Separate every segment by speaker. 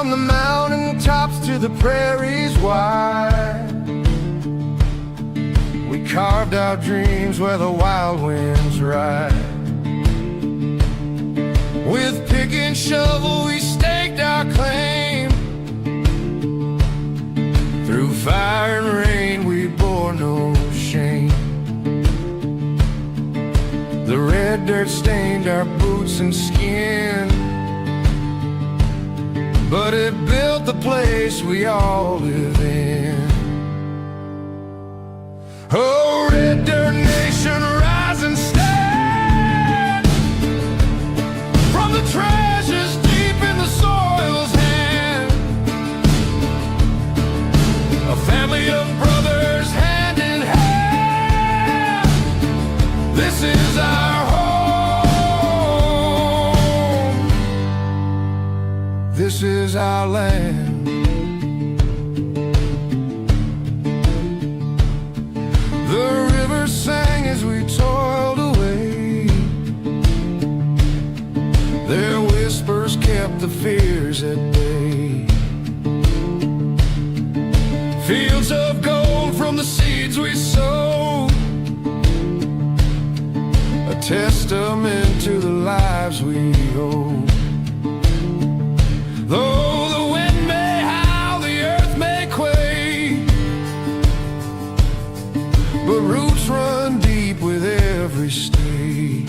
Speaker 1: From the mountain tops to the prairies wide, we carved our dreams where the wild winds ride. With pick and shovel we staked our claim. Through fire and rain we bore no shame. The red dirt stained our boots and skin, but it built the place we all live in. Oh, red dirt nation, rise and stand. From the treasures deep in the soil's hand, a family of brothers hand in hand. This is our home. This is our land. The river sang as we toiled away. Their whispers kept the fears at bay. Fields of gold from the seeds we sowed, a testament to the lives we owe. Though the wind may howl, the earth may quake, but roots run deep with every stake.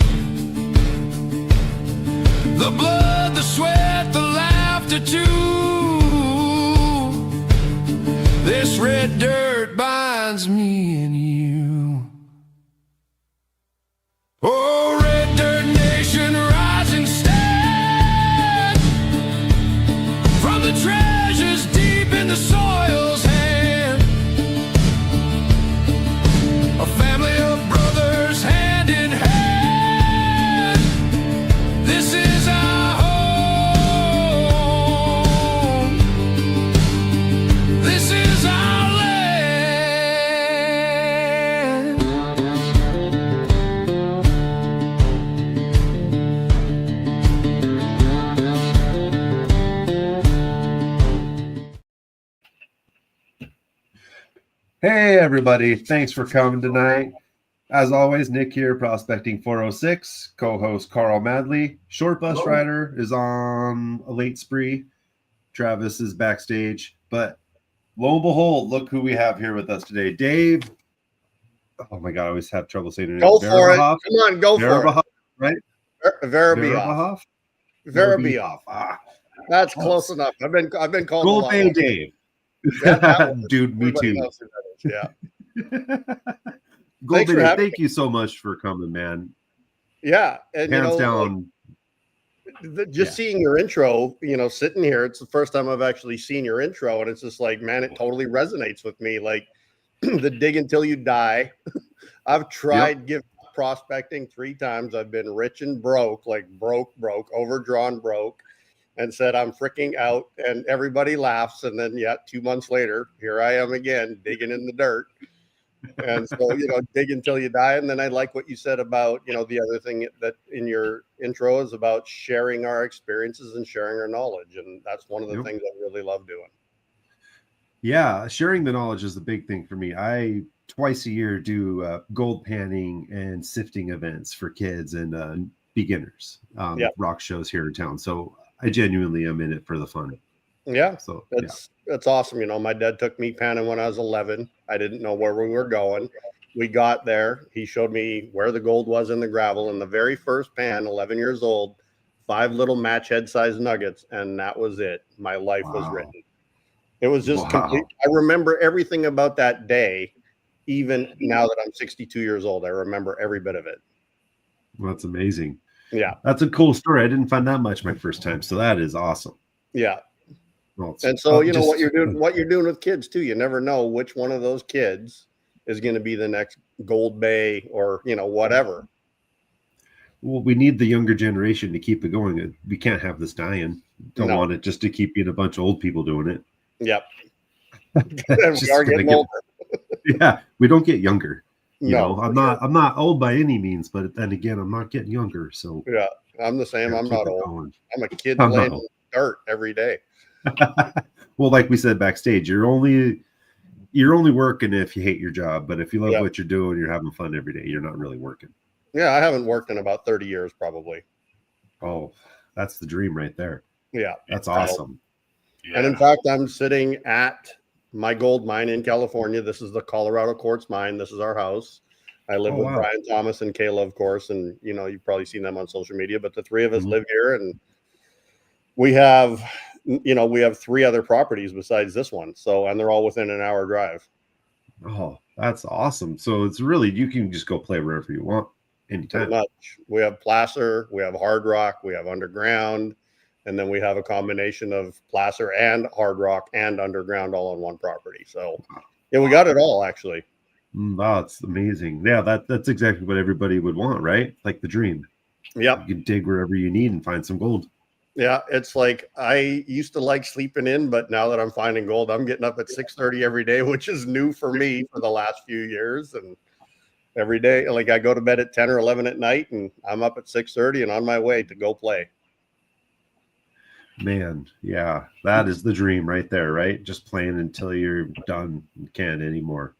Speaker 1: The blood, the sweat, the laughter too. This red dirt binds me and you. Oh, red dirt nation, rise and stand. From the treasures deep in the soil's hand, a family of brothers hand in hand. This is our home. This is our land.
Speaker 2: Hey everybody, thanks for coming tonight. As always, Nick here, Prospecting 406, co-host Carl Madley. Short bus rider is on a late spree. Travis is backstage, but lo and behold, look who we have here with us today. Dave, oh my God, I always have trouble saying it.
Speaker 3: Go for it. Come on, go for it.
Speaker 2: Right?
Speaker 3: Varabioff.
Speaker 2: Varabioff.
Speaker 3: That's close enough. I've been called
Speaker 2: Gold Bay Dave. Dude, me too.
Speaker 3: Yeah.
Speaker 2: Gold Bay, thank you so much for coming, man.
Speaker 3: Yeah. And
Speaker 2: hands down.
Speaker 3: Seeing your intro, sitting here, it's the first time I've actually seen your intro, and it's just like, man, it totally resonates with me. Like the dig until you die. I've tried giving prospecting 3 times. I've been rich and broke, like broke, overdrawn broke, and said I'm freaking out, and everybody laughs. And then 2 months later, here I am again, digging in the dirt. And so, dig until you die. And then I like what you said about, the other thing that in your intro is about sharing our experiences and sharing our knowledge. And that's one of the things I really love doing.
Speaker 2: Yeah, sharing the knowledge is the big thing for me. I twice a year do gold panning and sifting events for kids and beginners, rock shows here in town. So I genuinely am in it for the fun.
Speaker 3: Yeah, so that's awesome. My dad took me panning when I was 11. I didn't know where we were going. We got there. He showed me where the gold was in the gravel. And the very first pan, 11 years old, 5 little match head size nuggets, and that was it. My life was written. It was just complete. I remember everything about that day, even now that I'm 62 years old. I remember every bit of it.
Speaker 2: Well, that's amazing.
Speaker 3: Yeah,
Speaker 2: that's a cool story. I didn't find that much my first time, so that is awesome.
Speaker 3: Yeah. Well, and so what you're doing with kids too. You never know which one of those kids is going to be the next Gold Bay or whatever.
Speaker 2: Well, we need the younger generation to keep it going. We can't have this dying. Don't want it just to keep being a bunch of old people doing it.
Speaker 3: Yep. We are getting older.
Speaker 2: Yeah, we don't get younger. I'm not old by any means, but then again, I'm not getting younger. So
Speaker 3: yeah, I'm the same. I'm not old. I'm a kid playing dirt every day.
Speaker 2: Well, like we said backstage, you're only working if you hate your job, but if you love
Speaker 3: Yep.
Speaker 2: what you're doing, you're having fun every day. You're not really working.
Speaker 3: Yeah, I haven't worked in about 30 years probably.
Speaker 2: Oh, that's the dream right there.
Speaker 3: Yeah.
Speaker 2: That's awesome.
Speaker 4: Yeah.
Speaker 3: And in fact, I'm sitting at my gold mine in California. This is the Colorado Quartz Mine. This is our house. I live
Speaker 2: Oh,
Speaker 3: with
Speaker 2: wow.
Speaker 3: Brian Thomas and Kayla, of course, and you've probably seen them on social media, but the three of us
Speaker 2: Mhm.
Speaker 3: live here, and we have 3 other properties besides this one. So, and they're all within an hour drive.
Speaker 2: Oh, that's awesome. So it's really, you can just go play wherever you want
Speaker 3: Pretty
Speaker 2: anytime.
Speaker 3: much. We have placer, we have hard rock, we have underground, and then we have a combination of placer and hard rock and underground all on one property. So yeah, we got it all actually.
Speaker 2: Wow, it's amazing. Yeah, that's exactly what everybody would want, right? Like the dream.
Speaker 3: Yep.
Speaker 2: You can dig wherever you need and find some gold.
Speaker 3: Yeah, it's like I used to like sleeping in, but now that I'm finding gold, I'm getting up at 6:30 every day, which is new for me for the last few years. And every day, like I go to bed at 10 or 11 at night, and I'm up at 6:30 and on my way to go play.
Speaker 2: Man, yeah, that is the dream right there, right? Just playing until you're done. You can't anymore.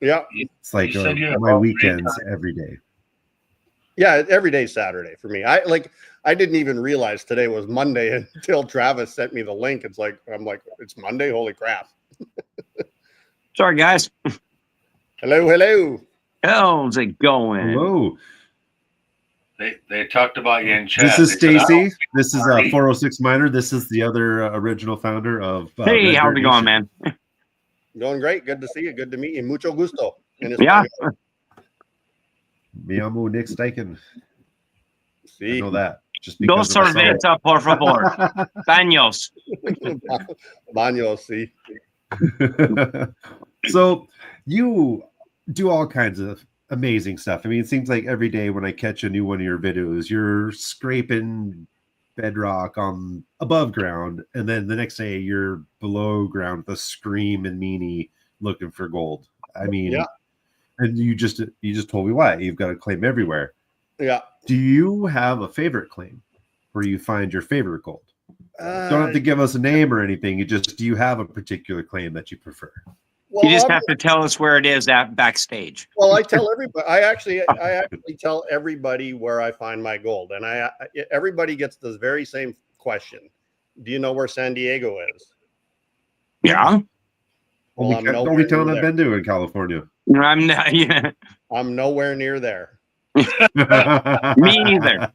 Speaker 3: Yeah,
Speaker 2: It's like
Speaker 4: You said you had
Speaker 2: my
Speaker 4: about 3
Speaker 2: weekends every day.
Speaker 3: yeah, every day's Saturday for me. I didn't even realize today was Monday until Travis sent me the link. I'm like, it's Monday. Holy crap!
Speaker 5: Sorry, guys.
Speaker 3: Hello.
Speaker 5: How's it going?
Speaker 2: Hello.
Speaker 4: They talked about you in chat.
Speaker 2: This is
Speaker 4: They said,
Speaker 2: Stacy. This is
Speaker 4: Marty.
Speaker 2: 406 Miner. This is the other original founder of
Speaker 5: Hey,
Speaker 2: Red
Speaker 5: how's
Speaker 2: Dirt
Speaker 5: it going,
Speaker 2: Nation.
Speaker 5: man?
Speaker 3: Going great. Good to see you. Good to meet you. Mucho gusto. In
Speaker 5: Yeah.
Speaker 3: Espanol.
Speaker 2: Me llamo Nick Steichen. I
Speaker 3: See,
Speaker 2: know that. Just because
Speaker 5: Dos
Speaker 2: of the song.
Speaker 5: cerveza, por favor. Baños.
Speaker 3: Baños. See,
Speaker 2: So you do all kinds of amazing stuff. I mean, it seems like every day when I catch a new one of your videos, you're scraping bedrock on above ground, and then the next day you're below ground with a scream and meanie looking for gold. I mean,
Speaker 3: Yeah.
Speaker 2: and you just told me why. You've got a claim everywhere.
Speaker 3: yeah.
Speaker 2: Do you have a favorite claim where you find your favorite gold? Don't have to give us a name or anything. Do you have a particular claim that you prefer?
Speaker 3: Well,
Speaker 5: You just have to tell us where it is at backstage.
Speaker 3: Well, I tell everybody. I actually tell everybody where I find my gold, and everybody gets this very same question. Do you know where San Diego is?
Speaker 5: Yeah.
Speaker 3: Well, I'm nowhere
Speaker 2: Only town
Speaker 3: near
Speaker 2: I've
Speaker 3: there.
Speaker 2: been to in California.
Speaker 5: I'm not, yeah.
Speaker 3: I'm nowhere near there.
Speaker 5: Me either.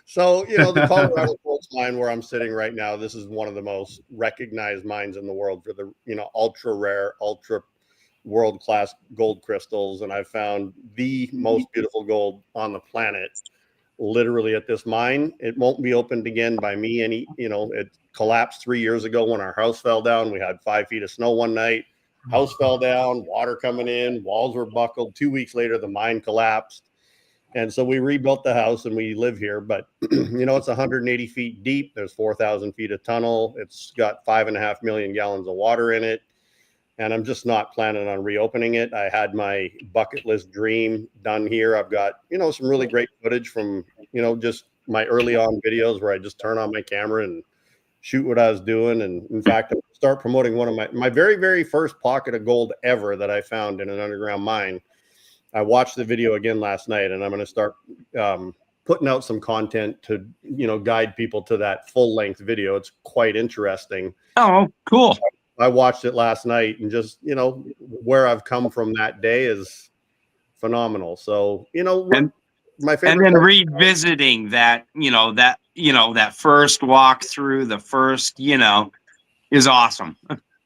Speaker 3: So, the Colorado Quartz Mine where I'm sitting right now, this is one of the most recognized mines in the world for the, ultra rare, ultra world-class gold crystals. And I found the most beautiful gold on the planet, literally at this mine. It won't be opened again by me. It collapsed 3 years ago when our house fell down. We had 5 feet of snow one night. House fell down, water coming in, walls were buckled. 2 weeks later, the mine collapsed. And so we rebuilt the house and we live here, but it's 180 feet deep. There's 4,000 feet of tunnel. It's got 5.5 million gallons of water in it. And I'm just not planning on reopening it. I had my bucket list dream done here. I've got, some really great footage from, just my early on videos where I just turn on my camera and shoot what I was doing. And in fact, I'm start promoting one of my very, very first pocket of gold ever that I found in an underground mine. I watched the video again last night, and I'm going to start putting out some content to, guide people to that full length video. It's quite interesting.
Speaker 5: Oh, cool.
Speaker 3: I watched it last night, and just, where I've come from that day is phenomenal. So,
Speaker 5: And-
Speaker 3: my favorite.
Speaker 5: And then revisiting that, that first walk through, the first, is awesome.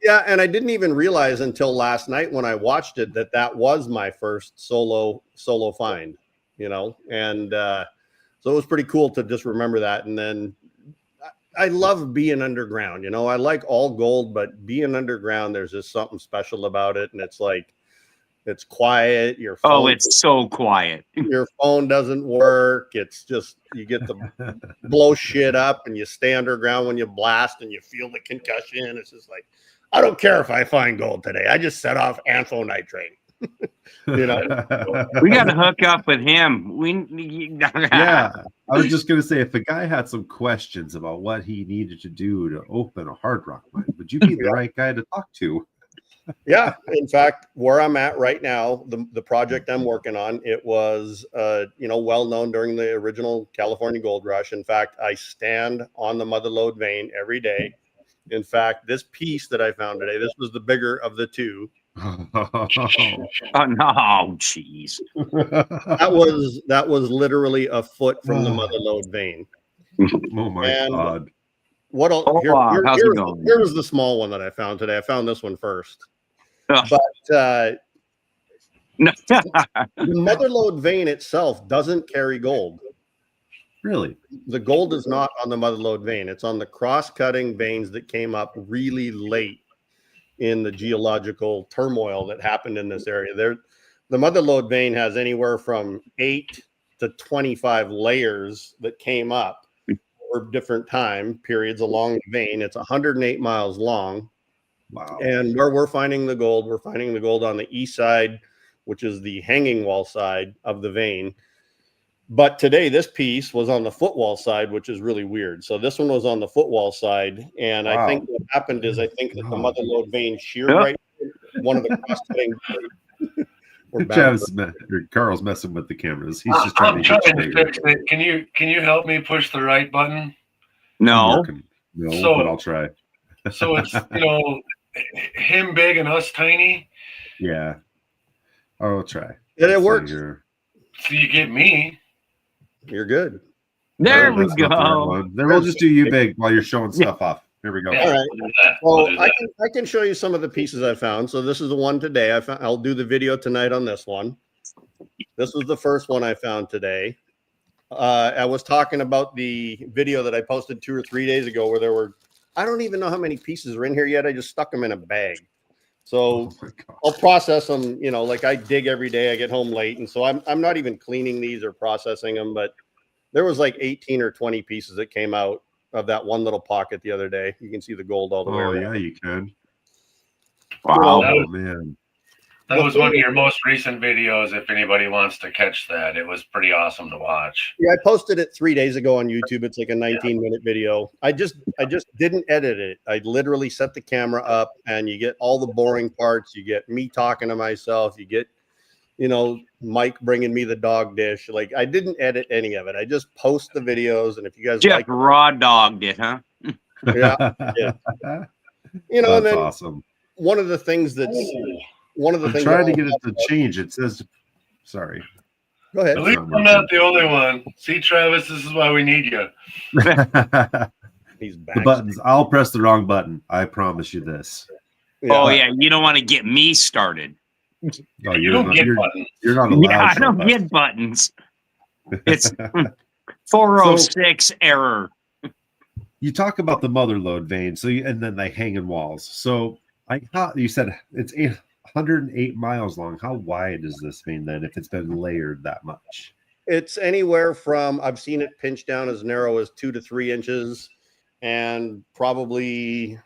Speaker 3: Yeah, and I didn't even realize until last night when I watched it that was my first solo find, and so it was pretty cool to just remember that. And then I love being underground. I like all gold, but being underground, there's just something special about it, and it's like it's quiet. Your phone,
Speaker 5: Oh, it's so quiet.
Speaker 3: your phone doesn't work. It's just you get to blow shit up, and you stay underground when you blast, and you feel the concussion. It's just like, I don't care if I find gold today. I just set off amphonitrate.
Speaker 5: We got to hook up with him.
Speaker 2: Yeah. I was just going to say, if a guy had some questions about what he needed to do to open a hard rock mine, would you be the right guy to talk to?
Speaker 3: Yeah. In fact, where I'm at right now, the project I'm working on, it was, well known during the original California gold rush. In fact, I stand on the Mother Lode vein every day. In fact, this piece that I found today, this was the bigger of the two.
Speaker 5: Oh no, jeez.
Speaker 3: That was literally a foot from the Mother Lode vein.
Speaker 2: Oh my God.
Speaker 3: What else?
Speaker 5: How's it going?
Speaker 3: Here was the small one that I found today. I found this one first.
Speaker 5: Ugh.
Speaker 3: But
Speaker 5: No.
Speaker 3: the Mother Lode vein itself doesn't carry gold.
Speaker 2: Really?
Speaker 3: The gold is not on the Mother Lode vein. It's on the cross-cutting veins that came up really late in the geological turmoil that happened in this area. The Mother Lode vein has anywhere from 8 to 25 layers that came up over different time periods along the vein. It's 108 miles long.
Speaker 2: Wow.
Speaker 3: And where we're finding the gold on the east side, which is the hanging wall side of the vein. But today, this piece was on the footwall side, which is really weird. So this one was on the footwall side. And
Speaker 2: Wow.
Speaker 3: I think what happened is I think that the Mother Lode vein sheared right one of the cross-cutting.
Speaker 2: Carl's messing with the cameras. He's just
Speaker 4: I'm
Speaker 2: trying
Speaker 4: trying
Speaker 2: to
Speaker 4: to fix it. Can you help me push the right button?
Speaker 5: No.
Speaker 2: No,
Speaker 4: So-
Speaker 2: but I'll try.
Speaker 4: So it's him big and us tiny.
Speaker 2: Yeah. I'll try.
Speaker 3: And it
Speaker 2: Let's see
Speaker 3: works.
Speaker 2: here.
Speaker 4: So you get me.
Speaker 3: You're good.
Speaker 5: There
Speaker 2: No,
Speaker 5: we
Speaker 2: that's not the right
Speaker 5: go.
Speaker 2: one. Then we'll just do you big while you're showing stuff off. Here we go.
Speaker 4: Yeah,
Speaker 3: All right.
Speaker 4: we'll do that.
Speaker 3: Well,
Speaker 4: We'll do that.
Speaker 3: I can show you some of the pieces I found. So this is the one today. I'll do the video tonight on this one. This was the first one I found today. I was talking about the video that I posted 2 or 3 days ago where there were, I don't even know how many pieces are in here yet. I just stuck them in a bag. So
Speaker 2: Oh my God.
Speaker 3: I'll process them, like I dig every day. I get home late. And so I'm not even cleaning these or processing them, but there was like 18 or 20 pieces that came out of that one little pocket the other day. You can see the gold all the way
Speaker 2: Oh,
Speaker 3: around.
Speaker 2: yeah, you can.
Speaker 5: Wow.
Speaker 2: Oh, man.
Speaker 4: That was one of your most recent videos. If anybody wants to catch that, it was pretty awesome to watch.
Speaker 3: Yeah, I posted it 3 days ago on YouTube. It's like a 19-minute video. I just didn't edit it. I literally set the camera up, and you get all the boring parts. You get me talking to myself. You get, Mike bringing me the dog dish. Like, I didn't edit any of it. I just post the videos, and if you guys
Speaker 5: Just
Speaker 3: like,
Speaker 5: raw dogged it, huh?
Speaker 3: yeah,
Speaker 2: That's
Speaker 3: and then
Speaker 2: awesome.
Speaker 3: one of the things
Speaker 2: I'm
Speaker 3: things
Speaker 2: trying to
Speaker 3: that
Speaker 2: get it to change. It says, sorry.
Speaker 3: go ahead.
Speaker 4: At least I'm not the only one. See, Travis, this is why we need you.
Speaker 2: The
Speaker 3: He's back.
Speaker 2: buttons. I'll press the wrong button. I promise you this.
Speaker 5: Oh yeah, you don't want to get me started.
Speaker 2: Oh,
Speaker 4: You don't get buttons.
Speaker 2: you're not allowed.
Speaker 5: Yeah, I
Speaker 2: to
Speaker 5: don't
Speaker 2: button.
Speaker 5: get buttons. It's 406 error.
Speaker 2: You talk about the Mother Lode vein, and then they hang in walls. So you said it's 108 miles long. How wide is this vein then if it's been layered that much?
Speaker 3: It's anywhere from, I've seen it pinched down as narrow as 2 to 3 inches, and probably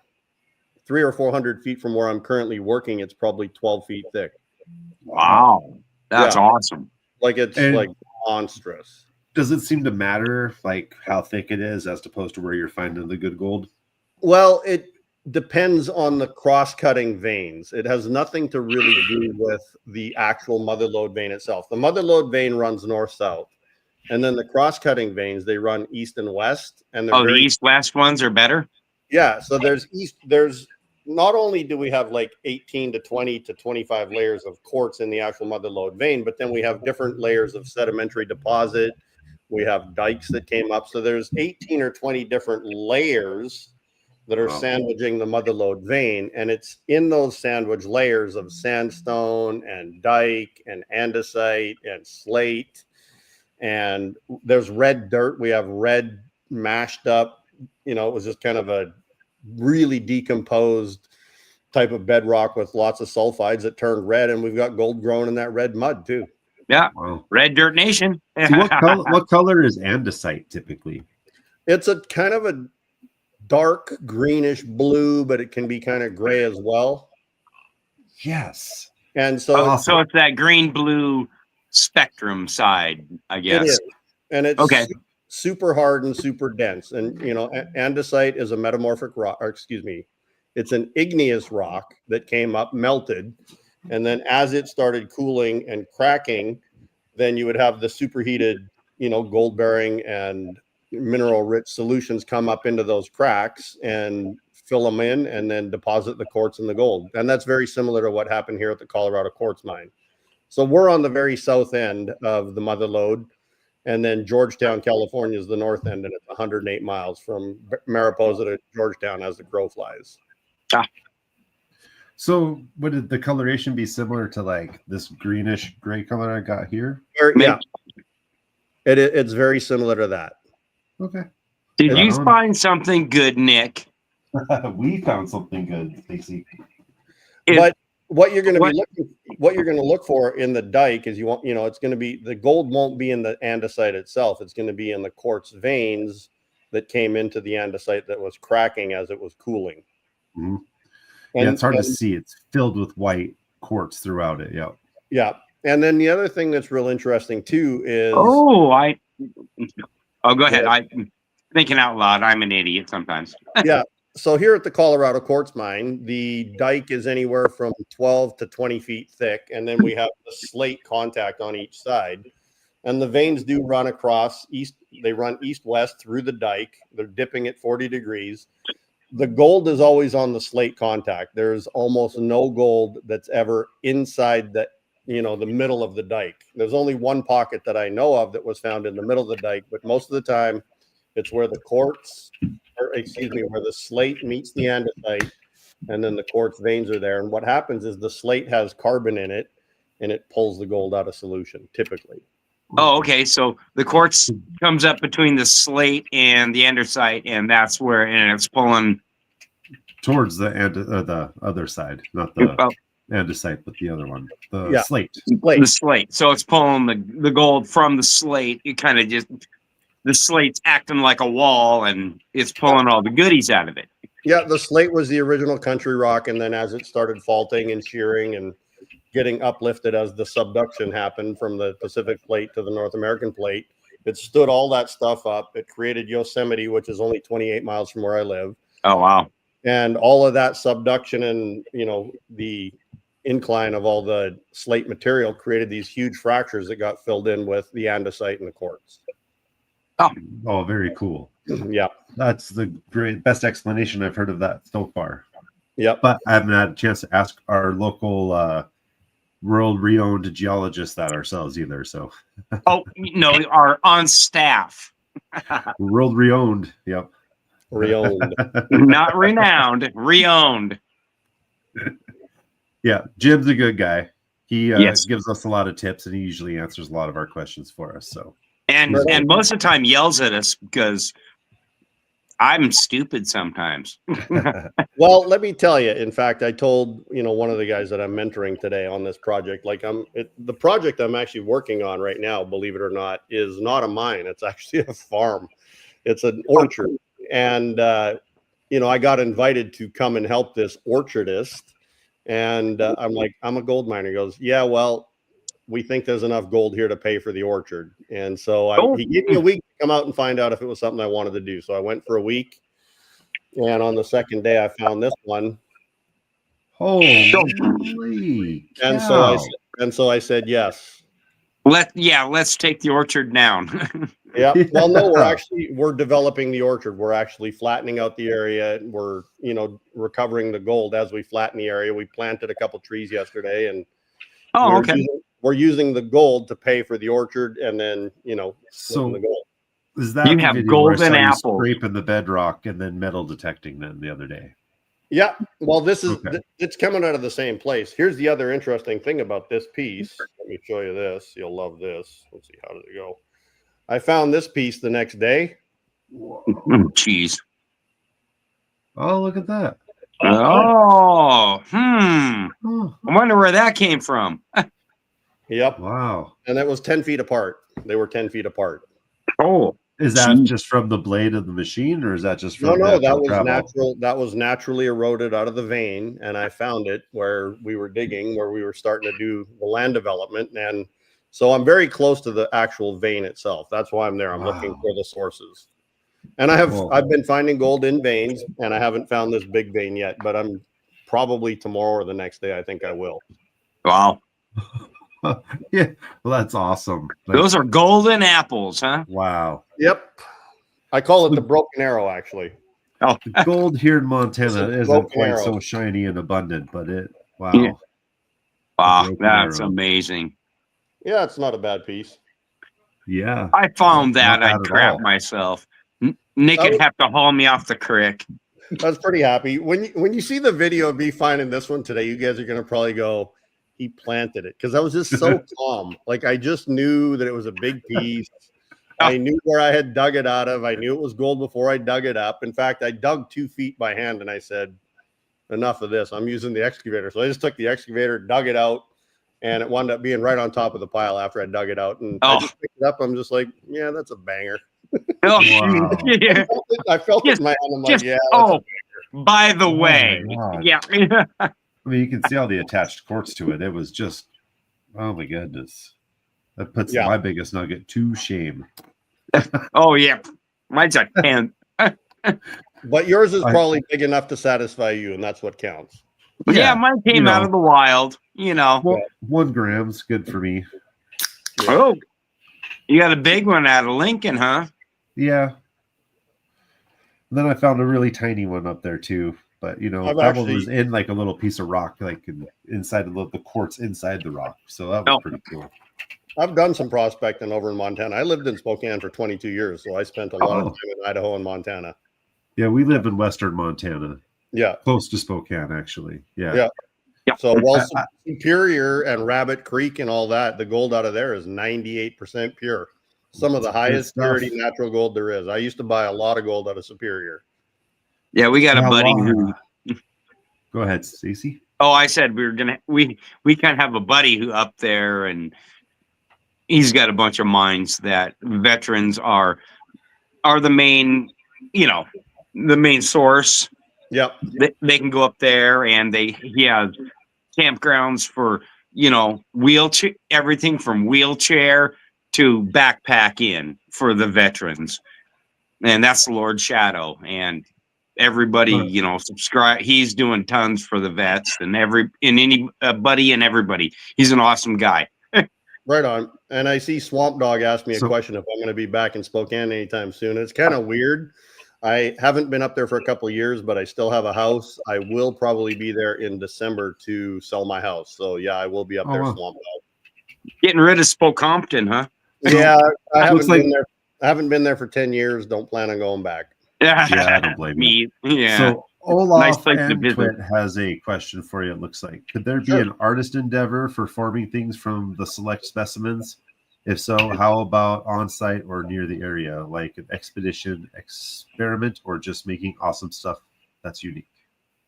Speaker 3: 300 or 400 feet from where I'm currently working, it's probably 12 feet thick.
Speaker 5: Wow, that's
Speaker 3: Yeah.
Speaker 5: awesome.
Speaker 3: Like it's
Speaker 2: And-
Speaker 3: like monstrous.
Speaker 2: Does it seem to matter like how thick it is as opposed to where you're finding the good gold?
Speaker 3: Well, it depends on the cross-cutting veins. It has nothing to really do with the actual Mother Lode vein itself. The Mother Lode vein runs north-south, and then the cross-cutting veins, they run east and west. And they're
Speaker 5: Oh, the east-west ones are better?
Speaker 3: Yeah, so there's not only do we have like 18 to 20 to 25 layers of quartz in the actual Mother Lode vein, but then we have different layers of sedimentary deposit. We have dikes that came up. So there's 18 or 20 different layers that are
Speaker 2: Wow.
Speaker 3: sandwiching the Mother Lode vein. And it's in those sandwich layers of sandstone and dike and andesite and slate. And there's red dirt. We have red mashed up. It was just kind of a really decomposed type of bedrock with lots of sulfides that turned red. And we've got gold growing in that red mud too.
Speaker 5: Yeah,
Speaker 2: Wow.
Speaker 5: Red Dirt Nation.
Speaker 2: See, what color is andesite typically?
Speaker 3: It's a kind of a dark greenish blue, but it can be kind of gray as well.
Speaker 2: Yes.
Speaker 3: And so
Speaker 5: So it's that green-blue spectrum side, I
Speaker 3: it
Speaker 5: guess.
Speaker 3: is. And it's
Speaker 5: Okay.
Speaker 3: super hard and super dense. And, you know, andesite is a metamorphic rock, or excuse me, it's an igneous rock that came up, melted. And then as it started cooling and cracking, then you would have the superheated, you know, gold bearing and mineral rich solutions come up into those cracks and fill them in and then deposit the quartz and the gold. And that's very similar to what happened here at the Colorado Quartz Mine. So we're on the very south end of the mother lode. And then Georgetown, California is the north end, and it's 108 miles from Mariposa to Georgetown as the crow flies.
Speaker 2: So would the coloration be similar to like this greenish gray color I got here?
Speaker 3: Yeah, it's very similar to that.
Speaker 2: Okay.
Speaker 5: Did you find something good, Nick?
Speaker 2: We found something good, Stacy.
Speaker 3: But what you're going to look for in the dike is it's going to be, the gold won't be in the andesite itself. It's going to be in the quartz veins that came into the andesite that was cracking as it was cooling.
Speaker 2: Mm-hmm. Yeah, it's hard to see. It's filled with white quartz throughout it. Yeah. Yeah.
Speaker 3: And then the other thing that's real interesting too is
Speaker 5: go ahead. I'm thinking out loud. I'm an idiot sometimes.
Speaker 3: Yeah. So here at the Colorado Quartz Mine, the dike is anywhere from 12 to 20 feet thick. And then we have the slate contact on each side. And the veins do run across they run east-west through the dike. They're dipping at 40 degrees. The gold is always on the slate contact. There's almost no gold that's ever inside the middle of the dike. There's only one pocket that I know of that was found in the middle of the dike, but most of the time it's where the where the slate meets the andesite, and then the quartz veins are there. And what happens is the slate has carbon in it, and it pulls the gold out of solution, typically.
Speaker 5: Oh, okay. So the quartz comes up between the slate and the andesite, and that's where it's pulling
Speaker 2: towards the other side, not the andesite, but the other one, the slate.
Speaker 5: The slate. So it's pulling the gold from the slate. It kind of just, the slate's acting like a wall, and it's pulling all the goodies out of it.
Speaker 3: Yeah, the slate was the original country rock, and then as it started faulting and shearing and getting uplifted as the subduction happened from the Pacific plate to the North American plate, it stood all that stuff up. It created Yosemite, which is only 28 miles from where I live.
Speaker 5: Oh, wow.
Speaker 3: And all of that subduction and, the incline of all the slate material created these huge fractures that got filled in with the andesite and the quartz.
Speaker 2: Oh, very cool.
Speaker 3: Yeah.
Speaker 2: That's the best explanation I've heard of that so far.
Speaker 3: Yep.
Speaker 2: But I haven't had a chance to ask our local world-renowned geologists that ourselves either. So.
Speaker 5: Are on staff.
Speaker 2: World-renowned. Yep.
Speaker 3: Reowned.
Speaker 5: Not renowned. Reowned.
Speaker 2: Yeah, Jim's a good guy. He gives us a lot of tips, and he usually answers a lot of our questions for us. So. And
Speaker 5: most of the time yells at us because I'm stupid sometimes.
Speaker 3: Well, let me tell you. In fact, I told one of the guys that I'm mentoring today on this project, the project I'm actually working on right now, believe it or not, is not a mine. It's actually a farm. It's an orchard, and I got invited to come and help this orchardist, and I'm like, I'm a gold miner. He goes, yeah, well, we think there's enough gold here to pay for the orchard. And so he gave me a week to come out and find out if it was something I wanted to do. So I went for a week. And on the second day, I found this one.
Speaker 2: Holy
Speaker 3: cow. So I said, yes.
Speaker 5: Let's take the orchard down.
Speaker 3: Yeah. Well, no, we're developing the orchard. We're actually flattening out the area. We're, recovering the gold as we flatten the area. We planted a couple trees yesterday, and we're using the gold to pay for the orchard, and then
Speaker 2: so
Speaker 3: the gold.
Speaker 2: Is that
Speaker 5: you have golden apples
Speaker 2: scraping the bedrock and then metal detecting them the other day?
Speaker 3: Yeah. Well, this is it's coming out of the same place. Here's the other interesting thing about this piece. Let me show you this. You'll love this. Let's see, how did it go? I found this piece the next day.
Speaker 5: Jeez.
Speaker 2: Oh, look at that.
Speaker 5: Oh, I wonder where that came from.
Speaker 3: Yep.
Speaker 2: Wow.
Speaker 3: And that was 10 feet apart. They were 10 feet apart.
Speaker 5: Oh,
Speaker 2: is that just from the blade of the machine, or is that just from
Speaker 3: no, that was natural. That was naturally eroded out of the vein. And I found it where we were digging, where we were starting to do the land development. And So I'm very close to the actual vein itself. That's why I'm there. I'm looking
Speaker 2: Wow.
Speaker 3: for the sources. And I've been finding gold in veins, and I haven't found this big vein yet, but I'm probably tomorrow or the next day, I think I will.
Speaker 5: Wow.
Speaker 2: Yeah, well, that's awesome.
Speaker 5: Those are golden apples, huh?
Speaker 2: Wow.
Speaker 3: Yep. I call it the broken arrow, actually.
Speaker 5: Oh,
Speaker 2: The gold here in Montana
Speaker 3: This is
Speaker 2: isn't
Speaker 3: broken
Speaker 2: quite
Speaker 3: arrow.
Speaker 2: so shiny and abundant, but wow.
Speaker 5: Yeah. Wow,
Speaker 2: broken
Speaker 5: that's
Speaker 2: arrow.
Speaker 5: amazing.
Speaker 3: Yeah, it's not a bad piece.
Speaker 2: Yeah.
Speaker 5: I found
Speaker 2: That's not
Speaker 5: that. I'd
Speaker 2: bad at
Speaker 5: crap
Speaker 2: all.
Speaker 5: myself. Nick would have to haul me off the creek.
Speaker 3: I was pretty happy. When you see the video of me finding this one today, you guys are going to probably go, he planted it. Because I was just so calm. Like, I just knew that it was a big piece. I knew where I had dug it out of. I knew it was gold before I dug it up. In fact, I dug 2 feet by hand, and I said, enough of this. I'm using the excavator. So I just took the excavator, dug it out, and it wound up being right on top of the pile after I dug it out. And I just picked it up. I'm just like, yeah, that's a banger.
Speaker 5: Oh,
Speaker 2: Wow.
Speaker 5: yeah.
Speaker 3: I felt it in my hand. I'm like, yeah. That's a banger.
Speaker 5: By the way,
Speaker 2: my God.
Speaker 5: yeah.
Speaker 2: I mean, you can see all the attached quartz to it. It was just, oh my goodness. That puts
Speaker 3: Yeah.
Speaker 2: my biggest nugget to shame.
Speaker 5: Oh, yeah. Mine's a 10.
Speaker 3: But yours is probably big enough to satisfy you, and that's what counts.
Speaker 5: Yeah, mine came out of the wild,
Speaker 2: Well, 1 gram's good for me.
Speaker 3: Yeah.
Speaker 5: Oh, you got a big one out of Lincoln, huh?
Speaker 2: Yeah. Then I found a really tiny one up there too. But that one was in like a little piece of rock, like inside the quartz inside the rock. So that was pretty cool.
Speaker 3: I've done some prospecting over in Montana. I lived in Spokane for 22 years, so I spent a lot of time in Idaho and Montana.
Speaker 2: Yeah, we live in western Montana.
Speaker 3: Yeah.
Speaker 2: Close to Spokane, actually. Yeah.
Speaker 3: So, Superior and Rabbit Creek and all that, the gold out of there is 98% pure. Some of the highest purity natural gold there is. I used to buy a lot of gold out of Superior.
Speaker 5: Yeah, we got a buddy who.
Speaker 2: Go ahead, Stacy.
Speaker 5: Oh, I said we kind of have a buddy who up there, and he's got a bunch of mines that veterans are the main, the main source.
Speaker 3: Yep.
Speaker 5: They can go up there, and he has campgrounds for wheelchair, everything from wheelchair to backpack in for the veterans, and that's Lord Shadow. And everybody, subscribe. He's doing tons for the vets and anybody and everybody. He's an awesome guy.
Speaker 3: Right on. And I see Swamp Dog asked me a question if I'm going to be back in Spokane anytime soon. It's kind of weird. I haven't been up there for a couple of years, but I still have a house. I will probably be there in December to sell my house. So yeah, I will be up there.
Speaker 2: Wow.
Speaker 3: Swamp Dog.
Speaker 5: Getting rid of Spokompton, huh?
Speaker 3: Yeah, I haven't been there. I haven't been there for 10 years. Don't plan on going back.
Speaker 2: Yeah, I don't blame you.
Speaker 5: Yeah.
Speaker 2: So Olaf
Speaker 5: Nice place to
Speaker 2: and
Speaker 5: visit.
Speaker 2: Twit has a question for you, it looks like. Could there be an artist endeavor for forming things from the select specimens? If so, how about on-site or near the area, like an expedition experiment or just making awesome stuff that's unique?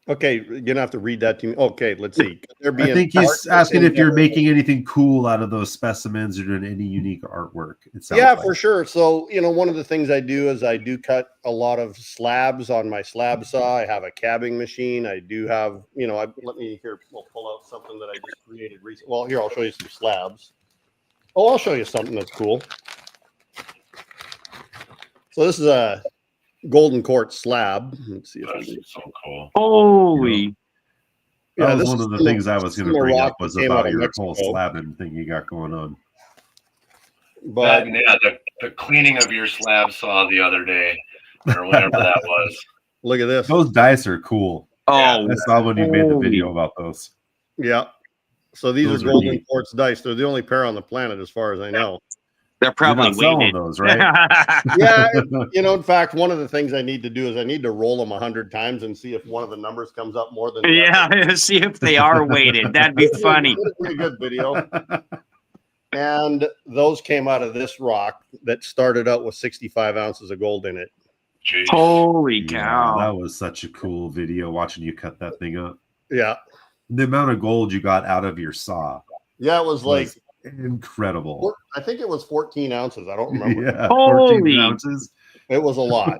Speaker 3: Okay, you're going to have to read that to me. Okay, let's see. Could there be
Speaker 2: I think he's asking if you're making anything cool out of those specimens or doing any unique artwork.
Speaker 3: Yeah, for sure. So, one of the things I do is I do cut a lot of slabs on my slab saw. I have a cabbing machine. I do have, let me here, we'll pull out something that I just created recently. Well, here, I'll show you some slabs. Oh, I'll show you something that's cool. So this is a golden quartz slab. Let's see if I can.
Speaker 4: So cool.
Speaker 5: Holy.
Speaker 2: That was
Speaker 3: this
Speaker 2: one
Speaker 3: is
Speaker 2: of the
Speaker 3: some
Speaker 2: things I was going to
Speaker 3: some
Speaker 2: bring
Speaker 3: rock
Speaker 2: up was
Speaker 3: that came out
Speaker 2: about
Speaker 3: of
Speaker 2: your
Speaker 3: Mexico.
Speaker 2: whole slabbing thing you got going on.
Speaker 3: But
Speaker 4: the cleaning of your slab saw the other day, or whatever that was.
Speaker 3: look at this.
Speaker 2: Those dice are cool.
Speaker 5: Oh,
Speaker 2: I saw when you made the video about those.
Speaker 3: Yeah. So these
Speaker 2: Those
Speaker 3: are
Speaker 2: are
Speaker 3: golden
Speaker 2: neat.
Speaker 3: quartz dice. They're the only pair on the planet, as far as I know.
Speaker 5: they're probably
Speaker 2: You're not selling
Speaker 5: weighted.
Speaker 2: those, right?
Speaker 3: Yeah. In fact, one of the things I need to do is I need to roll them 100 times and see if one of the numbers comes up more than the other.
Speaker 5: Yeah, see if they are weighted. That'd be funny.
Speaker 3: Pretty good video. And those came out of this rock that started out with 65 ounces of gold in it.
Speaker 4: Jeez.
Speaker 5: Holy
Speaker 2: Yeah,
Speaker 5: cow.
Speaker 2: that was such a cool video watching you cut that thing up.
Speaker 3: Yeah.
Speaker 2: The amount of gold you got out of your saw
Speaker 3: Yeah, it was like,
Speaker 2: was incredible.
Speaker 3: I think it was 14 ounces. I don't remember.
Speaker 2: Yeah,
Speaker 5: Holy.
Speaker 2: 14 ounces.
Speaker 3: It was a lot.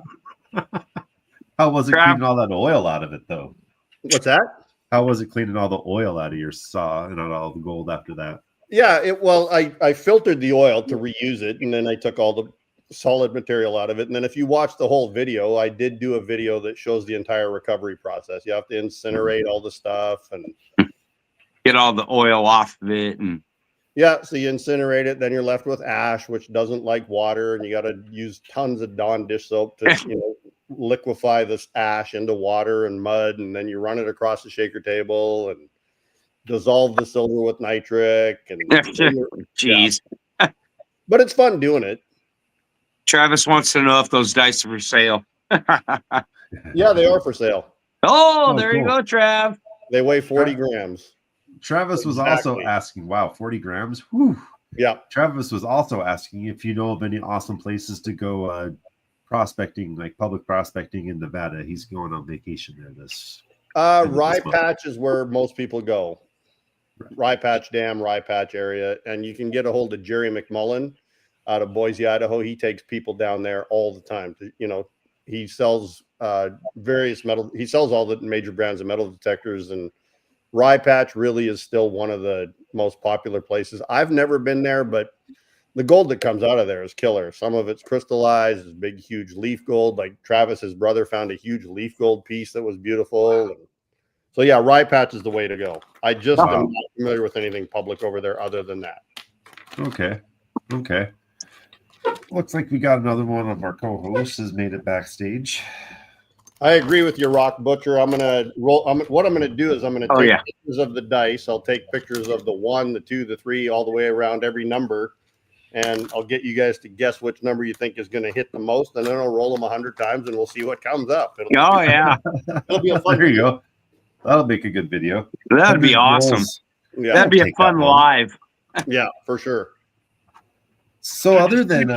Speaker 2: How was it
Speaker 5: Crap.
Speaker 2: cleaning all that oil out of it, though?
Speaker 3: What's that?
Speaker 2: How was it cleaning all the oil out of your saw and out all the gold after that?
Speaker 3: Yeah, I filtered the oil to reuse it, and then I took all the solid material out of it. And then if you watch the whole video, I did do a video that shows the entire recovery process. You have to incinerate all the stuff and
Speaker 5: get all the oil off of it. And
Speaker 3: yeah, so you incinerate it, then you're left with ash, which doesn't like water, and you got to use tons of Dawn dish soap to liquefy this ash into water and mud, and then you run it across the shaker table and dissolve the silver with nitric. And
Speaker 5: jeez,
Speaker 3: yeah. But it's fun doing it.
Speaker 5: Travis wants to know if those dice are for sale.
Speaker 3: Yeah, they are for sale.
Speaker 5: Oh, there you go, Trav.
Speaker 3: They weigh 40 grams.
Speaker 2: Travis was also asking, wow, 40 grams. Whew.
Speaker 3: Yeah.
Speaker 2: Travis was also asking if you know of any awesome places to go prospecting, like public prospecting in Nevada. He's going on vacation there this
Speaker 3: Rye Patch is where most people go. Right. Rye Patch Dam, Rye Patch area. And you can get a hold of Jerry McMullen out of Boise, Idaho. He takes people down there all the time. He sells various metal. He sells all the major brands of metal detectors, and Rye Patch really is still one of the most popular places. I've never been there, but the gold that comes out of there is killer. Some of it's crystallized, it's big, huge leaf gold. Like Travis's brother found a huge leaf gold piece that was beautiful. And so yeah, Rye Patch is the way to go. I just am not familiar with anything public over there other than that.
Speaker 2: Okay. Looks like we got another one of our co-hosts has made it backstage.
Speaker 3: I agree with your Rock Butcher. I'm gonna roll. What I'm gonna do is I'm gonna take pictures of the dice. I'll take pictures of the 1, the 2, the 3, all the way around every number, and I'll get you guys to guess which number you think is gonna hit the most, and then I'll roll them 100 times, and we'll see what comes up. It'll be a fun.
Speaker 2: There you go. That'll make a good video.
Speaker 5: That'd be awesome.
Speaker 3: Yeah,
Speaker 5: that'd be a fun live.
Speaker 3: Yeah, for sure.
Speaker 2: So other than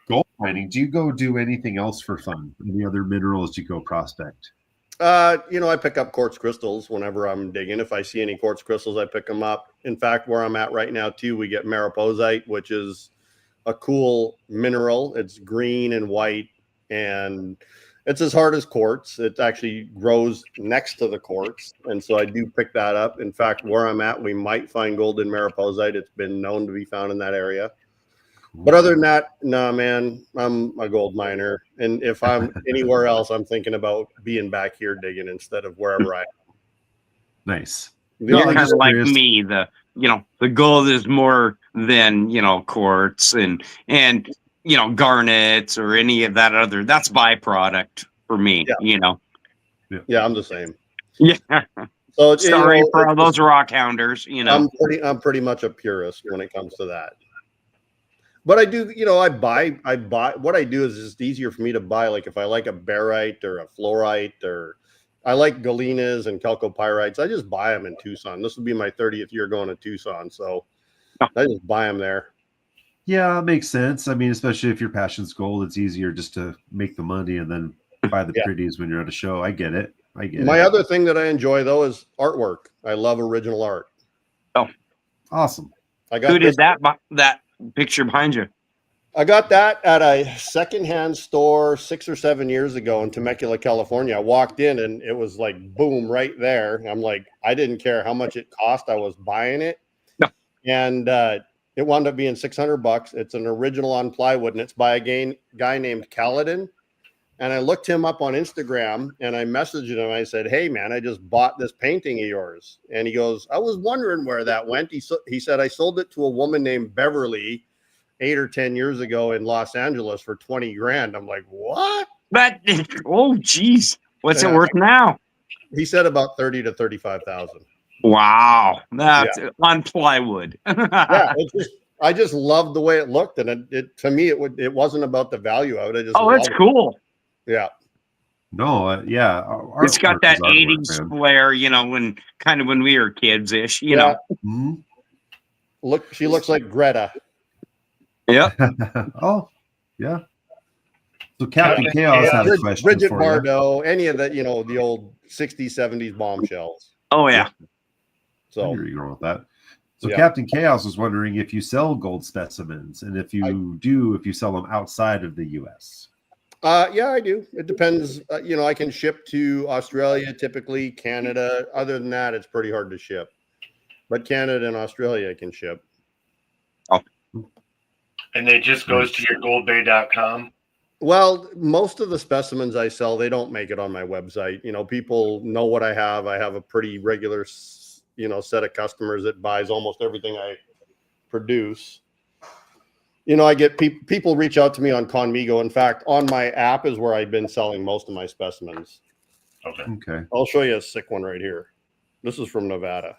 Speaker 2: gold mining, do you go do anything else for fun? Any other minerals you go prospect?
Speaker 3: I pick up quartz crystals whenever I'm digging. If I see any quartz crystals, I pick them up. In fact, where I'm at right now too, we get mariposite, which is a cool mineral. It's green and white, and it's as hard as quartz. It actually grows next to the quartz, and so I do pick that up. In fact, where I'm at, we might find gold in mariposite. It's been known to be found in that area. But other than that, no, man, I'm a gold miner. And if I'm anywhere else, I'm thinking about being back here digging instead of wherever I am.
Speaker 2: Nice.
Speaker 5: You're kind of like me. The gold is more than, quartz and garnets or any of that other. That's byproduct for me,
Speaker 3: Yeah, I'm the same.
Speaker 5: Yeah.
Speaker 3: So
Speaker 5: sorry for all those rock hounders,
Speaker 3: I'm pretty much a purist when it comes to that. But I do, I buy, what I do is it's easier for me to buy. Like if I like a barite or a fluorite, or I like galenas and chalcopyrites, I just buy them in Tucson. This will be my 30th year going to Tucson. So I just buy them there.
Speaker 2: Yeah, it makes sense. I mean, especially if your passion's gold, it's easier just to make the money and then buy the pretties when you're at a show. I get it. My
Speaker 3: other thing that I enjoy though is artwork. I love original art.
Speaker 5: Oh,
Speaker 2: awesome.
Speaker 5: Who did that picture behind you?
Speaker 3: I got that at a secondhand store 6 or 7 years ago in Temecula, California. I walked in and it was like, boom, right there. I'm like, I didn't care how much it cost. I was buying it.
Speaker 5: No.
Speaker 3: And it wound up being $600. It's an original on plywood, and it's by a guy named Kaladin. And I looked him up on Instagram and I messaged him. I said, hey, man, I just bought this painting of yours. And he goes, I was wondering where that went. He said, I sold it to a woman named Beverly 8 or 10 years ago in Los Angeles for 20 grand. I'm like, what?
Speaker 5: Geez. What's it worth now?
Speaker 3: He said about 30 to 35,000.
Speaker 5: Wow. That's on plywood.
Speaker 3: Yeah. I just loved the way it looked. And it to me, it wasn't about the value of it.
Speaker 5: It's cool.
Speaker 3: Yeah.
Speaker 2: No, yeah.
Speaker 5: It's got that 80s flair, when we were kids-ish, know.
Speaker 2: Mm-hmm.
Speaker 3: Look, she looks like Greta.
Speaker 5: Yeah.
Speaker 2: Oh, yeah. So Captain Chaos has a question
Speaker 3: Bridget
Speaker 2: for
Speaker 3: Bardot, any of that, the old 60s, 70s bombshells.
Speaker 5: Oh, yeah.
Speaker 3: So
Speaker 2: you're going with that. So Captain Chaos was wondering if you sell gold specimens, and if you if you sell them outside of the U.S.
Speaker 3: Yeah, I do. It depends. I can ship to Australia, typically Canada. Other than that, it's pretty hard to ship. But Canada and Australia I can ship.
Speaker 4: And it just goes to your goldbay.com.
Speaker 3: Well, most of the specimens I sell, they don't make it on my website. You know, people know what I have. I have a pretty regular, set of customers that buys almost everything I produce. You know, I get people reach out to me on Conmigo. In fact, on my app is where I've been selling most of my specimens.
Speaker 2: Okay.
Speaker 3: I'll show you a sick one right here. This is from Nevada.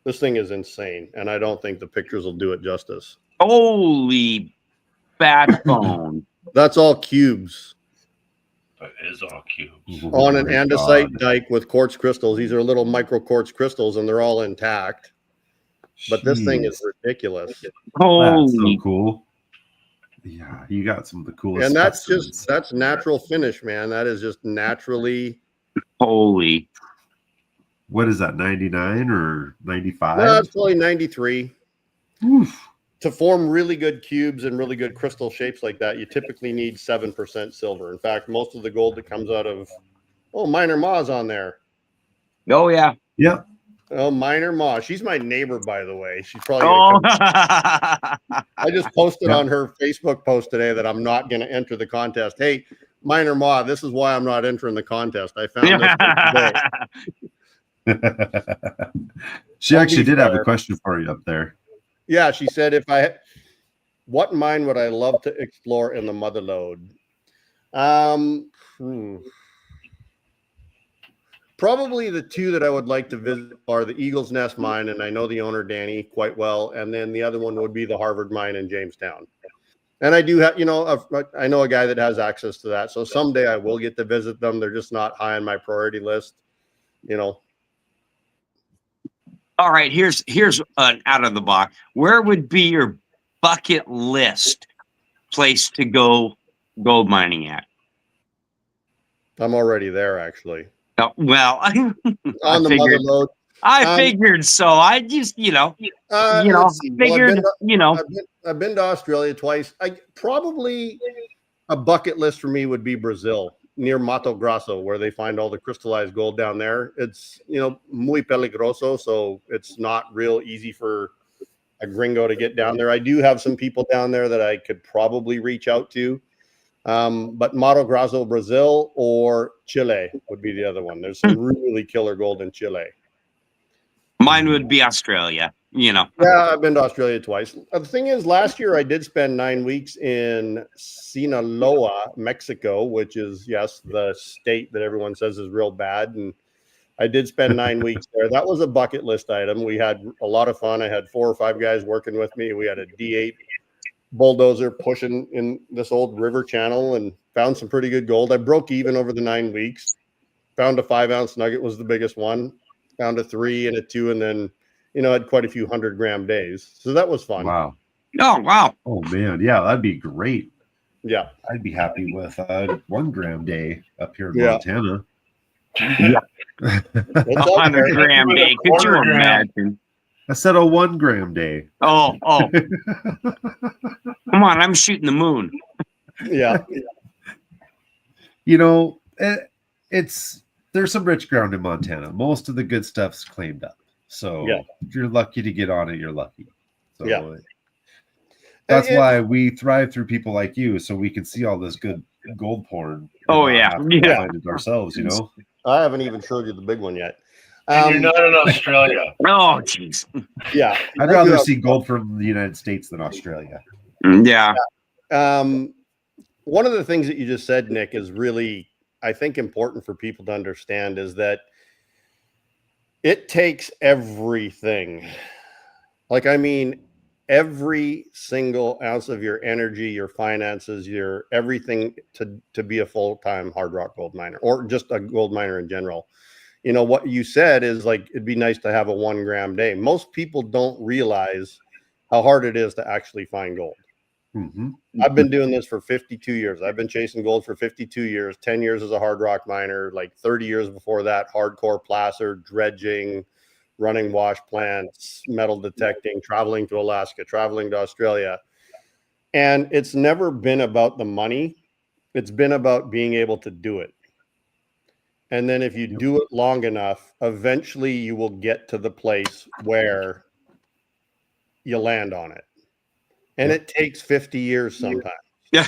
Speaker 3: This thing is insane, and I don't think the pictures will do it justice.
Speaker 5: Holy backbone.
Speaker 3: That's all cubes
Speaker 4: That is all cubes.
Speaker 3: on an
Speaker 2: my
Speaker 3: andesite
Speaker 2: God.
Speaker 3: dike with quartz crystals. These are little micro quartz crystals, and they're all intact. But this thing is
Speaker 2: Jeez.
Speaker 3: ridiculous.
Speaker 2: That's
Speaker 5: Holy.
Speaker 2: so cool. Yeah, you got some of the coolest.
Speaker 3: And that's
Speaker 2: specimens.
Speaker 3: that's natural finish, man. That is just naturally.
Speaker 5: Holy.
Speaker 2: What is that? 99 or 95?
Speaker 3: No, it's probably 93.
Speaker 2: Oof.
Speaker 3: To form really good cubes and really good crystal shapes like that, you typically need 7% silver. In fact, most of the gold that comes out of Minor Ma's on there.
Speaker 5: Oh, yeah.
Speaker 2: Yep.
Speaker 3: Oh, Minor Ma. She's my neighbor, by the way. She's probably gonna come. I just posted on her Facebook post today that I'm not going to enter the contest. Hey, Minor Ma, this is why I'm not entering the contest. I found this today.
Speaker 2: She
Speaker 3: I'll
Speaker 2: actually
Speaker 3: be
Speaker 2: did have a
Speaker 3: fair.
Speaker 2: question for you up there.
Speaker 3: Yeah, she said, what mine would I love to explore in the Mother Lode? Probably the two that I would like to visit are the Eagle's Nest mine, and I know the owner Danny quite well, and then the other one would be the Harvard mine in Jamestown. And I do have, I know a guy that has access to that, so someday I will get to visit them. They're just not high on my priority list,
Speaker 5: All right, here's an out of the box. Where would be your bucket list place to go gold mining at?
Speaker 3: I'm already there, actually.
Speaker 5: Oh, well,
Speaker 3: On the Mother Lode.
Speaker 5: I figured so. I just,
Speaker 3: Let's see. Well,
Speaker 5: figured,
Speaker 3: I've been to Australia twice. Probably a bucket list for me would be Brazil, near Mato Grosso, where they find all the crystallized gold down there. It's, muy peligroso, so it's not real easy for a gringo to get down there. I do have some people down there that I could probably reach out to. But Mato Grosso, Brazil, or Chile would be the other one. There's some really killer gold in Chile.
Speaker 5: mine would be Australia,
Speaker 3: Yeah, I've been to Australia twice. The thing is, last year I did spend 9 weeks in Sinaloa, Mexico, which is, yes, the state that everyone says is real bad. And I did spend 9 weeks there. That was a bucket list item. We had a lot of fun. I had 4 or 5 guys working with me. We had a D8 bulldozer pushing in this old river channel and found some pretty good gold. I broke even over the 9 weeks. Found a 5-ounce nugget was the biggest one. Found a 3 and a 2, and then had quite a few 100-gram days. So that was fun.
Speaker 2: Wow.
Speaker 5: Oh, wow.
Speaker 2: Oh, man. Yeah, that'd be great.
Speaker 3: Yeah.
Speaker 2: I'd be happy with a 1 gram day up here in
Speaker 3: Yeah.
Speaker 2: Montana.
Speaker 3: It's up
Speaker 5: 100
Speaker 3: there.
Speaker 5: gram day. Could you imagine?
Speaker 2: I said a 1 gram day.
Speaker 5: Oh. Come on, I'm shooting the moon.
Speaker 3: Yeah.
Speaker 2: There's some rich ground in Montana. Most of the good stuff's claimed up. So
Speaker 3: Yeah.
Speaker 2: if you're lucky to get on it, you're lucky. So
Speaker 3: Yeah.
Speaker 2: that's
Speaker 3: And
Speaker 2: why we thrive through people like you, so we can see all this good gold porn.
Speaker 5: Oh,
Speaker 2: and not
Speaker 5: yeah.
Speaker 2: have to
Speaker 5: Yeah.
Speaker 2: find it ourselves,
Speaker 3: I haven't even showed you the big one yet.
Speaker 4: And you're not in Australia.
Speaker 5: Oh, jeez.
Speaker 3: Yeah.
Speaker 2: I'd rather see gold from the United States than Australia.
Speaker 5: Yeah.
Speaker 3: One of the things that you just said, Nick, is really, I think, important for people to understand is that it takes everything. Every single ounce of your energy, your finances, your everything to be a full-time hard rock gold miner, or just a gold miner in general. What you said is it'd be nice to have a 1 gram day. Most people don't realize how hard it is to actually find gold.
Speaker 2: Mm-hmm.
Speaker 3: I've been doing this for 52 years. I've been chasing gold for 52 years, 10 years as a hard rock miner, 30 years before that, hardcore placer, dredging, running wash plants, metal detecting, traveling to Alaska, traveling to Australia. And it's never been about the money. It's been about being able to do it. And then if you do it long enough, eventually you will get to the place where you land on it. and it takes 50 years sometimes.
Speaker 5: Yeah.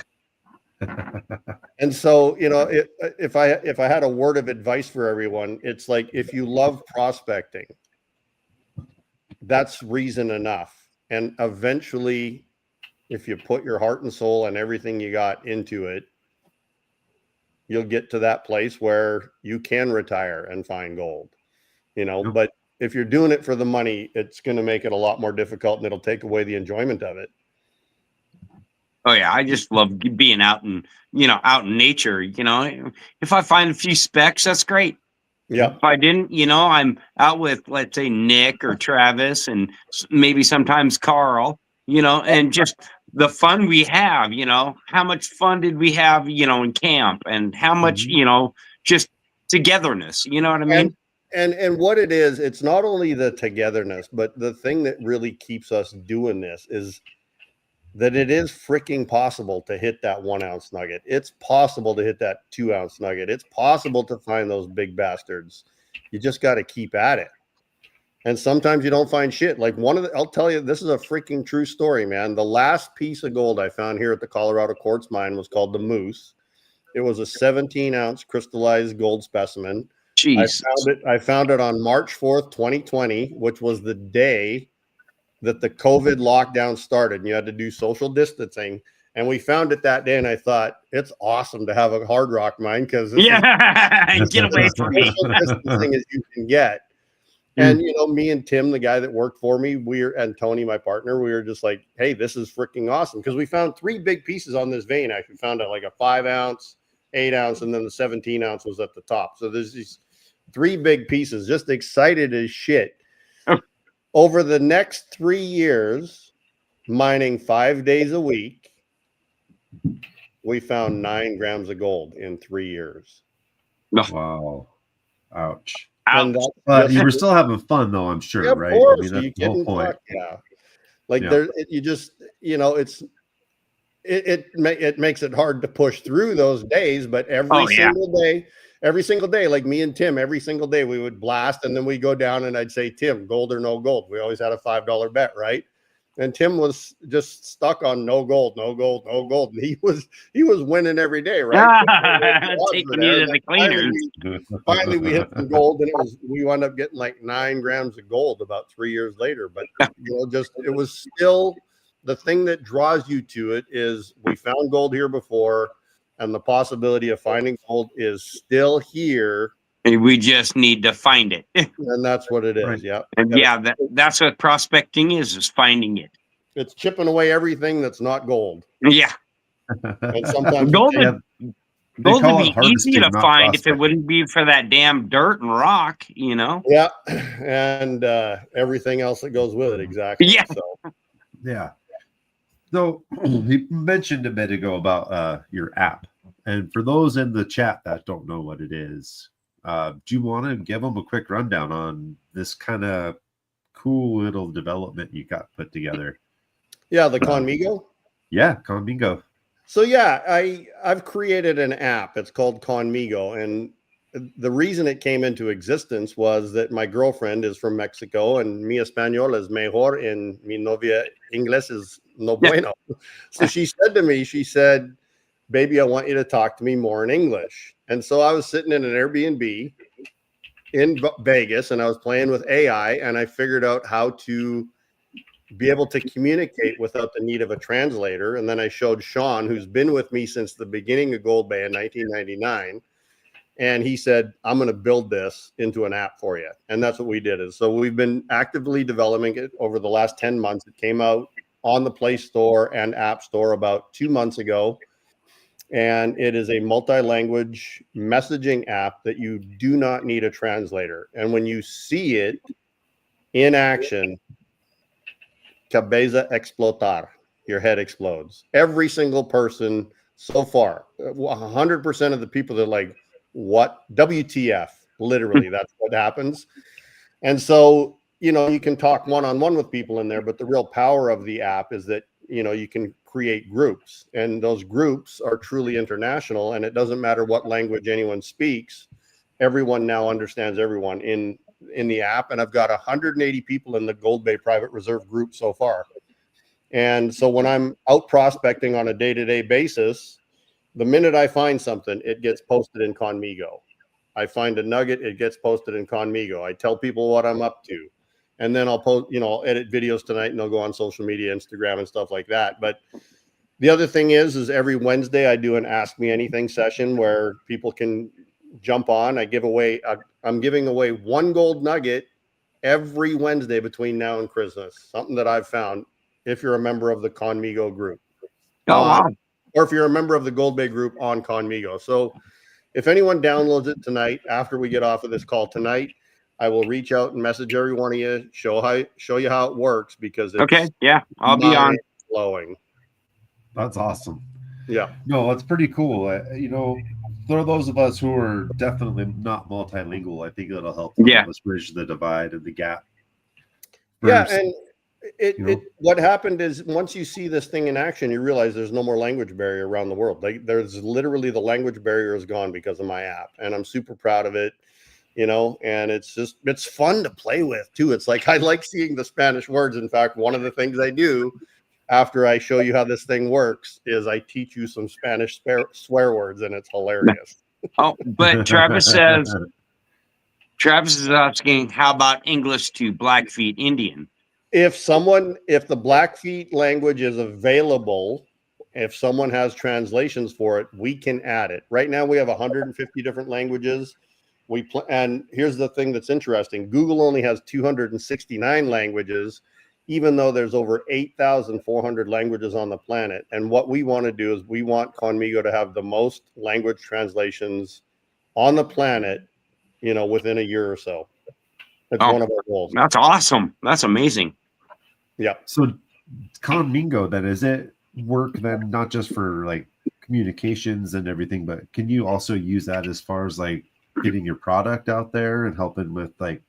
Speaker 3: And so, if I had a word of advice for everyone, it's like, if you love prospecting, that's reason enough. And eventually, if you put your heart and soul and everything you got into it, you'll get to that place where you can retire and find gold,
Speaker 2: Yep.
Speaker 3: But if you're doing it for the money, it's going to make it a lot more difficult, and it'll take away the enjoyment of it.
Speaker 5: Oh yeah, I just love being out in nature. If I find a few specks, that's great.
Speaker 3: Yeah.
Speaker 5: If I didn't, I'm out with, let's say, Nick or Travis, and maybe sometimes Carl. And just the fun we have. How much fun did we have? In camp, and how much just togetherness. You know what I mean?
Speaker 3: And what it is, it's not only the togetherness, but the thing that really keeps us doing this is that it is freaking possible to hit that 1 ounce nugget. It's possible to hit that 2 ounce nugget. It's possible to find those big bastards. You just got to keep at it. And sometimes you don't find shit. Like I'll tell you, this is a freaking true story, man. The last piece of gold I found here at the Colorado Quartz Mine was called the Moose. It was a 17 ounce crystallized gold specimen.
Speaker 5: Jeez.
Speaker 3: I found it on March 4th, 2020, which was the day that the COVID lockdown started, and you had to do social distancing. And we found it that day, and I thought, it's awesome to have a hard rock mine, because
Speaker 5: get away from me.
Speaker 3: social distancing as you can get. And me and Tim, the guy that worked for me, and Tony, my partner, we were just like, hey, this is freaking awesome, because we found 3 big pieces on this vein. Actually, found like a 5 ounce, 8 ounce, and then the 17 ounce was at the top. So there's these 3 big pieces. Just excited as shit. Over the next 3 years, mining 5 days a week, we found 9 grams of gold in 3 years.
Speaker 2: Wow. Ouch.
Speaker 3: And
Speaker 2: But you were still having fun, though, I'm sure,
Speaker 3: yeah, of
Speaker 2: right?
Speaker 3: course.
Speaker 2: I mean, that's
Speaker 3: You
Speaker 2: the whole
Speaker 3: kidding?
Speaker 2: point.
Speaker 3: Fuck, yeah. Like
Speaker 2: Yeah.
Speaker 3: you just, it makes it hard to push through those days, but every single day, like me and Tim, every single day we would blast, and then we go down and I'd say, Tim, gold or no gold. We always had a $5 bet, right? And Tim was just stuck on no gold, no gold, no gold. And he was winning every day, right?
Speaker 5: Taking you to the cleaners.
Speaker 3: Finally, we hit some gold, and we wound up getting like 9 grams of gold about 3 years later. But it was still the thing that draws you to it is we found gold here before, and the possibility of finding gold is still here.
Speaker 5: And we just need to find it.
Speaker 3: And that's what it is.
Speaker 2: Right.
Speaker 3: Yeah.
Speaker 5: And that's what prospecting is finding it.
Speaker 3: It's chipping away everything that's not gold.
Speaker 5: Yeah.
Speaker 3: And sometimes
Speaker 5: Gold
Speaker 2: They
Speaker 5: would
Speaker 2: call it
Speaker 5: be easy
Speaker 2: harvesting,
Speaker 5: to
Speaker 2: not
Speaker 5: find if it
Speaker 2: prospecting.
Speaker 5: wouldn't be for that damn dirt and rock,
Speaker 3: Yeah. And everything else that goes with it. Exactly.
Speaker 5: Yeah.
Speaker 3: So.
Speaker 2: Yeah. So you mentioned a bit ago about your app. And for those in the chat that don't know what it is, do you want to give them a quick rundown on this kind of cool little development you got put together?
Speaker 3: Yeah, the Conmigo.
Speaker 2: Yeah, Conmigo.
Speaker 3: So yeah, I've created an app. It's called Conmigo, and the reason it came into existence was that my girlfriend is from Mexico, and mi español es mejor, and mi novia inglés es no bueno. So she said to me, she said, baby, I want you to talk to me more in English. And so I was sitting in an Airbnb in Vegas, and I was playing with AI, and I figured out how to be able to communicate without the need of a translator. And then I showed Sean, who's been with me since the beginning of Gold Bay in 1999. And he said, I'm going to build this into an app for you. And that's what we did. So we've been actively developing it over the last 10 months. It came out on the Play Store and App Store about 2 months ago. And it is a multi-language messaging app that you do not need a translator. And when you see it in action, cabeza explotar, your head explodes. Every single person so far, 100% of the people that are like, what? WTF? Literally, that's what happens. And so, you can talk one-on-one with people in there, but the real power of the app is that, you can create groups, and those groups are truly international, and it doesn't matter what language anyone speaks. Everyone now understands everyone in the app, and I've got 180 people in the Gold Bay Private Reserve group so far. And so when I'm out prospecting on a day-to-day basis, the minute I find something, it gets posted in Conmigo. I find a nugget, it gets posted in Conmigo. I tell people what I'm up to. And then I'll post, I'll edit videos tonight and they'll go on social media, Instagram and stuff like that. But the other thing is every Wednesday I do an Ask Me Anything session where people can jump on. I'm giving away one gold nugget every Wednesday between now and Christmas. Something that I've found if you're a member of the Conmigo group.
Speaker 5: Oh, wow.
Speaker 3: Or if you're a member of the Gold Bay group on Conmigo. So if anyone downloads it tonight, after we get off of this call tonight, I will reach out and message every one of you, show you how it works, because it's
Speaker 5: Okay. Yeah. I'll be on.
Speaker 3: Flowing.
Speaker 2: That's awesome.
Speaker 3: Yeah.
Speaker 2: No, that's pretty cool. For those of us who are definitely not multilingual, I think it'll help us bridge the divide and the gap.
Speaker 3: Yeah, and what happened is once you see this thing in action, you realize there's no more language barrier around the world. Like there's literally the language barrier is gone because of my app, and I'm super proud of it. And it's fun to play with too. It's like I like seeing the Spanish words. In fact, one of the things I do after I show you how this thing works is I teach you some Spanish swear words, and it's hilarious.
Speaker 5: Oh, but Travis is asking, how about English to Blackfeet Indian?
Speaker 3: If the Blackfeet language is available, if someone has translations for it, we can add it. Right now we have 150 different languages. And here's the thing that's interesting. Google only has 269 languages, even though there's over 8,400 languages on the planet. And what we want to do is we want Conmigo to have the most language translations on the planet, within a year or so. That's one of our goals.
Speaker 5: That's awesome. That's amazing.
Speaker 3: Yeah.
Speaker 2: So Conmigo, then, is it work then not just for like communications and everything, but can you also use that as far as like getting your product out there and helping with like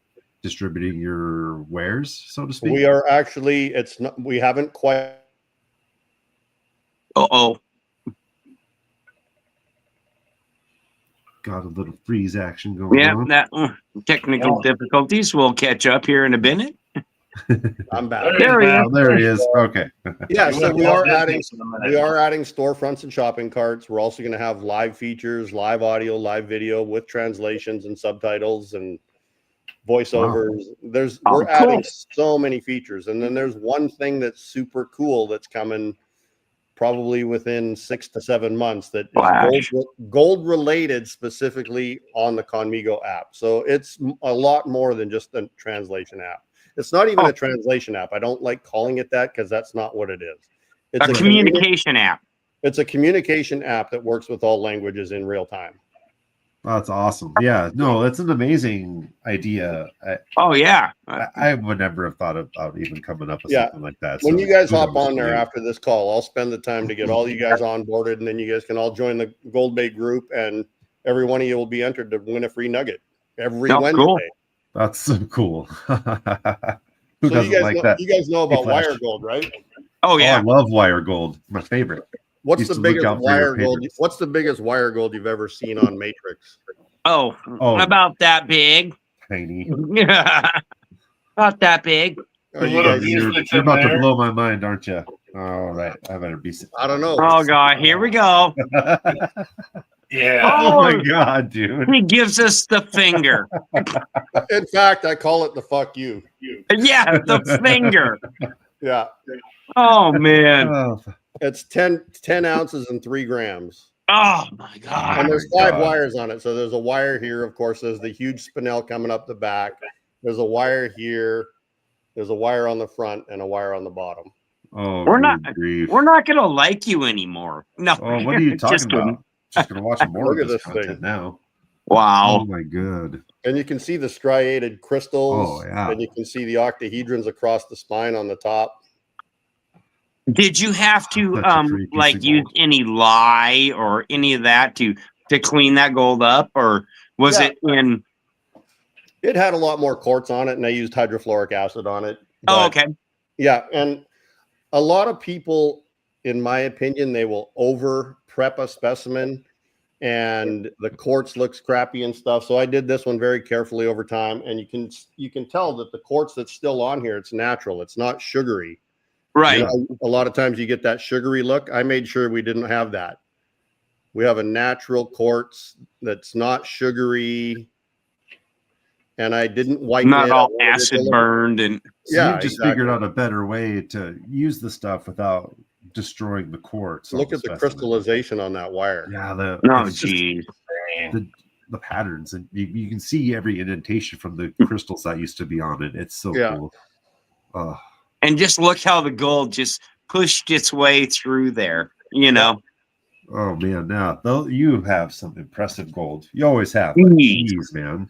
Speaker 2: distributing your wares, so to speak?
Speaker 3: We are actually, we haven't quite.
Speaker 5: Uh-oh.
Speaker 2: Got a little freeze action going on.
Speaker 5: Yeah, technical difficulties. We'll catch up here in a minute.
Speaker 3: I'm back.
Speaker 5: There he is.
Speaker 2: There he is. Okay.
Speaker 3: Yeah, so we are adding storefronts and shopping carts. We're also going to have live features, live audio, live video with translations and subtitles and voiceovers.
Speaker 2: Wow.
Speaker 3: We're adding so many features. And then there's one thing that's super cool that's coming probably within 6 to 7 months that is gold related, specifically on the Conmigo app. So it's a lot more than just a translation app. It's not even a translation app. I don't like calling it that because that's not what it is. It's
Speaker 5: a communication app.
Speaker 3: It's a communication app that works with all languages in real time.
Speaker 2: That's awesome. Yeah, no, that's an amazing idea. I would never have thought about even coming up with something like that.
Speaker 3: When you guys hop on there after this call, I'll spend the time to get all you guys onboarded, and then you guys can all join the Gold Bay group, and every one of you will be entered to win a free nugget every Wednesday.
Speaker 2: Cool. That's so cool. Who doesn't like that?
Speaker 3: You guys know about Wire Gold, right?
Speaker 5: Oh yeah,
Speaker 2: I love Wire Gold. My favorite.
Speaker 3: What's the biggest wire gold? What's the biggest wire gold you've ever seen on Matrix?
Speaker 5: Oh, about that big.
Speaker 2: Tiny.
Speaker 5: About that big.
Speaker 2: You're about to blow my mind, aren't you? All right, I better be.
Speaker 3: I don't know.
Speaker 5: Oh God, here we go.
Speaker 4: Yeah.
Speaker 2: Oh my God, dude.
Speaker 5: He gives us the finger.
Speaker 3: In fact, I call it the fuck you.
Speaker 5: Yeah, the finger.
Speaker 3: Yeah.
Speaker 5: Oh man.
Speaker 3: It's 10 ounces and 3 grams.
Speaker 5: Oh my God.
Speaker 3: And there's 5 wires on it. So there's a wire here, of course. There's the huge spinel coming up the back. There's a wire here. There's a wire on the front and a wire on the bottom.
Speaker 2: Oh,
Speaker 5: we're not gonna like you anymore. No.
Speaker 2: Oh, what are you talking about? Just gonna watch more of this content
Speaker 3: thing
Speaker 2: now.
Speaker 5: Wow.
Speaker 2: Oh my God.
Speaker 3: And you can see the striated crystals.
Speaker 2: Oh yeah.
Speaker 3: And you can see the octahedrons across the spine on the top.
Speaker 5: Did you have to use any lye or any of that to clean that gold up, or was it in?
Speaker 3: It had a lot more quartz on it, and I used hydrofluoric acid on it.
Speaker 5: Oh, okay.
Speaker 3: Yeah, and a lot of people, in my opinion, they will over prep a specimen, and the quartz looks crappy and stuff. So I did this one very carefully over time, and you can tell that the quartz that's still on here, it's natural. It's not sugary.
Speaker 5: Right.
Speaker 3: You know, a lot of times you get that sugary look. I made sure we didn't have that. We have a natural quartz that's not sugary, and I didn't whiten
Speaker 5: Not
Speaker 3: it.
Speaker 5: all acid burned and
Speaker 2: So
Speaker 3: Yeah,
Speaker 2: you've just
Speaker 3: exactly.
Speaker 2: figured out a better way to use the stuff without destroying the quartz. on
Speaker 3: Look at the
Speaker 2: specimen.
Speaker 3: crystallization on that wire.
Speaker 2: Yeah,
Speaker 5: no,
Speaker 2: it's just
Speaker 5: geez.
Speaker 2: the patterns, and you can see every indentation from the crystals that used to be on it. It's so
Speaker 3: Yeah.
Speaker 2: cool. Oh,
Speaker 5: And just look how the gold just pushed its way through there, you know.
Speaker 2: oh man, now though you have some impressive gold. You always have. But
Speaker 5: Jeez.
Speaker 2: geez, man.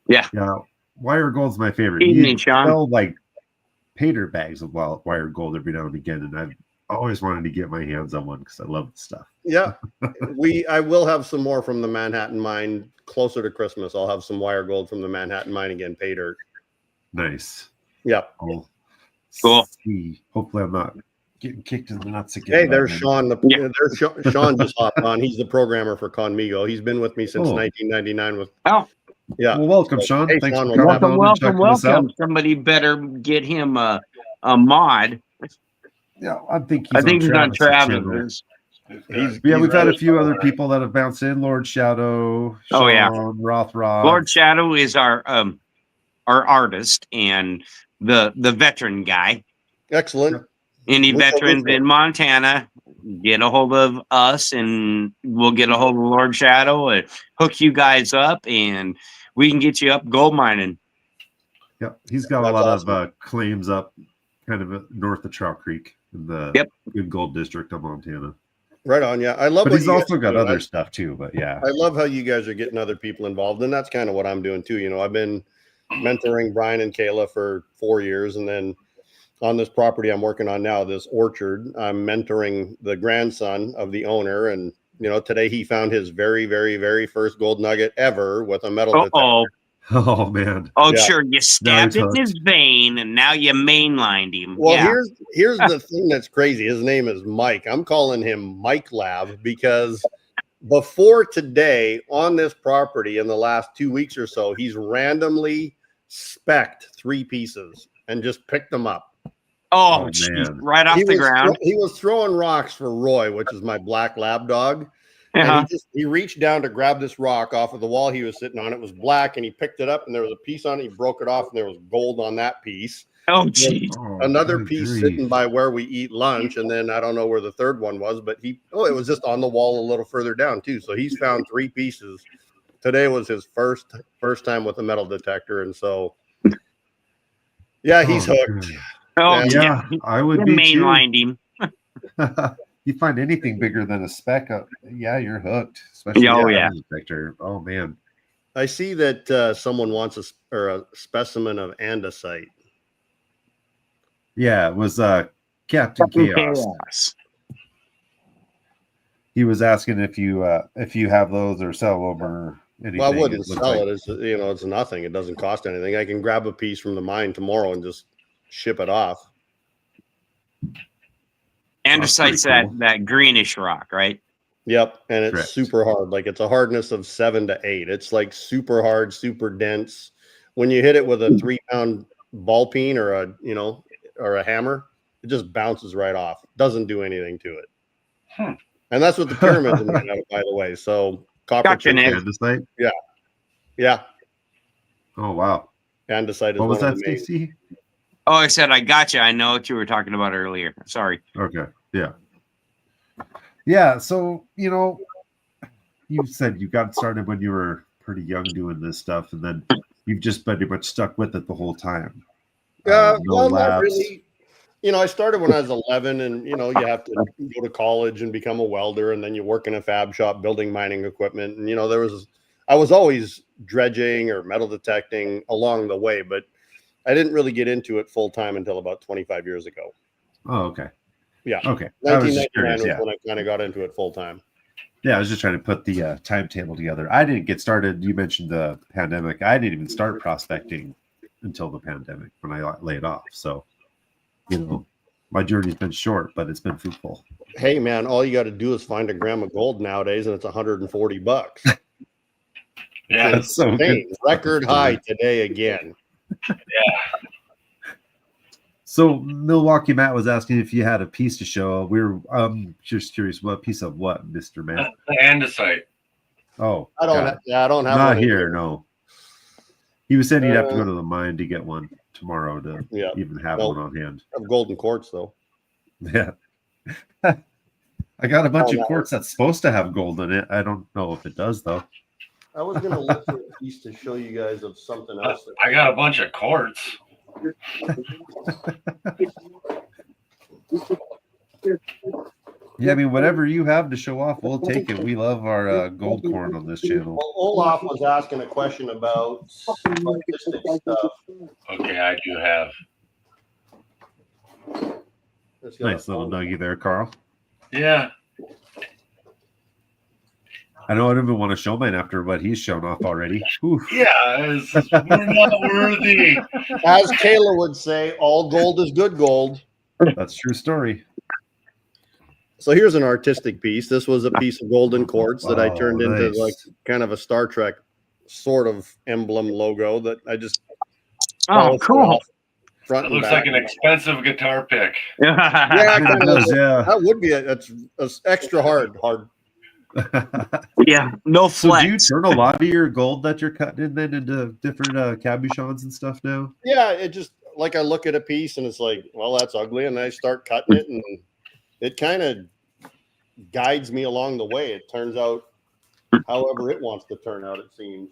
Speaker 5: Yeah.
Speaker 2: Yeah, wire gold's my favorite.
Speaker 5: Evening,
Speaker 2: You
Speaker 5: Sean.
Speaker 2: sell like pater bags of wire gold every now and again, and I've always wanted to get my hands on one because I love the stuff.
Speaker 3: Yeah, I will have some more from the Manhattan mine closer to Christmas. I'll have some wire gold from the Manhattan mine again, pay dirt.
Speaker 2: Nice.
Speaker 3: Yeah.
Speaker 2: I'll
Speaker 5: Cool.
Speaker 2: see. Hopefully, I'm not getting kicked in the nuts again.
Speaker 3: Hey,
Speaker 2: by
Speaker 3: there's
Speaker 2: then.
Speaker 3: Sean.
Speaker 5: Yeah.
Speaker 3: There's Sean just hopped on. He's the programmer for Conmigo. He's been with me since
Speaker 2: Oh.
Speaker 3: 1999. With
Speaker 5: Oh,
Speaker 3: yeah.
Speaker 2: Well, welcome, Sean.
Speaker 3: Hey,
Speaker 2: Thanks
Speaker 3: Sean,
Speaker 2: for coming
Speaker 3: welcome,
Speaker 2: on and
Speaker 5: welcome,
Speaker 2: checking us out.
Speaker 5: welcome. Somebody better get him a mod.
Speaker 2: Yeah, I think
Speaker 5: I think he's on
Speaker 2: Travis's channel.
Speaker 5: Travis's.
Speaker 2: Yeah, we've had a
Speaker 3: really-
Speaker 2: few other people that have bounced in. Lord Shadow, Sean,
Speaker 5: Oh, yeah.
Speaker 2: Rothrock.
Speaker 5: Lord Shadow is our artist and the veteran guy.
Speaker 3: Excellent.
Speaker 5: Any
Speaker 3: What's up,
Speaker 5: veterans
Speaker 3: what's up?
Speaker 5: in Montana, get a hold of us and we'll get a hold of Lord Shadow and hook you guys up and we can get you up gold mining.
Speaker 2: Yeah, he's got a
Speaker 3: That's
Speaker 2: lot
Speaker 3: awesome.
Speaker 2: of claims up kind of north of Trout Creek in the
Speaker 5: Yep.
Speaker 2: good gold district of Montana.
Speaker 3: Right on. Yeah, I love.
Speaker 2: But
Speaker 3: what
Speaker 2: he's
Speaker 3: you guys
Speaker 2: also
Speaker 3: are
Speaker 2: got
Speaker 3: doing.
Speaker 2: other stuff too. But yeah,
Speaker 3: I love how you guys are getting other people involved, and that's kind of what I'm doing too. You know, I've been mentoring Brian and Kayla for 4 years, and then on this property I'm working on now, this orchard, I'm mentoring the grandson of the owner, and you know, today he found his very, very, very first gold nugget ever with a metal detector.
Speaker 5: Uh-oh.
Speaker 2: oh man,
Speaker 5: Oh,
Speaker 3: Yeah.
Speaker 5: sure. You stabbed
Speaker 2: he's
Speaker 5: it in his vein and now you mainlined him.
Speaker 3: Well,
Speaker 5: yeah.
Speaker 3: here's the thing that's crazy. His name is Mike. I'm calling him Mike Lab because before today on this property in the last 2 weeks or so, he's randomly specced 3 pieces and just picked them up.
Speaker 5: Oh,
Speaker 2: Oh,
Speaker 5: geez,
Speaker 2: man.
Speaker 5: right off the ground.
Speaker 3: He was throwing rocks for Roy, which is my black lab dog.
Speaker 5: Uh-huh.
Speaker 3: And he reached down to grab this rock off of the wall he was sitting on. It was black, and he picked it up, and there was a piece on it. He broke it off, and there was gold on that piece.
Speaker 5: Oh, geez.
Speaker 2: Oh,
Speaker 3: Another
Speaker 2: good
Speaker 3: piece
Speaker 2: grief.
Speaker 3: sitting by where we eat lunch, and then I don't know where the third one was, but it was just on the wall a little further down too. So he's found 3 pieces. Today was his first time with a metal detector, and so yeah, he's
Speaker 2: Oh,
Speaker 3: hooked.
Speaker 2: good.
Speaker 5: Oh,
Speaker 2: Yeah,
Speaker 5: yeah.
Speaker 2: I
Speaker 5: You
Speaker 2: would be too.
Speaker 5: mainlined him.
Speaker 2: You find anything bigger than a speck up, yeah, you're hooked. Especially
Speaker 5: Oh,
Speaker 2: a
Speaker 5: yeah.
Speaker 2: detector. Oh man,
Speaker 3: I see that someone wants a specimen of andesite.
Speaker 2: yeah, it was Captain Chaos. He was asking if you have those or sell them or anything.
Speaker 3: Well, I wouldn't
Speaker 2: It looks
Speaker 3: sell
Speaker 2: like-
Speaker 3: it. It's it's nothing. It doesn't cost anything. I can grab a piece from the mine tomorrow and just ship it off.
Speaker 5: Andesite's
Speaker 2: pretty cool.
Speaker 5: that greenish rock, right?
Speaker 3: Yep, and it's
Speaker 2: Correct.
Speaker 3: super hard. Like it's a hardness of 7 to 8. It's like super hard, super dense. When you hit it with a 3-pound ball peen or a hammer, it just bounces right off. Doesn't do anything to it.
Speaker 4: Hmm.
Speaker 3: And that's what the pyramids are made out of, by the way. So copper,
Speaker 5: Gotcha, Nick.
Speaker 2: Andesite?
Speaker 3: yeah,
Speaker 2: Oh wow.
Speaker 3: andesite is
Speaker 2: What was
Speaker 3: one
Speaker 2: that,
Speaker 3: of the main.
Speaker 2: Stacey?
Speaker 5: Oh, I said I gotcha. I know what you were talking about earlier. Sorry.
Speaker 2: Okay. Yeah. Yeah. So, you said you got started when you were pretty young doing this stuff, and then you've just pretty much stuck with it the whole time. No
Speaker 3: Well, not
Speaker 2: labs.
Speaker 3: really. I started when I was 11, and you have to go to college and become a welder, and then you work in a fab shop building mining equipment. And I was always dredging or metal detecting along the way, but I didn't really get into it full time until about 25 years ago.
Speaker 2: Oh, okay.
Speaker 3: Yeah,
Speaker 2: Okay. I was just
Speaker 3: 1999
Speaker 2: curious.
Speaker 3: was
Speaker 2: Yeah.
Speaker 3: when I kind of got into it full time.
Speaker 2: Yeah. I was just trying to put the timetable together. I didn't get started. You mentioned the pandemic. I didn't even start prospecting until the pandemic when I laid off. So, my journey's been short, but it's been fruitful.
Speaker 3: Hey, man, all you got to do is find a gram of gold nowadays, and it's $140.
Speaker 4: Yeah.
Speaker 2: That's so good.
Speaker 3: Insane. Record high today again.
Speaker 2: So Milwaukee Matt was asking if you had a piece to show. We were just curious, what piece of what, Mr. Matt?
Speaker 4: The andesite.
Speaker 2: Oh,
Speaker 3: I don't.
Speaker 2: got it.
Speaker 3: I don't have
Speaker 2: Not
Speaker 3: one
Speaker 2: here, no. He was saying you'd have to go
Speaker 3: Uh,
Speaker 2: to the mine to get one tomorrow to
Speaker 3: Yeah,
Speaker 2: even have
Speaker 3: No.
Speaker 2: one on hand.
Speaker 3: I have golden quartz though.
Speaker 2: Yeah. I got a bunch
Speaker 3: Oh,
Speaker 2: of
Speaker 3: no.
Speaker 2: quartz that's supposed to have gold in it. I don't know if it does though.
Speaker 3: I was gonna look for a piece to show you guys of something else.
Speaker 4: I got a bunch of quartz.
Speaker 2: Yeah, I mean, whatever you have to show off, we'll take it. We love our gold corn on this channel.
Speaker 3: Well, Olaf was asking a question about artistic stuff.
Speaker 4: Okay, I do have.
Speaker 3: It's got
Speaker 2: Nice
Speaker 3: a
Speaker 2: little
Speaker 3: phone.
Speaker 2: nuggie there, Carl.
Speaker 4: Yeah.
Speaker 2: I know I don't even want to show mine after what he's shown off already. Oof.
Speaker 4: Yeah. We're not worthy.
Speaker 3: As Taylor would say, all gold is good gold.
Speaker 2: That's a true story.
Speaker 3: So here's an artistic piece. This was a piece of golden quartz that I
Speaker 2: Oh,
Speaker 3: turned into
Speaker 2: nice.
Speaker 3: like kind of a Star Trek sort of emblem logo that I just
Speaker 5: Oh,
Speaker 3: polished it
Speaker 5: cool.
Speaker 3: off front
Speaker 4: It
Speaker 3: and
Speaker 4: looks
Speaker 3: back.
Speaker 4: like an expensive guitar pick.
Speaker 3: Yeah,
Speaker 2: It
Speaker 3: kind of.
Speaker 2: does, yeah.
Speaker 3: That would be that's extra hard.
Speaker 5: Yeah, no
Speaker 2: So do you
Speaker 5: flex.
Speaker 2: turn a lot of your gold that you're cutting in then into different cabochons and stuff now?
Speaker 3: Yeah, it just like I look at a piece and it's like, well, that's ugly, and I start cutting it, and it kind of guides me along the way. It turns out however it wants to turn out, it seems.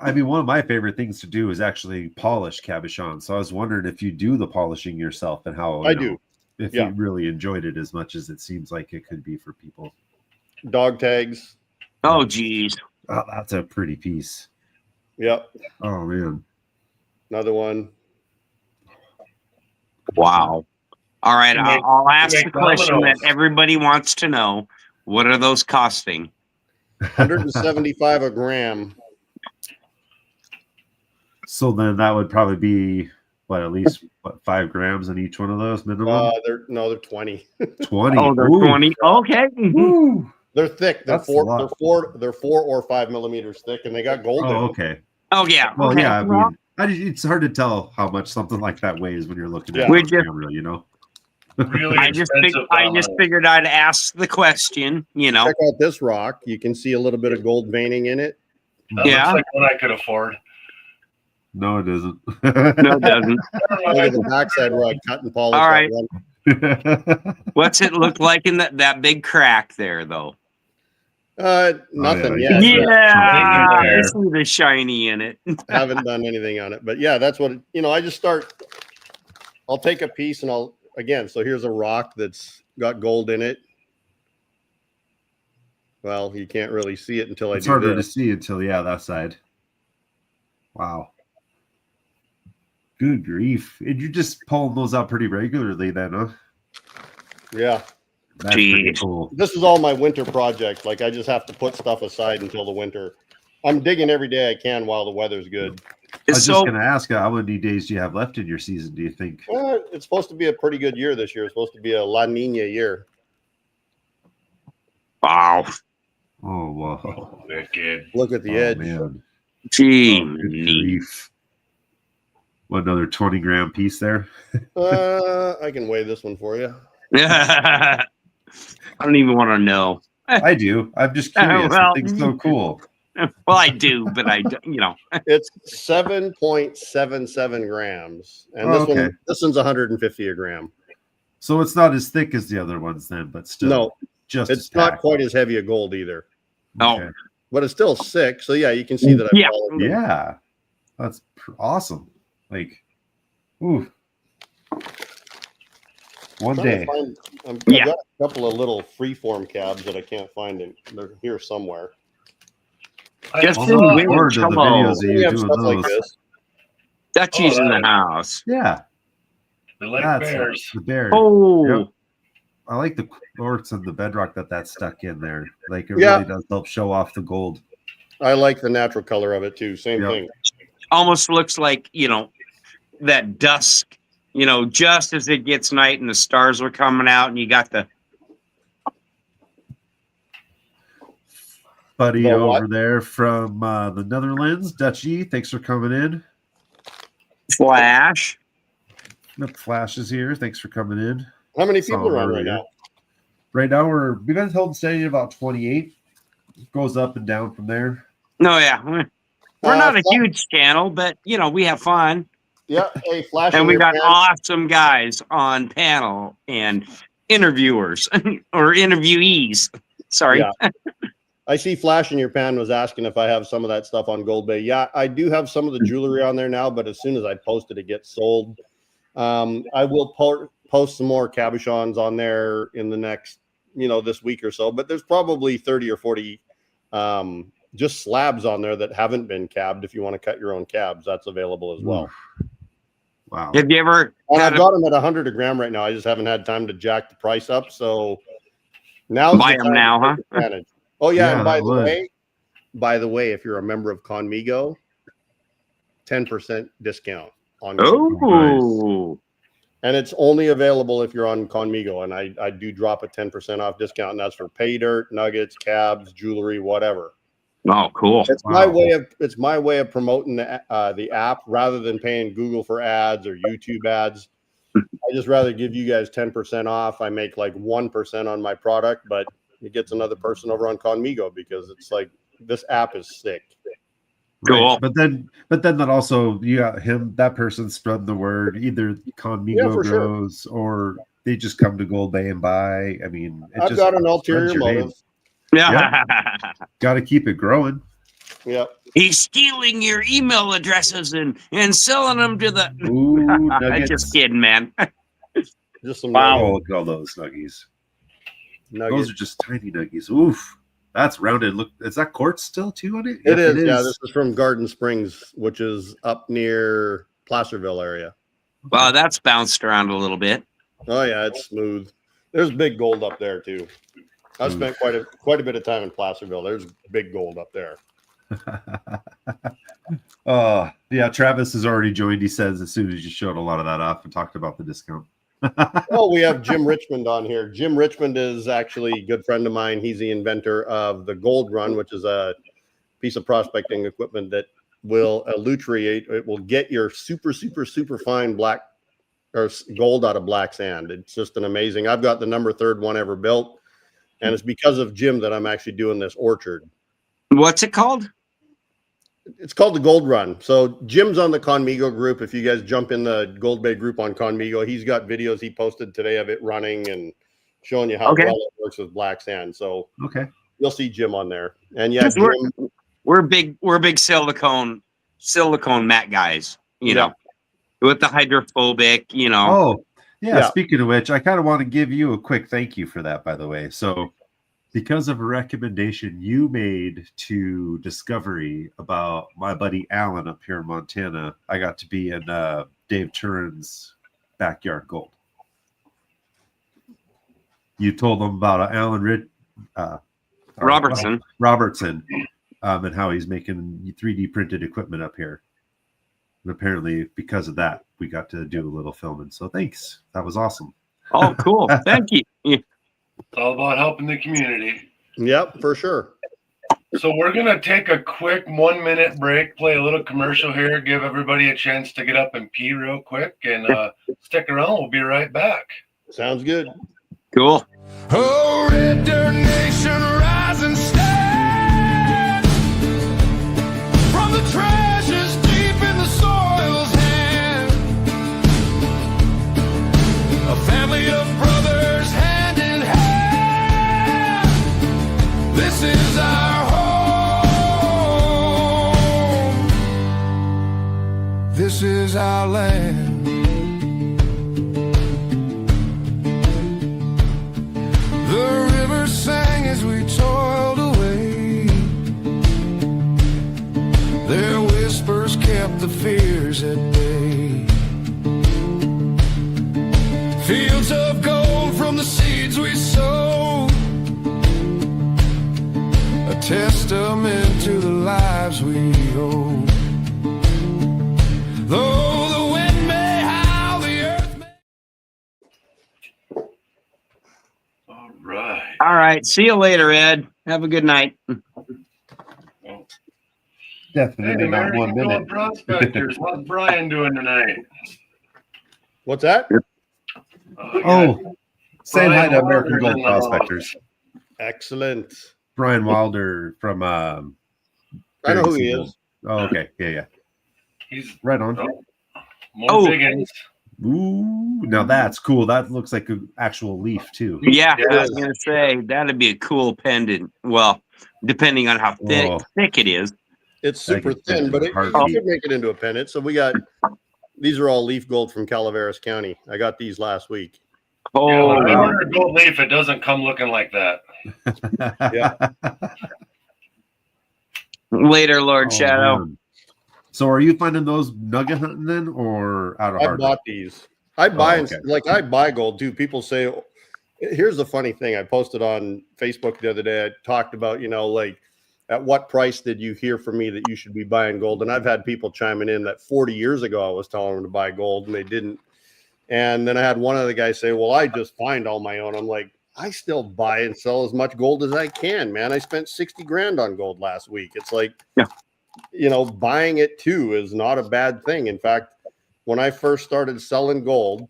Speaker 2: I mean, one of my favorite things to do is actually polish cabochons. So I was wondering if you do the polishing yourself and how
Speaker 3: I do.
Speaker 2: If
Speaker 3: Yeah.
Speaker 2: you really enjoyed it as much as it seems like it could be for people.
Speaker 3: Dog tags.
Speaker 5: Oh, geez.
Speaker 2: Oh, that's a pretty piece.
Speaker 3: Yep.
Speaker 2: Oh man.
Speaker 3: Another one.
Speaker 5: Wow. All right,
Speaker 4: You make-
Speaker 5: I'll ask
Speaker 4: you
Speaker 5: the
Speaker 4: make
Speaker 5: question that
Speaker 4: dominoes.
Speaker 5: everybody wants to know. What are those costing?
Speaker 3: 175 a gram.
Speaker 2: So then that would probably be what, at least 5 grams in each one of those minimum?
Speaker 3: They're 20.
Speaker 2: 20.
Speaker 5: Oh, they're
Speaker 2: Ooh.
Speaker 5: 20. Okay. Mhm.
Speaker 2: Woo.
Speaker 3: They're thick. They're
Speaker 2: That's a
Speaker 3: four.
Speaker 2: lot.
Speaker 3: They're 4 or 5 millimeters thick, and they got gold in
Speaker 2: Oh,
Speaker 3: them.
Speaker 2: okay.
Speaker 5: Oh, yeah.
Speaker 2: Well,
Speaker 5: okay.
Speaker 2: yeah, I
Speaker 5: Well,
Speaker 2: mean, it's hard to tell how much something like that weighs when you're looking at
Speaker 3: Yeah.
Speaker 2: it
Speaker 5: We
Speaker 2: on
Speaker 5: just-
Speaker 2: camera, you know?
Speaker 4: Really
Speaker 5: I just
Speaker 4: expensive dominoes.
Speaker 5: figured I'd ask the question, you know.
Speaker 3: Check out this rock. You can see a little bit of gold veining in it.
Speaker 4: That
Speaker 5: Yeah.
Speaker 4: looks like what I could afford.
Speaker 2: No, it isn't.
Speaker 5: No, it doesn't.
Speaker 3: Look at the backside where I cut and polish.
Speaker 5: All
Speaker 3: that
Speaker 5: right.
Speaker 3: one.
Speaker 5: What's it look like in that big crack there, though?
Speaker 3: Nothing
Speaker 2: yeah.
Speaker 3: yet.
Speaker 5: Yeah, I
Speaker 2: there.
Speaker 5: see the shiny in it.
Speaker 3: Haven't done anything on it, but yeah, that's what I just start. I'll take a piece and so here's a rock that's got gold in it. Well, you can't really see it until
Speaker 2: It's
Speaker 3: I do
Speaker 2: harder to
Speaker 3: this.
Speaker 2: see until, that side. Wow. Good grief. And you're just pulling those out pretty regularly then, huh?
Speaker 3: Yeah,
Speaker 2: That's pretty
Speaker 5: Jeez.
Speaker 2: cool.
Speaker 3: this is all my winter project. Like I just have to put stuff aside until the winter. I'm digging every day I can while the weather's good.
Speaker 2: I was
Speaker 5: So,
Speaker 2: just going to ask, how many days do you have left in your season, do you think?
Speaker 3: It's supposed to be a pretty good year this year. It's supposed to be a La Nina year.
Speaker 5: wow.
Speaker 2: Oh, wow.
Speaker 4: Wicked.
Speaker 3: Look at the
Speaker 2: Oh,
Speaker 3: edge.
Speaker 2: man.
Speaker 5: Gee,
Speaker 2: Oh, good
Speaker 5: neat.
Speaker 2: grief. What, another 20-gram piece there?
Speaker 3: I can weigh this one for you.
Speaker 5: I don't even want to know.
Speaker 2: I do. I'm just curious.
Speaker 5: Well,
Speaker 2: The thing's so cool.
Speaker 5: Well, I do, but I don't,
Speaker 3: It's 7.77 grams, and
Speaker 2: Oh, okay.
Speaker 3: this one's 150 a gram.
Speaker 2: So it's not as thick as the other ones then, but still.
Speaker 3: No,
Speaker 2: just
Speaker 3: it's
Speaker 2: as
Speaker 3: not
Speaker 2: packed.
Speaker 3: quite as heavy a gold either,
Speaker 5: Oh.
Speaker 3: but it's still sick. So yeah, you can see that.
Speaker 5: Yeah.
Speaker 3: Followed them.
Speaker 2: Yeah. That's awesome. Like, ooh. One
Speaker 3: Trying to
Speaker 2: day.
Speaker 3: find- I've
Speaker 5: Yeah.
Speaker 3: got a couple of little freeform cabs that I can't find. They're here somewhere.
Speaker 5: Just
Speaker 2: I'm
Speaker 5: in
Speaker 2: looking
Speaker 5: winter
Speaker 2: forward to the
Speaker 5: trouble.
Speaker 2: videos of
Speaker 3: We
Speaker 2: you
Speaker 3: have
Speaker 2: doing
Speaker 3: stuff like
Speaker 2: those.
Speaker 3: this.
Speaker 5: Dutchie's in the
Speaker 4: that-
Speaker 5: house.
Speaker 2: Yeah.
Speaker 4: They like
Speaker 2: That's
Speaker 4: bears.
Speaker 2: the bear.
Speaker 5: Oh,
Speaker 2: Yep. I like the quartz and the bedrock that's stuck in there. Like it
Speaker 3: Yeah.
Speaker 2: really does help show off the gold.
Speaker 3: I like the natural color of it too. Same
Speaker 2: Yep.
Speaker 3: thing.
Speaker 5: almost looks like, that dusk, just as it gets night and the stars were coming out and you got the,
Speaker 2: Buddy
Speaker 3: The
Speaker 2: over
Speaker 3: what?
Speaker 2: there from the Netherlands, Dutchie, thanks for coming in.
Speaker 5: flash.
Speaker 2: Flash is here. Thanks for coming in.
Speaker 3: How many people are on right
Speaker 2: earlier.
Speaker 3: now?
Speaker 2: Right now we've been holding steady at about 28. It goes up and down from there.
Speaker 5: No, yeah. We're not a
Speaker 3: Flash-
Speaker 5: huge channel, but we have fun.
Speaker 3: Yeah. Hey, Flash.
Speaker 5: And
Speaker 3: in
Speaker 5: we
Speaker 3: your
Speaker 5: got
Speaker 3: pan-
Speaker 5: awesome guys on panel and interviewers or interviewees. Sorry.
Speaker 3: Yeah. I see Flash in your pan was asking if I have some of that stuff on Gold Bay. Yeah, I do have some of the jewelry on there now, but as soon as I post it, it gets sold. I will post some more cabochons on there in the next, this week or so, but there's probably 30 or 40 just slabs on there that haven't been cabbed. If you want to cut your own cabs, that's available as well.
Speaker 2: Wow.
Speaker 5: Have you ever
Speaker 3: And
Speaker 5: had
Speaker 3: I've got them at 100 a gram right now. I just haven't had time to jack the price up. So now
Speaker 5: buy them now, huh?
Speaker 3: Oh yeah.
Speaker 2: Yeah,
Speaker 3: And
Speaker 2: that would.
Speaker 3: by the way, if you're a member of Conmigo, 10% discount on.
Speaker 5: Oh,
Speaker 3: And it's only available if you're on Conmigo. And I do drop a 10% off discount. And that's for pay dirt, nuggets, cabs, jewelry, whatever.
Speaker 5: oh, cool.
Speaker 3: It's my way of promoting the app rather than paying Google for ads or YouTube ads. I just rather give you guys 10% off. I make like 1% on my product, but it gets another person over on Conmigo because it's like this app is sick.
Speaker 5: Cool.
Speaker 2: But then that also you got that person spreading the word. Either Conmigo
Speaker 3: for sure.
Speaker 2: grows or they just come to Gold Bay and buy. I mean,
Speaker 3: I've got an ulterior motive.
Speaker 5: Yeah.
Speaker 2: Got to keep it growing.
Speaker 3: Yep.
Speaker 5: He's stealing your email addresses and selling them to the.
Speaker 2: Ooh,
Speaker 5: I'm
Speaker 2: nuggets.
Speaker 5: just kidding, man.
Speaker 3: Just some
Speaker 2: Oh, look at all those nuggies.
Speaker 3: nuggets.
Speaker 2: Those are just tiny nuggies. Oof. That's rounded. Look, is that quartz still too on it?
Speaker 3: It is. Yeah, this is from Garden Springs, which is up near Placerville area.
Speaker 5: Well, that's bounced around a little bit.
Speaker 3: Oh yeah, it's smooth. There's big gold up there too. I've spent quite a bit of time in Placerville. There's big gold up there.
Speaker 2: Yeah, Travis has already joined. He says as soon as you showed a lot of that off and talked about the discount.
Speaker 3: Oh, we have Jim Richmond on here. Jim Richmond is actually a good friend of mine. He's the inventor of the Gold Run, which is a piece of prospecting equipment that will elutriate. It will get your super, super, super fine black or gold out of black sand. It's just an amazing. I've got the number 3rd one ever built, and it's because of Jim that I'm actually doing this orchard.
Speaker 5: What's it called?
Speaker 3: It's called the Gold Run. So Jim's on the Conmigo group. If you guys jump in the Gold Bay group on Conmigo, he's got videos he posted today of it running and showing you how well it works with black sand. So you'll see Jim on there. And yeah, Jim,
Speaker 5: we're big silicone mat guys, you know, with the hydrophobic, you know.
Speaker 2: Oh, yeah. Speaking of which, I kind of want to give you a quick thank you for that, by the way. So because of a recommendation you made to Discovery about my buddy Alan up here in Montana, I got to be in Dave Turin's backyard gold. You told them about Alan Robertson, and how he's making 3D printed equipment up here. And apparently, because of that, we got to do a little filming. So thanks. That was awesome.
Speaker 5: Oh, cool. Thank you.
Speaker 4: It's all about helping the community.
Speaker 3: Yep, for sure.
Speaker 4: So we're going to take a quick 1-minute break, play a little commercial here, give everybody a chance to get up and pee real quick, and stick around. We'll be right back.
Speaker 3: Sounds good.
Speaker 5: Cool.
Speaker 1: Oh, Red Dirt Nation, rise and stand from the treasures deep in the soil's hand. A family of brothers hand in hand. This is our home. This is our land. The river sang as we toiled away. Their whispers kept the fears at bay. Fields of gold from the seeds we sowed, a testament to the lives we owe. Though the wind may howl, the earth may...
Speaker 5: All right. See you later, Ed. Have a good night.
Speaker 2: Definitely
Speaker 4: Hey,
Speaker 2: not
Speaker 4: American
Speaker 2: 1 minute.
Speaker 4: Gold Prospectors, what's Brian doing tonight?
Speaker 3: What's that?
Speaker 2: Oh, saying hi to
Speaker 4: Brian
Speaker 2: American
Speaker 4: Wilder's
Speaker 2: Gold
Speaker 4: in the house.
Speaker 2: Prospectors.
Speaker 3: Excellent.
Speaker 2: Brian Wilder from
Speaker 3: I know who he
Speaker 2: Gold.
Speaker 3: is.
Speaker 2: Oh, okay. Yeah.
Speaker 4: He's
Speaker 2: Right on.
Speaker 4: more biggins.
Speaker 2: Ooh, now that's cool. That looks like an actual leaf too.
Speaker 5: Yeah,
Speaker 3: It
Speaker 5: I was
Speaker 3: is.
Speaker 5: gonna say that'd be a cool pendant. Well, depending on how thick
Speaker 2: Oh.
Speaker 5: it is.
Speaker 3: It's
Speaker 2: That
Speaker 3: super
Speaker 2: could fit
Speaker 3: thin,
Speaker 2: in
Speaker 3: but
Speaker 2: a
Speaker 3: you
Speaker 2: heartbeat.
Speaker 3: could make it into a pennant. So we got these are all leaf gold from Calaveras County. I got these last week.
Speaker 5: Oh,
Speaker 4: Yeah, when I
Speaker 2: wow.
Speaker 4: order gold leaf, it doesn't come looking like that.
Speaker 3: Yeah.
Speaker 5: later, Lord
Speaker 2: Oh,
Speaker 5: Shadow.
Speaker 2: man. So are you finding those nugget hunting then, or out of
Speaker 3: I
Speaker 2: hard?
Speaker 3: bought these. I buy
Speaker 2: okay.
Speaker 3: I buy gold too. People say, here's the funny thing. I posted on Facebook the other day. I talked about, like at what price did you hear from me that you should be buying gold? And I've had people chiming in that 40 years ago I was telling them to buy gold and they didn't. And then I had one other guy say, well, I just find all my own. I'm like, I still buy and sell as much gold as I can, man. I spent 60 grand on gold last week. It's like, buying it too is not a bad thing. In fact, when I first started selling gold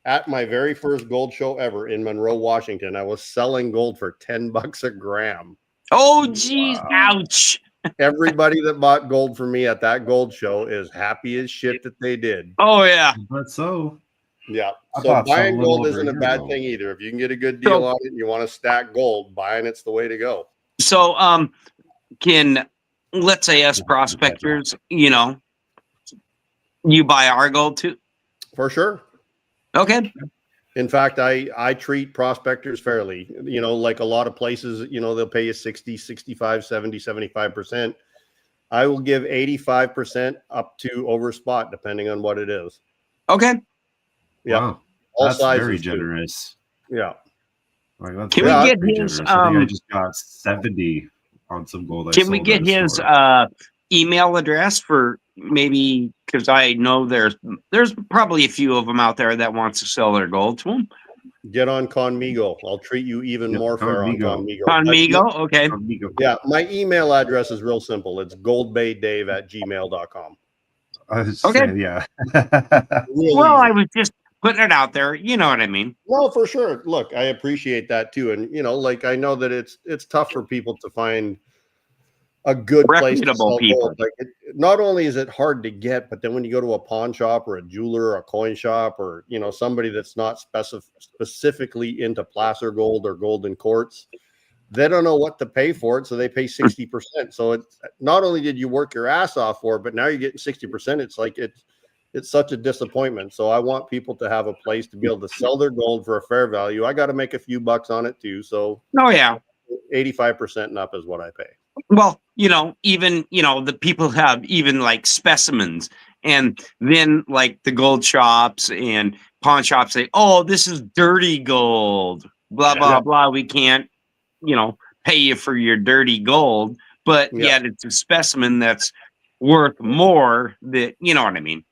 Speaker 3: at my very first gold show ever in Monroe, Washington, I was selling gold for $10 a gram.
Speaker 5: Oh, geez,
Speaker 2: Wow.
Speaker 5: ouch.
Speaker 3: Everybody that bought gold from me at that gold show is happy as shit that they did.
Speaker 5: Oh, yeah.
Speaker 2: But so
Speaker 3: Yeah.
Speaker 2: I
Speaker 3: So
Speaker 2: bought some
Speaker 3: buying
Speaker 2: a little
Speaker 3: gold
Speaker 2: over a
Speaker 3: isn't a
Speaker 2: year
Speaker 3: bad
Speaker 2: ago.
Speaker 3: thing either. If you can get a good deal on it and you want to stack gold, buying it's the way to go.
Speaker 5: So, let's say us prospectors, you buy our gold too?
Speaker 3: For sure.
Speaker 5: Okay.
Speaker 3: In fact, I treat prospectors fairly. Like a lot of places, they'll pay you 60, 65, 70, 75%. I will give 85% up to over spot, depending on what it is.
Speaker 5: Okay.
Speaker 3: Yeah.
Speaker 2: Wow.
Speaker 3: All
Speaker 2: That's
Speaker 3: sizes
Speaker 2: very
Speaker 3: too.
Speaker 2: generous.
Speaker 3: Yeah.
Speaker 2: Like, that's
Speaker 5: Can we
Speaker 2: very,
Speaker 5: get
Speaker 2: very
Speaker 5: his,
Speaker 2: generous. I think I just got 70 on some gold.
Speaker 5: Can we get his email address for maybe, because I know there's probably a few of them out there that wants to sell their gold to them.
Speaker 3: Get on Conmigo. I'll treat you even more fair on Conmigo.
Speaker 5: Conmigo, okay.
Speaker 3: Yeah, my email address is real simple. It's goldbaydave@gmail.com.
Speaker 2: I was
Speaker 5: Okay.
Speaker 2: saying, yeah.
Speaker 3: Real
Speaker 5: Well,
Speaker 3: easy.
Speaker 5: I was just putting it out there. You know what I mean?
Speaker 3: No, for sure. Look, I appreciate that too. And I know that it's tough for people to find a good place to
Speaker 5: Reputable
Speaker 3: sell
Speaker 5: people.
Speaker 3: gold. Like not only is it hard to get, but then when you go to a pawn shop or a jeweler or a coin shop or somebody that's not specifically into placer gold or gold in quartz, they don't know what to pay for it, so they pay 60%. So it's not only did you work your ass off for it, but now you're getting 60%. It's like it's such a disappointment. So I want people to have a place to be able to sell their gold for a fair value. I got to make a few bucks on it too. So
Speaker 5: Oh, yeah.
Speaker 3: 85% and up is what I pay.
Speaker 5: Well, even, the people have even like specimens, and then like the gold shops and pawn shops say, oh, this is dirty gold, blah, blah, blah. We can't, pay you for your dirty gold, but yet it's a specimen that's worth more that, you know what I mean?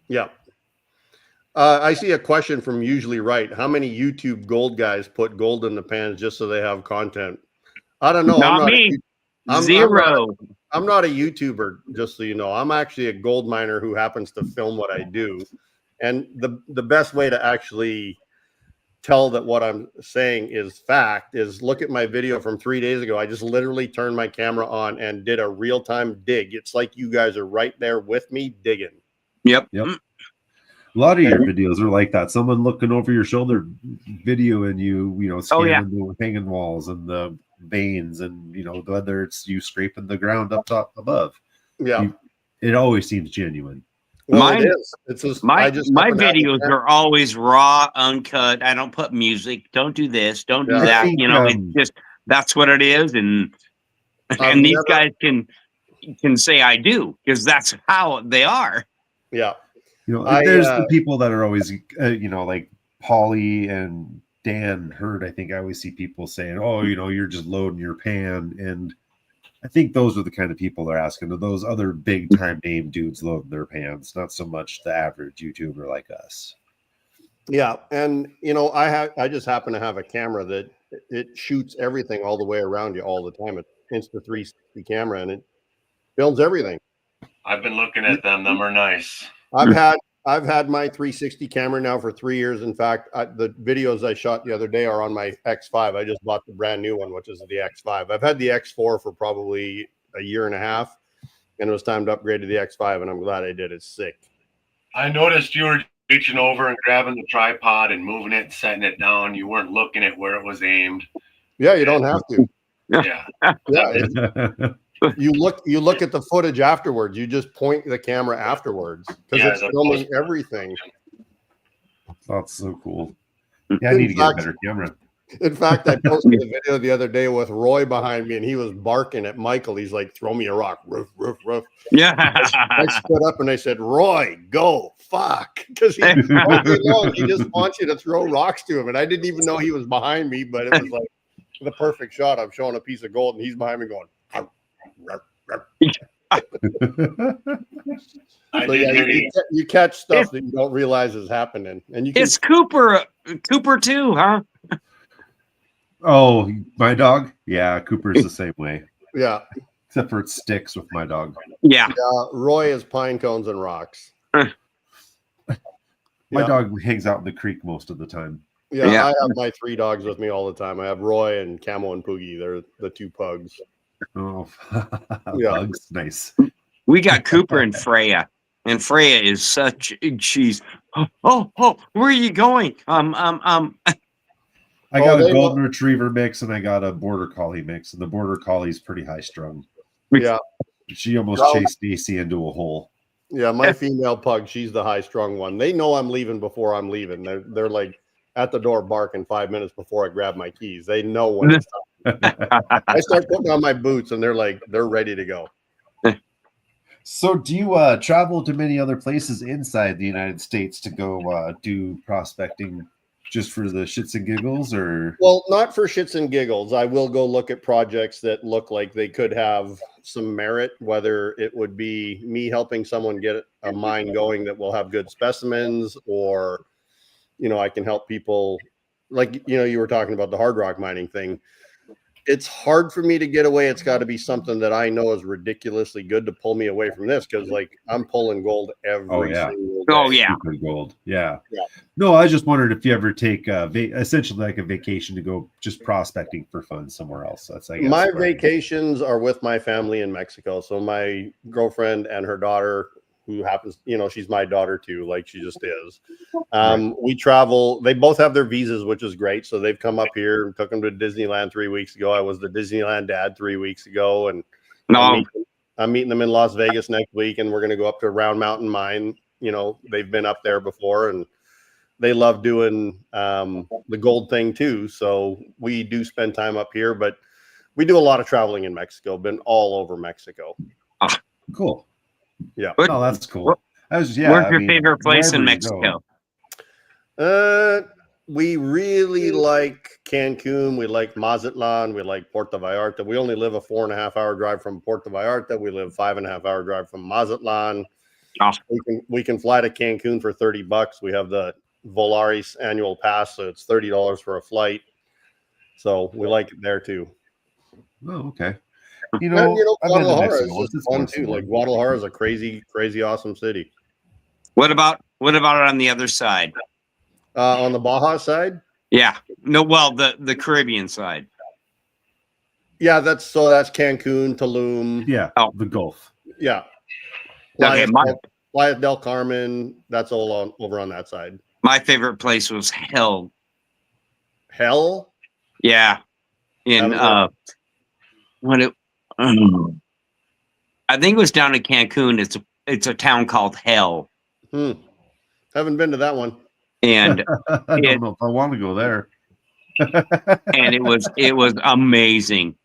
Speaker 3: Yeah. I see a question from Usually Right. How many YouTube gold guys put gold in the pans just so they have content? I don't know.
Speaker 5: Not me. Zero.
Speaker 3: I'm not a YouTuber, just so you know. I'm actually a gold miner who happens to film what I do. And the best way to actually tell that what I'm saying is fact is look at my video from 3 days ago. I just literally turned my camera on and did a real-time dig. It's like you guys are right there with me digging.
Speaker 5: Yep.
Speaker 2: A lot of your videos are like that. Someone looking over your shoulder, videoing you, scanning the hanging walls and the veins, and whether it's you scraping the ground up top above.
Speaker 3: Yeah,
Speaker 2: it always seems genuine.
Speaker 3: Well, it is. It's just
Speaker 5: my videos are always raw, uncut. I don't put music. Don't do this. Don't do that. It's just that's what it is, and these guys can say I do because that's how they are.
Speaker 3: Yeah.
Speaker 2: There's the people that are always, like Polly and Dan Hurd. I think I always see people saying, "Oh, you're just loading your pan," and I think those are the kind of people they're asking. Are those other big time name dudes loading their pans, not so much the average YouTuber like us.
Speaker 3: Yeah, and I just happen to have a camera that it shoots everything all the way around you all the time. It's Insta360 camera, and it films everything.
Speaker 4: I've been looking at them. Them are nice.
Speaker 3: I've had I've had my 360 camera now for 3 years. In fact, the videos I shot the other day are on my X5. I just bought the brand new one, which is the X5. I've had the X4 for probably a year and a half, and it was time to upgrade to the X5, and I'm glad I did. It's sick.
Speaker 4: I noticed you were reaching over and grabbing the tripod and moving it, setting it down. You weren't looking at where it was aimed.
Speaker 3: Yeah, you don't have to.
Speaker 4: Yeah.
Speaker 3: Yeah, you look at the footage afterwards. You just point the camera afterwards because it's filming everything.
Speaker 2: That's so cool. Yeah, I need to get a better camera.
Speaker 3: In fact, I posted a video the other day with Roy behind me, and he was barking at Michael. He's like, "Throw me a rock, roof, roof, roof."
Speaker 5: Yeah.
Speaker 3: I stood up and I said, "Roy, go, fuck," because he just wants you to throw rocks to him, and I didn't even know he was behind me, but it was like the perfect shot. I'm showing a piece of gold, and he's behind me going. So yeah, you catch stuff that you don't realize is happening, and
Speaker 5: it's Cooper too, huh?
Speaker 2: Oh, my dog? Yeah, Cooper's the same way.
Speaker 3: Yeah,
Speaker 2: except for it sticks with my dog.
Speaker 5: Yeah.
Speaker 3: Roy is pine cones and rocks.
Speaker 2: My dog hangs out in the creek most of the time.
Speaker 3: Yeah, I have my 3 dogs with me all the time. I have Roy and Camo and Poogie. They're the 2 pugs.
Speaker 2: Oh,
Speaker 3: Yeah.
Speaker 2: Bugs, nice.
Speaker 5: We got Cooper and Freya, and Freya is she's oh, where are you going?
Speaker 2: I got a golden retriever mix and I got a border collie mix, and the border collie's pretty high strung.
Speaker 3: Yeah,
Speaker 2: she almost chased Stacy into a hole.
Speaker 3: Yeah, my female pug, she's the high strung one. They know I'm leaving before I'm leaving. They're like at the door barking 5 minutes before I grab my keys. They know when it's time. I start putting on my boots and they're ready to go.
Speaker 2: So do you travel to many other places inside the United States to go do prospecting just for the shits and giggles, or?
Speaker 3: Well, not for shits and giggles. I will go look at projects that look like they could have some merit, whether it would be me helping someone get a mine going that will have good specimens, or, I can help people like, you were talking about the hard rock mining thing. It's hard for me to get away. It's got to be something that I know is ridiculously good to pull me away from this, because like I'm pulling gold every single day.
Speaker 5: Oh yeah,
Speaker 2: gold. Yeah. No, I just wondered if you ever take essentially like a vacation to go just prospecting for fun somewhere else. That's
Speaker 3: my vacations are with my family in Mexico. So my girlfriend and her daughter, who happens, she's my daughter too, like she just is. We travel. They both have their visas, which is great. So they've come up here. Took them to Disneyland 3 weeks ago. I was the Disneyland dad 3 weeks ago, and I'm meeting them in Las Vegas next week, and we're going to go up to Round Mountain Mine. They've been up there before, and they love doing the gold thing too. So we do spend time up here, but we do a lot of traveling in Mexico. Been all over Mexico.
Speaker 2: Cool.
Speaker 3: Yeah.
Speaker 2: Oh, that's cool.
Speaker 5: Where's your favorite place in Mexico?
Speaker 3: We really like Cancun. We like Mazatlan. We like Puerto Vallarta. We only live a 4.5-hour drive from Puerto Vallarta. We live 5.5-hour drive from Mazatlan. We can fly to Cancun for $30. We have the Volaris annual pass, so it's $30 for a flight. So we like it there too.
Speaker 2: Oh, okay.
Speaker 3: Guadalajara is just fun too. Like Guadalajara is a crazy, crazy awesome city.
Speaker 5: What about on the other side?
Speaker 3: On the Baja side?
Speaker 5: Yeah. No, well, the Caribbean side.
Speaker 3: Yeah, that's Cancun, Tulum.
Speaker 2: Yeah. The Gulf.
Speaker 3: Yeah.
Speaker 5: Okay,
Speaker 3: Playa del Carmen. That's all over on that side.
Speaker 5: My favorite place was Hell.
Speaker 3: Hell?
Speaker 5: Yeah. I think it was down in Cancun. It's a town called Hell.
Speaker 3: Haven't been to that one.
Speaker 5: And
Speaker 2: I don't know if I want to go there.
Speaker 5: And it was amazing.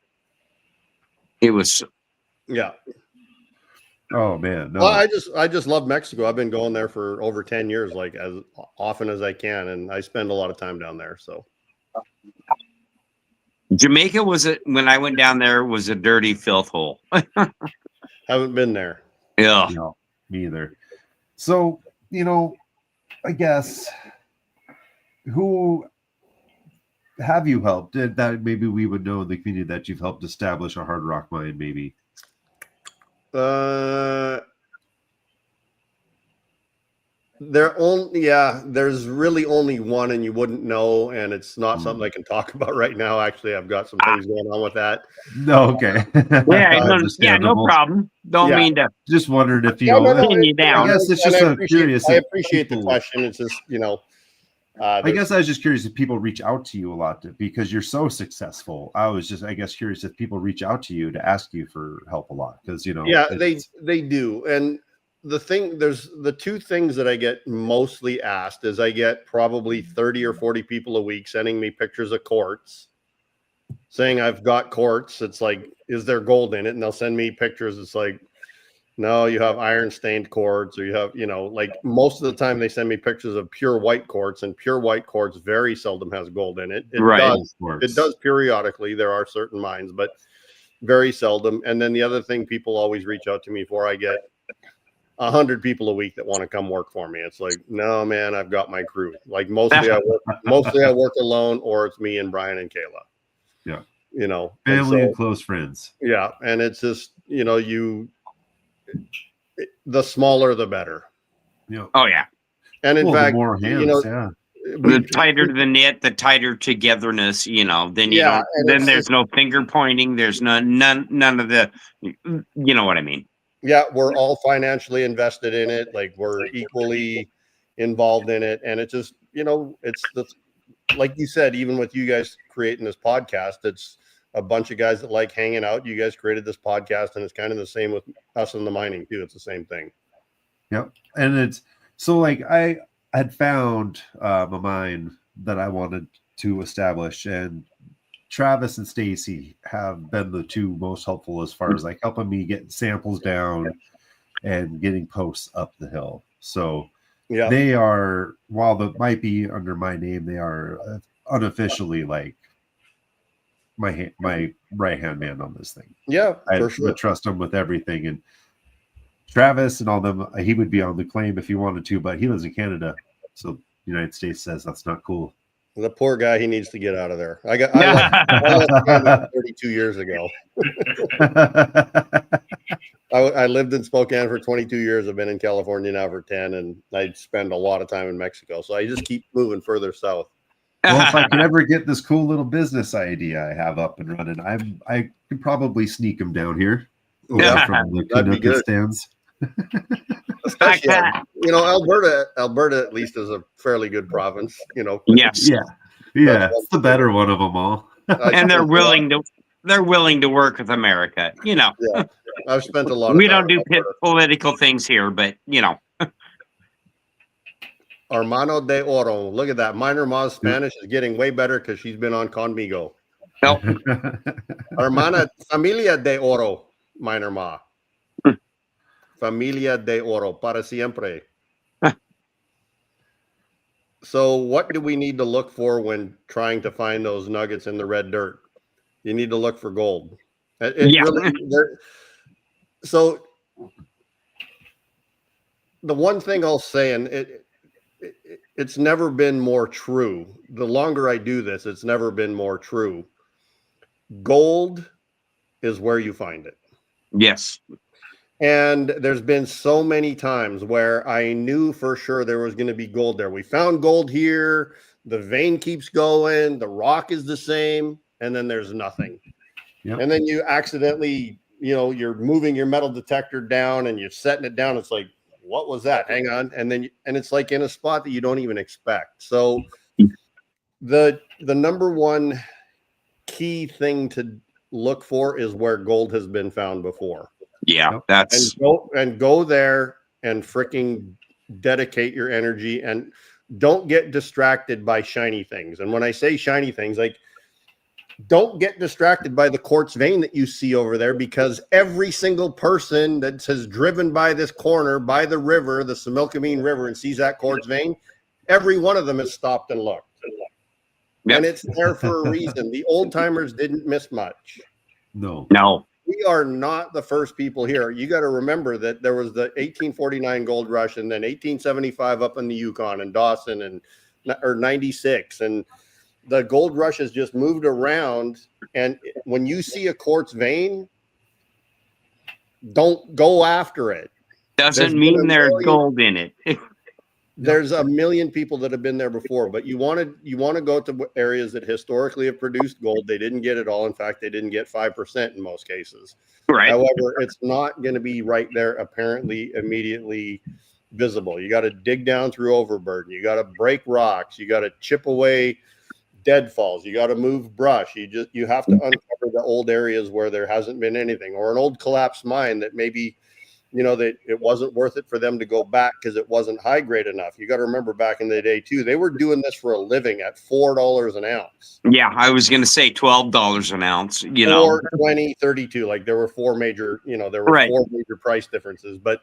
Speaker 5: It was.
Speaker 3: Yeah.
Speaker 2: Oh man. No.
Speaker 3: Well, I just love Mexico. I've been going there for over 10 years, like as often as I can, and I spend a lot of time down there. So
Speaker 5: Jamaica when I went down there was a dirty filth hole.
Speaker 3: Haven't been there.
Speaker 5: Yeah.
Speaker 2: No, me either. So, I guess, who have you helped? That maybe we would know in the community that you've helped establish a hard rock mine, maybe.
Speaker 3: There's really only one, and you wouldn't know, and it's not something I can talk about right now. Actually, I've got some things going on with that.
Speaker 2: No, okay.
Speaker 5: Yeah, no
Speaker 2: Understandable.
Speaker 5: problem. Don't
Speaker 3: Yeah.
Speaker 5: mean to
Speaker 2: Just wondered if
Speaker 3: No,
Speaker 5: pin you
Speaker 2: I
Speaker 5: down.
Speaker 2: guess it's
Speaker 3: And
Speaker 2: just
Speaker 3: I
Speaker 2: a
Speaker 3: appreciate,
Speaker 2: curious.
Speaker 3: I
Speaker 2: if
Speaker 3: appreciate the
Speaker 2: people-
Speaker 3: question. It's just,
Speaker 2: I guess I was just curious if people reach out to you a lot because you're so successful. I was just, I guess, curious if people reach out to you to ask you for help a lot because
Speaker 3: they do. And there's the two things that I get mostly asked is I get probably 30 or 40 people a week sending me pictures of quartz, saying I've got quartz. It's like, is there gold in it? And they'll send me pictures. It's like, no, you have iron stained quartz, or you have, like most of the time they send me pictures of pure white quartz, and pure white quartz very seldom has gold in it. It does periodically. There are certain mines, but very seldom. And then the other thing people always reach out to me for, I get 100 people a week that want to come work for me. It's like, no, man, I've got my crew. Like mostly I work alone, or it's me and Brian and Kayla.
Speaker 2: Yeah. Family and close friends.
Speaker 3: Yeah. And it's just, the smaller the better.
Speaker 2: Yeah.
Speaker 5: Oh yeah.
Speaker 3: And in fact,
Speaker 2: the more hands,
Speaker 5: The tighter the knit, the tighter togetherness. Then then there's no finger pointing. There's none of the. You know what I mean?
Speaker 3: Yeah, we're all financially invested in it. Like we're equally involved in it, and it just it's like you said, even with you guys creating this podcast, it's a bunch of guys that like hanging out. You guys created this podcast, and it's kind of the same with us in the mining too. It's the same thing.
Speaker 2: Yep. And it's so like I had found a mine that I wanted to establish, and Travis and Stacy have been the two most helpful as far as like helping me get samples down and getting posts up the hill. So they are, while they might be under my name, they are unofficially like my right hand man on this thing.
Speaker 3: Yeah,
Speaker 2: I
Speaker 3: for sure.
Speaker 2: would trust him with everything. And Travis and all them, he would be on the claim if he wanted to, but he lives in Canada, so the United States says that's not cool.
Speaker 3: The poor guy, he needs to get out of there. I left Canada 32 years ago. I lived in Spokane for 22 years. I've been in California now for 10, and I spend a lot of time in Mexico. So I just keep moving further south.
Speaker 2: Well, if I can ever get this cool little business idea I have up and running, I could probably sneak him down here. From the Canuck stands.
Speaker 3: Especially, Alberta at least is a fairly good province.
Speaker 5: Yes.
Speaker 2: Yeah. It's the better one of them all.
Speaker 5: And they're willing to work with America.
Speaker 3: Yeah, I've spent a lot.
Speaker 5: We don't do political things here, but
Speaker 3: Hermano de Oro. Look at that. Minor Ma's Spanish is getting way better because she's been on Conmigo.
Speaker 5: Nope.
Speaker 3: Hermana Familia de Oro, Minor Ma. Familia de Oro, para siempre. So what do we need to look for when trying to find those nuggets in the red dirt? You need to look for gold. So the one thing I'll say, and it's never been more true. The longer I do this, it's never been more true. Gold is where you find it.
Speaker 5: Yes.
Speaker 3: And there's been so many times where I knew for sure there was going to be gold there. We found gold here. The vein keeps going. The rock is the same. And then there's nothing. Yep. And then you accidentally, you're moving your metal detector down and you're setting it down. It's like, what was that? Hang on. And then, and it's like in a spot that you don't even expect. So the number one key thing to look for is where gold has been found before.
Speaker 5: Yeah, that's
Speaker 3: go there and freaking dedicate your energy and don't get distracted by shiny things. And when I say shiny things, like don't get distracted by the quartz vein that you see over there, because every single person that has driven by this corner, by the river, the Similkameen River, and sees that quartz vein, every one of them has stopped and looked. Yep. And it's there for a reason. The old timers didn't miss much.
Speaker 2: No.
Speaker 3: We are not the first people here. You got to remember that there was the 1849 gold rush, and then 1875 up in the Yukon and Dawson, or 96. And the gold rush has just moved around. And when you see a quartz vein, don't go after it.
Speaker 5: Doesn't mean there's gold in it.
Speaker 3: there's a million people that have been there before, but you want to go to areas that historically have produced gold. They didn't get it all. In fact, they didn't get 5% in most cases.
Speaker 5: Right.
Speaker 3: However, it's not going to be right there apparently immediately visible. You got to dig down through overburden. You got to break rocks. You got to chip away deadfalls. You got to move brush. You have to uncover the old areas where there hasn't been anything, or an old collapsed mine that maybe, that it wasn't worth it for them to go back because it wasn't high grade enough. You got to remember back in the day too, they were doing this for a living at $4 an ounce.
Speaker 5: Yeah, I was going to say $12 an ounce.
Speaker 3: 20, 32. Like there were four major, four major price differences, but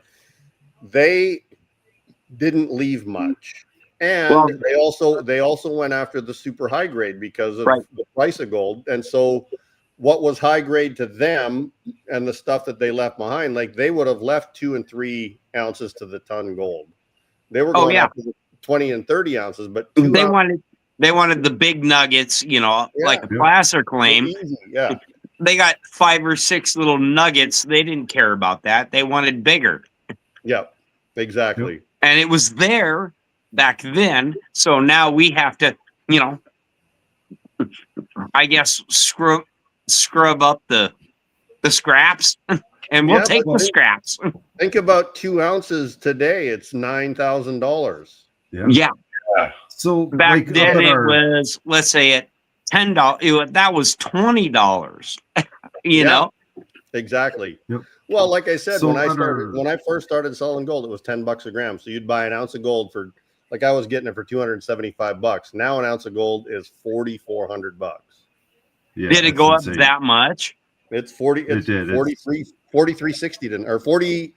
Speaker 3: they didn't leave much. And they also went after the super high grade because of the price of gold. And so what was high grade to them and the stuff that they left behind, like they would have left 2 and 3 ounces to the ton gold. They were going after the 20 and 30 ounces, but
Speaker 5: they wanted the big nuggets, like a placer claim.
Speaker 3: Yeah.
Speaker 5: They got 5 or 6 little nuggets. They didn't care about that. They wanted bigger.
Speaker 3: Yeah, exactly.
Speaker 5: And it was there back then. So now we have to, I guess scrub up the scraps and we'll take the scraps.
Speaker 3: Think about 2 ounces today. It's $9,000.
Speaker 2: Yeah. So
Speaker 5: back then it was, let's say at $10, that was $20, you know?
Speaker 3: Exactly.
Speaker 2: Yep.
Speaker 3: Well, like I said,
Speaker 2: So
Speaker 3: when I first started selling gold, it was $10 a gram. So you'd buy an ounce of gold for, like I was getting it for $275. Now an ounce of gold is $4,400.
Speaker 2: Yeah,
Speaker 5: did it go
Speaker 2: insane.
Speaker 5: up that much?
Speaker 3: It's 4360 or 40.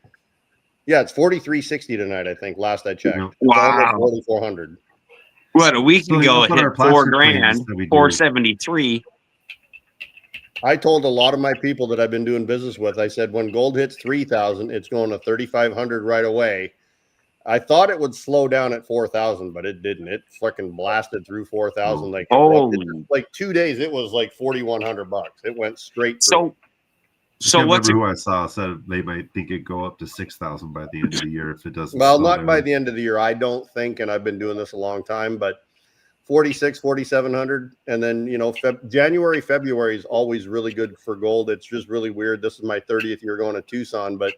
Speaker 3: Yeah, it's 4360 tonight. I think last I checked.
Speaker 5: Wow.
Speaker 3: 4,400.
Speaker 5: What, a week ago it hit $4,000, 473.
Speaker 3: I told a lot of my people that I've been doing business with, I said, when gold hits 3,000, it's going to 3,500 right away. I thought it would slow down at 4,000, but it didn't. It fucking blasted through 4,000. Like 2 days, it was like $4,100. It went straight through.
Speaker 2: So what's who I saw said they might think it'd go up to 6,000 by the end of the year if it doesn't.
Speaker 3: Well, not by the end of the year, I don't think, and I've been doing this a long time, but 4,700, and then January, February is always really good for gold. It's just really weird. This is my 30th year going to Tucson, but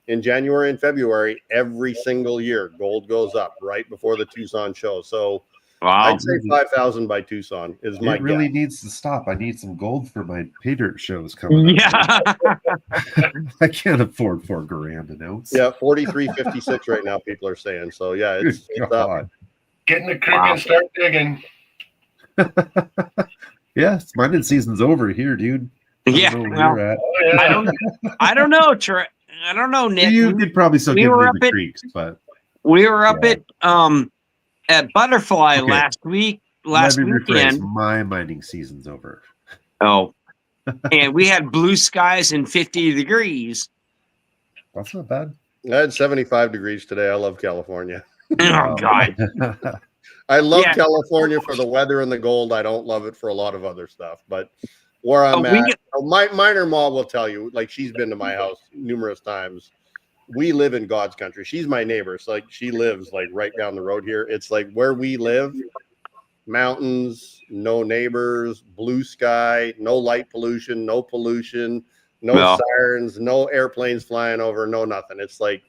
Speaker 3: in January and February, every single year, gold goes up right before the Tucson show. So I'd say 5,000 by Tucson is my guess.
Speaker 2: It really needs to stop. I need some gold for my pay dirt shows coming up. I can't afford $4,000 an ounce.
Speaker 3: Yeah, 43.56 right now, people are saying. So yeah, it's up.
Speaker 4: Get in the creek and start digging.
Speaker 2: Yes, mining season's over here, dude.
Speaker 5: I don't know, Trey. I don't know, Nick.
Speaker 2: You could probably still get into the creeks, but
Speaker 5: we were up at Butterfly last weekend.
Speaker 2: My mining season's over.
Speaker 5: Oh, and we had blue skies and 50 degrees.
Speaker 2: That's not bad.
Speaker 3: I had 75 degrees today. I love California.
Speaker 5: Oh God.
Speaker 3: I love California for the weather and the gold. I don't love it for a lot of other stuff, but where I'm at, my minor ma will tell you, like she's been to my house numerous times. We live in God's country. She's my neighbor. So like she lives like right down the road here. It's like where we live, mountains, no neighbors, blue sky, no light pollution, no sirens, no airplanes flying over, no nothing. It's like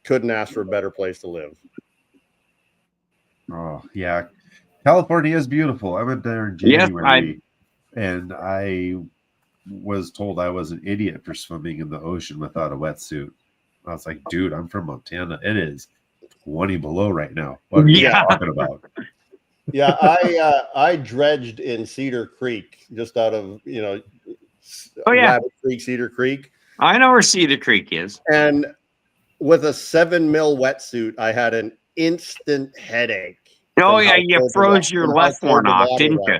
Speaker 3: couldn't ask for a better place to live.
Speaker 2: Oh yeah, California is beautiful. I went there in January, and I was told I was an idiot for swimming in the ocean without a wetsuit. I was like, dude, I'm from Montana. It is 20 below right now. What are you talking about?
Speaker 3: Yeah, I dredged in Cedar Creek, just out of Rabbit Creek, Cedar Creek.
Speaker 5: I know where Cedar Creek is.
Speaker 3: And with a 7 mil wetsuit, I had an instant headache.
Speaker 5: Oh yeah, you froze your left one off, didn't you?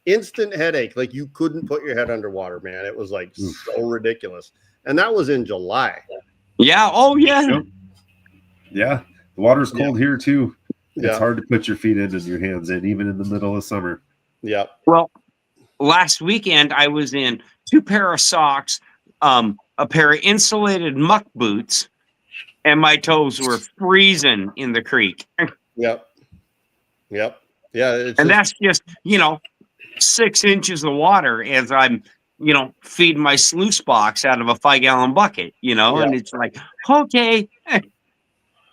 Speaker 3: Instant headache. Like you couldn't put your head underwater, man. It was like so ridiculous. And that was in July.
Speaker 5: Yeah. Oh yeah.
Speaker 2: Yeah. The water's cold here too. It's
Speaker 3: Yeah.
Speaker 2: hard to put your feet in and your hands in, even in the middle of summer.
Speaker 3: Yeah.
Speaker 5: Well, last weekend I was in 2 pair of socks, a pair of insulated muck boots, and my toes were freezing in the creek.
Speaker 3: Yep. Yeah. It's
Speaker 5: And
Speaker 3: just,
Speaker 5: that's just, 6 inches of water as I'm, feeding my sluice box out of a 5-gallon bucket, and it's like, okay.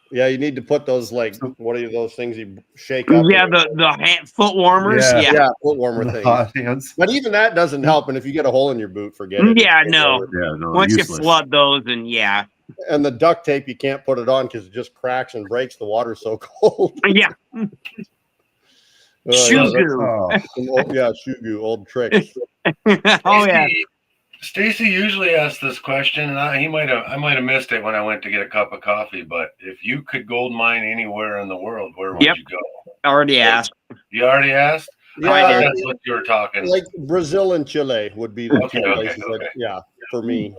Speaker 3: yeah. You need to put those what are those things you shake up?
Speaker 5: Yeah, the foot warmers.
Speaker 2: Yeah.
Speaker 5: Yeah.
Speaker 3: Foot warmer
Speaker 2: The
Speaker 3: things.
Speaker 2: hot hands.
Speaker 3: But even that doesn't help. And if you get a hole in your boot, forget it.
Speaker 5: Yeah,
Speaker 3: It's
Speaker 5: no.
Speaker 3: over.
Speaker 2: Yeah, no,
Speaker 5: Once
Speaker 2: useless.
Speaker 5: you flood those, and yeah.
Speaker 3: And the duct tape, you can't put it on because it just cracks and breaks. The water's so cold.
Speaker 5: Yeah. Shoe goo.
Speaker 2: Oh,
Speaker 3: Shugu, old tricks.
Speaker 5: Oh, yeah.
Speaker 4: Stacy usually asks this question, and I might have missed it when I went to get a cup of coffee. But if you could gold mine anywhere in the world, where would you go?
Speaker 5: Already asked.
Speaker 4: You already asked.
Speaker 3: Yeah,
Speaker 4: That's what you were talking.
Speaker 3: like Brazil and Chile would be the two places.
Speaker 4: Okay.
Speaker 3: For me.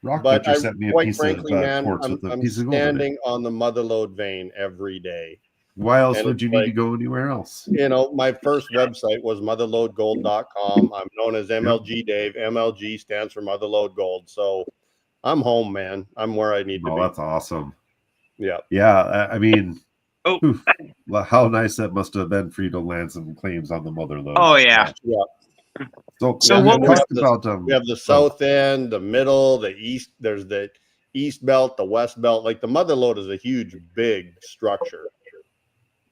Speaker 2: Rock
Speaker 3: But
Speaker 2: Butcher sent me a
Speaker 3: quite
Speaker 2: piece
Speaker 3: frankly,
Speaker 2: of
Speaker 3: man,
Speaker 2: quartz with a
Speaker 3: I'm
Speaker 2: piece of gold in it.
Speaker 3: standing on the mother lode vein every day.
Speaker 2: Why else
Speaker 3: and
Speaker 2: would
Speaker 3: it's
Speaker 2: you need to
Speaker 3: like-
Speaker 2: go anywhere else?
Speaker 3: My first website was motherlodegold.com. I'm known as MLG Dave. MLG stands for Mother Lode Gold. So I'm home, man. I'm where I need to
Speaker 2: Oh,
Speaker 3: be.
Speaker 2: that's awesome.
Speaker 3: Yeah.
Speaker 2: Yeah, I mean,
Speaker 5: Oh.
Speaker 2: oof, well, how nice that must have been for you to land some claims on the mother lode.
Speaker 5: Oh, yeah.
Speaker 2: So
Speaker 5: So
Speaker 3: Yeah,
Speaker 5: what
Speaker 3: we
Speaker 5: was
Speaker 3: have
Speaker 2: about
Speaker 3: We have the south end, the middle, the east. There's the east belt, the west belt. Like the mother lode is a huge, big structure.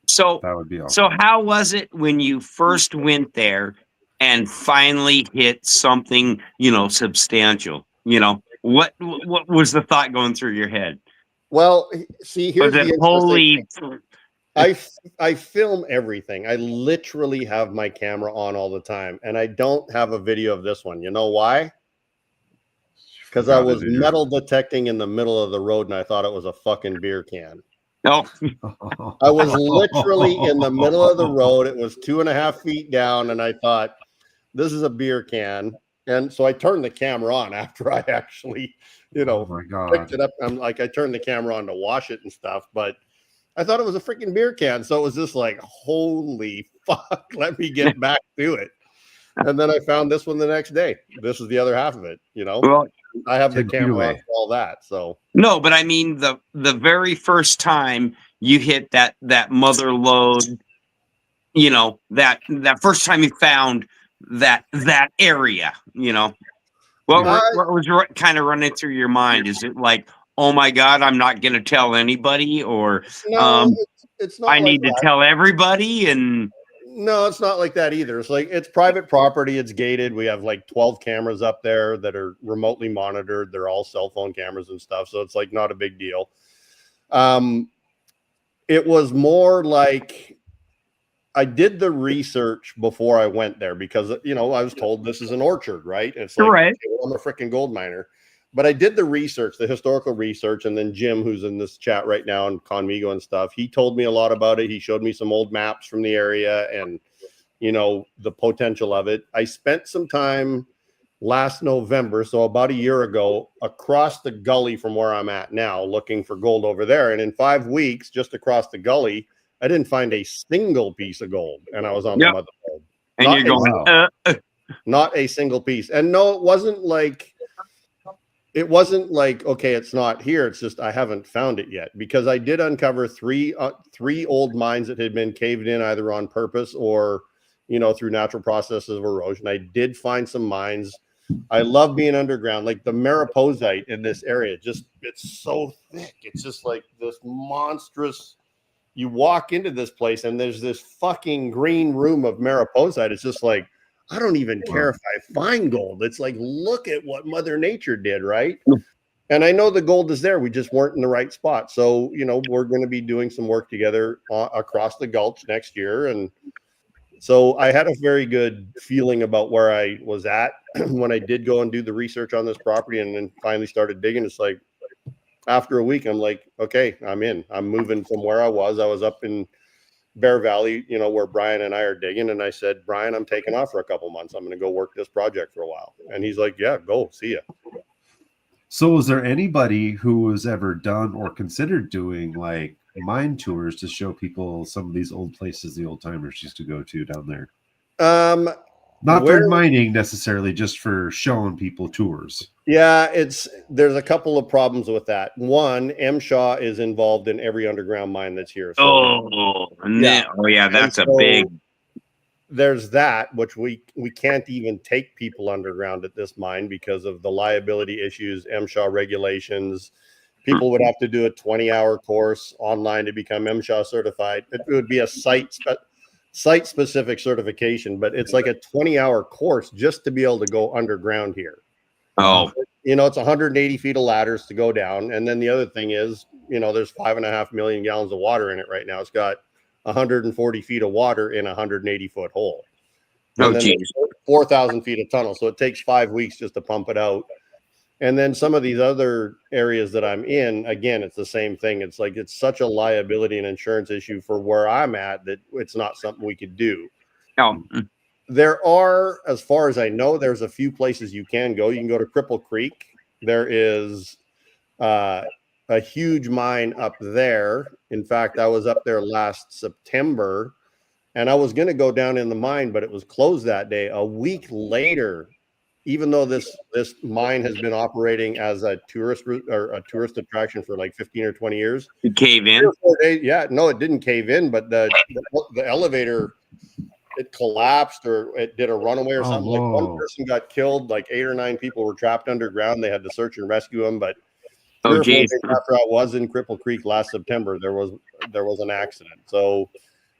Speaker 5: So
Speaker 2: that would be awesome.
Speaker 5: So how was it when you first went there and finally hit something, substantial? What was the thought going through your head?
Speaker 3: Well, see, here's
Speaker 5: Was
Speaker 3: the
Speaker 5: it holy?
Speaker 3: I film everything. I literally have my camera on all the time, and I don't have a video of this one. You know why? Because I was metal detecting in the middle of the road, and I thought it was a fucking beer can.
Speaker 5: No.
Speaker 3: I was literally in the middle of the road. It was 2.5 feet down, and I thought, this is a beer can. And so I turned the camera on after I actually,
Speaker 2: Oh my God.
Speaker 3: picked it up. I turned the camera on to wash it and stuff, but I thought it was a freaking beer can. So it was just like, holy fuck, let me get back to it. And then I found this one the next day. This is the other half of it,
Speaker 5: Well,
Speaker 3: I have the
Speaker 2: 10 feet
Speaker 3: camera
Speaker 2: away.
Speaker 3: off all that. So
Speaker 5: no, but I mean the very first time you hit that mother lode, that first time you found that area, what was kind of running through your mind? Is it like, oh my God, I'm not going to tell anybody, or
Speaker 3: no, it's not.
Speaker 5: I need to tell everybody? And
Speaker 3: no, it's not like that either. It's like it's private property. It's gated. We have like 12 cameras up there that are remotely monitored. They're all cell phone cameras and stuff. So it's like not a big deal. It was more like I did the research before I went there because, I was told this is an orchard, right? And it's like,
Speaker 5: right.
Speaker 3: okay, well, I'm a freaking gold miner. But I did the research, the historical research, and then Jim, who's in this chat right now, and Conmigo and stuff, he told me a lot about it. He showed me some old maps from the area and, the potential of it. I spent some time last November, so about a year ago, across the gully from where I'm at now, looking for gold over there. And in 5 weeks, just across the gully, I didn't find a single piece of gold. And I was on the mother lode.
Speaker 5: And
Speaker 3: Not
Speaker 5: you're going,
Speaker 3: not a single piece. And no, it wasn't like, okay, it's not here. It's just I haven't found it yet because I did uncover three old mines that had been caved in either on purpose or, through natural processes of erosion. I did find some mines. I love being underground. Like the mariposite in this area, it's so thick. It's just like this monstrous. You walk into this place and there's this fucking green room of mariposite. It's just like, I don't even care if I find gold. It's like, look at what Mother Nature did, right? And I know the gold is there. We just weren't in the right spot. So, we're going to be doing some work together across the gulch next year. And so I had a very good feeling about where I was at when I did go and do the research on this property and then finally started digging. It's like, after a week, I'm like, okay, I'm in. I'm moving from where I was. I was up in Bear Valley, where Brian and I are digging. And I said, Brian, I'm taking off for a couple months. I'm going to go work this project for a while. And he's like, yeah, go, see ya.
Speaker 2: So is there anybody who has ever done or considered doing like mine tours to show people some of these old places the old timers used to go to down there? Not
Speaker 3: Where-
Speaker 2: for mining necessarily, just for showing people tours.
Speaker 3: Yeah, there's a couple of problems with that. One, MSHA is involved in every underground mine that's here. So
Speaker 5: Yeah, that's a
Speaker 3: so
Speaker 5: big.
Speaker 3: there's that, which we can't even take people underground at this mine because of the liability issues, MSHA regulations. People would have to do a 20-hour course online to become MSHA certified. It would be a site-specific certification, but it's like a 20-hour course just to be able to go underground here.
Speaker 5: Oh,
Speaker 3: It's 180 feet of ladders to go down. And then the other thing is, there's 5.5 million gallons of water in it right now. It's got 140 feet of water in a 180-foot hole.
Speaker 5: oh,
Speaker 3: And then
Speaker 5: geez.
Speaker 3: 4,000 feet of tunnel. So it takes 5 weeks just to pump it out. And then some of these other areas that I'm in, again, it's the same thing. It's like it's such a liability and insurance issue for where I'm at that it's not something we could do.
Speaker 5: Oh,
Speaker 3: There are, as far as I know, there's a few places you can go. You can go to Cripple Creek. There is a huge mine up there. In fact, I was up there last September, and I was going to go down in the mine, but it was closed that day. A week later, even though this mine has been operating as a tourist attraction for like 15 or 20 years,
Speaker 5: you cave in.
Speaker 3: 3 or 4 days, yeah, no, it didn't cave in, but the elevator, it collapsed or it did a runaway or something. Like one person got killed, like 8 or 9 people were trapped underground. They had to search and rescue them. But 3 or 4 days after I was in Cripple Creek last September, there was an accident. So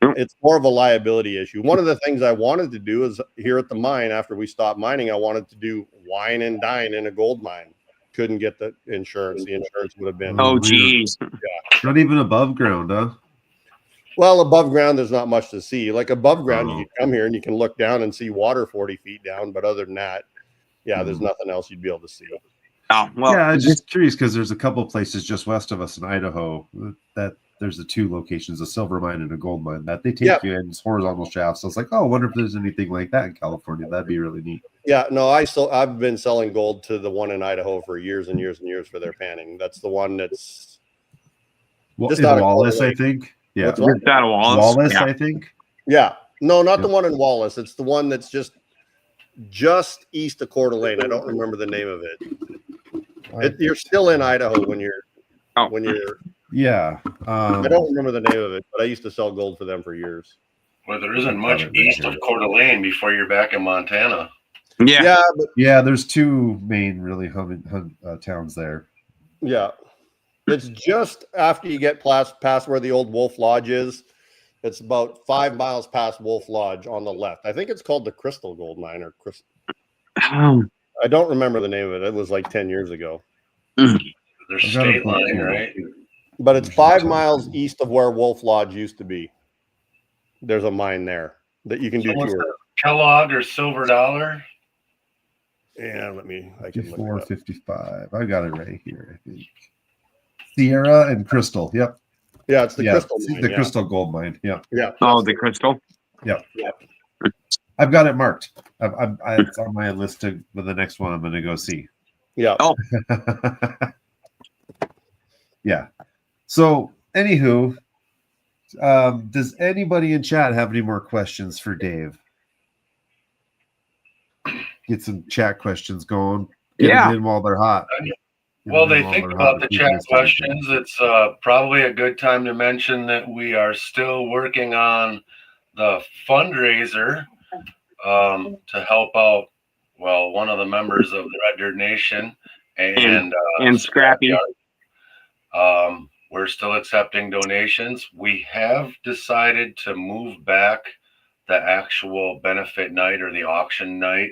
Speaker 3: it's more of a liability issue. One of the things I wanted to do is here at the mine, after we stopped mining, I wanted to do wine and dine in a gold mine. Couldn't get the insurance. The insurance would have been.
Speaker 5: Oh, geez.
Speaker 3: Yeah.
Speaker 2: Not even above ground, huh?
Speaker 3: Well, above ground, there's not much to see. Like above ground, you can come here and you can look down and see water 40 feet down. But other than that, yeah, there's nothing else you'd be able to see.
Speaker 5: Oh, well,
Speaker 2: Yeah, I'm just curious because there's a couple places just west of us in Idaho that there's the 2 locations, a silver mine and a gold mine, that they take you in horizontal shafts. So it's like, oh, I wonder if there's anything like that in California. That'd be really neat.
Speaker 3: Yeah, no, I've been selling gold to the one in Idaho for years and years and years for their panning. That's the one that's
Speaker 2: Just in Wallace, I think. Yeah,
Speaker 5: out of
Speaker 2: Wallace,
Speaker 5: yeah.
Speaker 2: I think.
Speaker 3: Yeah, no, not the one in Wallace. It's the one that's just east of Coeur d'Alene. I don't remember the name of it. You're still in Idaho when you're
Speaker 2: Yeah.
Speaker 3: I don't remember the name of it, but I used to sell gold for them for years.
Speaker 4: Well, there isn't much east of Coeur d'Alene before you're back in Montana.
Speaker 5: Yeah.
Speaker 3: Yeah,
Speaker 2: there's 2 main really towns there.
Speaker 3: Yeah. It's just after you get past where the old Wolf Lodge is. It's about 5 miles past Wolf Lodge on the left. I think it's called the Crystal Gold Mine or Crystal. I don't remember the name of it. It was like 10 years ago.
Speaker 4: There's state line, right?
Speaker 3: But it's 5 miles east of where Wolf Lodge used to be. There's a mine there that you can do tours.
Speaker 4: Kellogg or Silver Dollar.
Speaker 3: Yeah, I can look
Speaker 2: 455. I got it right here, I think. Sierra and Crystal. Yep.
Speaker 3: Yeah, it's the Crystal mine.
Speaker 2: The Crystal Gold Mine. Yeah.
Speaker 3: Yeah.
Speaker 5: Oh, the Crystal.
Speaker 2: Yep. I've got it marked. It's on my list for the next one I'm going to go see.
Speaker 3: Yeah.
Speaker 5: Oh.
Speaker 2: Yeah. So, anywho, does anybody in chat have any more questions for Dave? Get some chat questions going. Get them in while they're hot.
Speaker 4: Well, they think about the chat questions. It's probably a good time to mention that we are still working on the fundraiser to help out, one of the members of the Red Dirt Nation and
Speaker 5: Scrappy.
Speaker 4: We're still accepting donations. We have decided to move back the actual benefit night or the auction night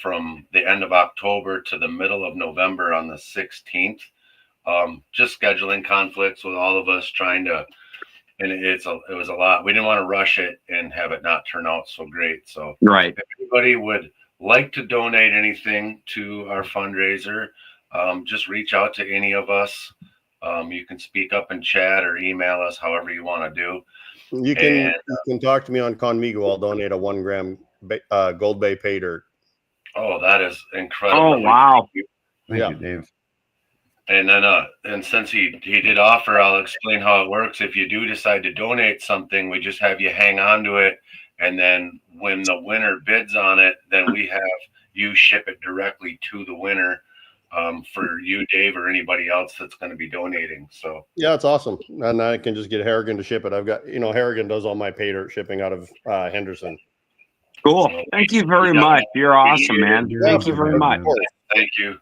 Speaker 4: from the end of October to the middle of November on the 16th. Just scheduling conflicts with all of us trying to, and it was a lot. We didn't want to rush it and have it not turn out so great. So
Speaker 5: right.
Speaker 4: If anybody would like to donate anything to our fundraiser, just reach out to any of us. You can speak up in chat or email us, however you want to do.
Speaker 3: You can talk to me on Conmigo. I'll donate a 1 gram Gold Bay pay dirt.
Speaker 4: Oh, that is incredible.
Speaker 5: Oh, wow.
Speaker 2: Thank you, Dave.
Speaker 4: And then, and since he did offer, I'll explain how it works. If you do decide to donate something, we just have you hang on to it, And then when the winner bids on it, then we have you ship it directly to the winner for you, Dave, or anybody else that's going to be donating. So
Speaker 3: Yeah, it's awesome. And I can just get Harrigan to ship it. I've got, Harrigan does all my pay dirt shipping out of Henderson.
Speaker 5: Cool. Thank you very much. You're awesome, man. Thank you very much.
Speaker 4: Thank you.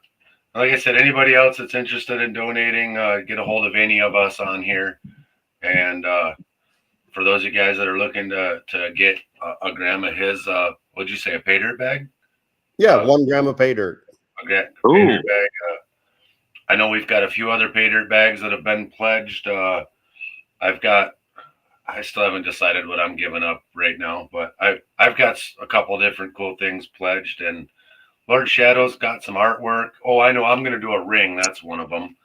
Speaker 4: Like I said, anybody else that's interested in donating, get a hold of any of us on here. And for those of you guys that are looking to get a gram of his, what'd you say, a pay dirt bag?
Speaker 3: Yeah, 1 gram of pay dirt.
Speaker 4: A pay dirt bag. I know we've got a few other pay dirt bags that have been pledged. I still haven't decided what I'm giving up right now, but I've got a couple different cool things pledged, and Lord Shadow's got some artwork. Oh, I know, I'm going to do a ring. That's one of them.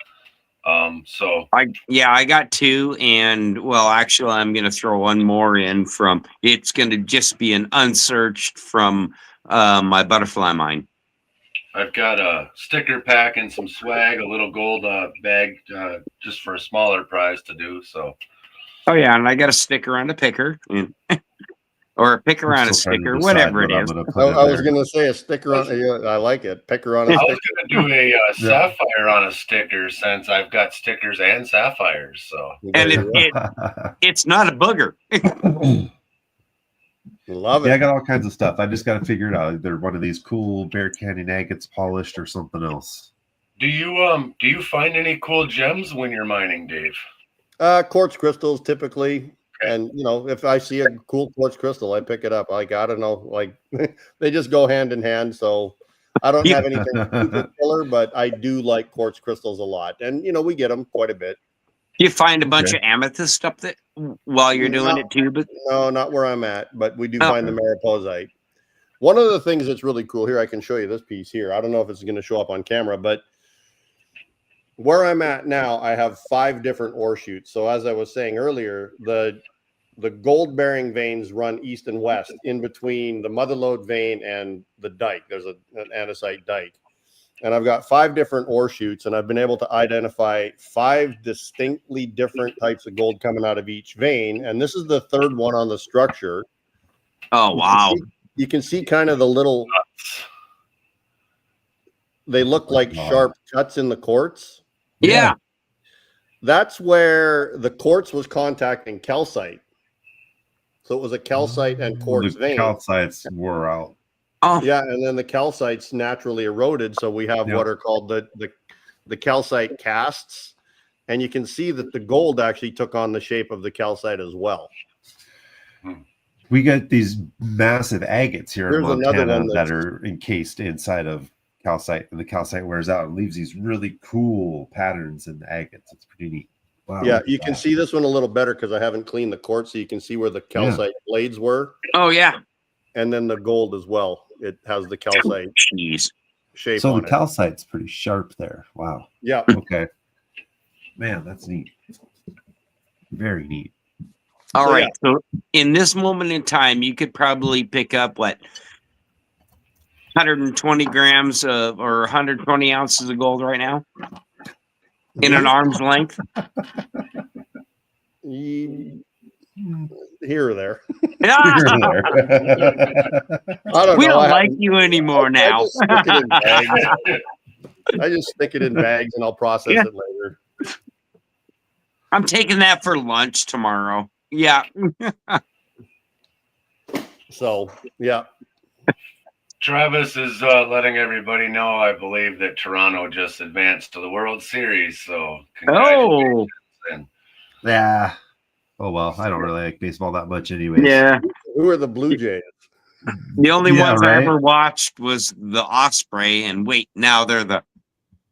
Speaker 5: I got 2, and well, actually, I'm going to throw one more in from. It's going to just be an unsearched from my butterfly mine.
Speaker 4: I've got a sticker pack and some swag, a little gold bag, just for a smaller prize to do. So.
Speaker 5: Oh yeah, and I got a sticker on a picker, or a picker on a sticker, whatever it is.
Speaker 3: I was going to say a sticker on. I like it. Picker on a sticker.
Speaker 4: I was going to do a sapphire on a sticker, since I've got stickers and sapphires. So,
Speaker 5: and it's not a booger.
Speaker 3: Love it.
Speaker 2: Yeah, I got all kinds of stuff. I just got to figure it out. Either one of these cool Bear Canyon agates polished or something else.
Speaker 4: Do you find any cool gems when you're mining, Dave?
Speaker 3: Quartz crystals typically. And, if I see a cool quartz crystal, I pick it up. I don't know, they just go hand in hand. So I don't have anything super killer, but I do like quartz crystals a lot. And, we get them quite a bit.
Speaker 5: You find a bunch of amethyst up there while you're doing it too? But
Speaker 3: no, not where I'm at, but we do find the mariposite. One of the things that's really cool here, I can show you this piece here. I don't know if it's going to show up on camera, but where I'm at now, I have 5 different ore chutes. So as I was saying earlier, the gold bearing veins run east and west in between the mother lode vein and the dike. There's an andesite dike. And I've got 5 different ore chutes, and I've been able to identify 5 distinctly different types of gold coming out of each vein. And this is the 3rd one on the structure.
Speaker 5: Oh, wow.
Speaker 3: You can see kind of the little, they look like sharp cuts in the quartz.
Speaker 5: Yeah.
Speaker 3: That's where the quartz was contacting calcite. So it was a calcite and quartz vein.
Speaker 2: Calcites wore out.
Speaker 5: Oh.
Speaker 3: Yeah, and then the calcites naturally eroded. So we have what are called the calcite casts. And you can see that the gold actually took on the shape of the calcite as well.
Speaker 2: We got these massive agates here
Speaker 3: Here's
Speaker 2: in Montana
Speaker 3: another one
Speaker 2: that are encased inside of calcite, and the calcite wears out and leaves these really cool patterns in the agates. It's pretty neat. Wow,
Speaker 3: yeah, you can see this one a little better because I haven't cleaned the quartz, so you can see where the calcite blades were.
Speaker 5: Oh, yeah.
Speaker 3: And then the gold as well. It has the calcite shape
Speaker 2: so
Speaker 3: on
Speaker 2: the
Speaker 3: it.
Speaker 2: calcite's pretty sharp there. Wow.
Speaker 3: Yeah.
Speaker 2: Okay. Man, that's neat. Very neat.
Speaker 5: All right. So in this moment in time, you could probably pick up 120 grams or 120 ounces of gold right now in an arm's length.
Speaker 3: Here or there.
Speaker 5: I
Speaker 3: don't
Speaker 5: we
Speaker 3: know.
Speaker 5: don't like you anymore now.
Speaker 3: I just stick it in bags and I'll process it later.
Speaker 5: I'm taking that for lunch tomorrow. Yeah.
Speaker 3: So, yeah.
Speaker 4: Travis is letting everybody know, I believe, that Toronto just advanced to the World Series. So, congratulations.
Speaker 2: Yeah. Oh, well, I don't really like baseball that much anyway.
Speaker 5: Yeah.
Speaker 3: Who are the Blue Jays?
Speaker 5: The only ones I ever watched was the Osprey, and now they're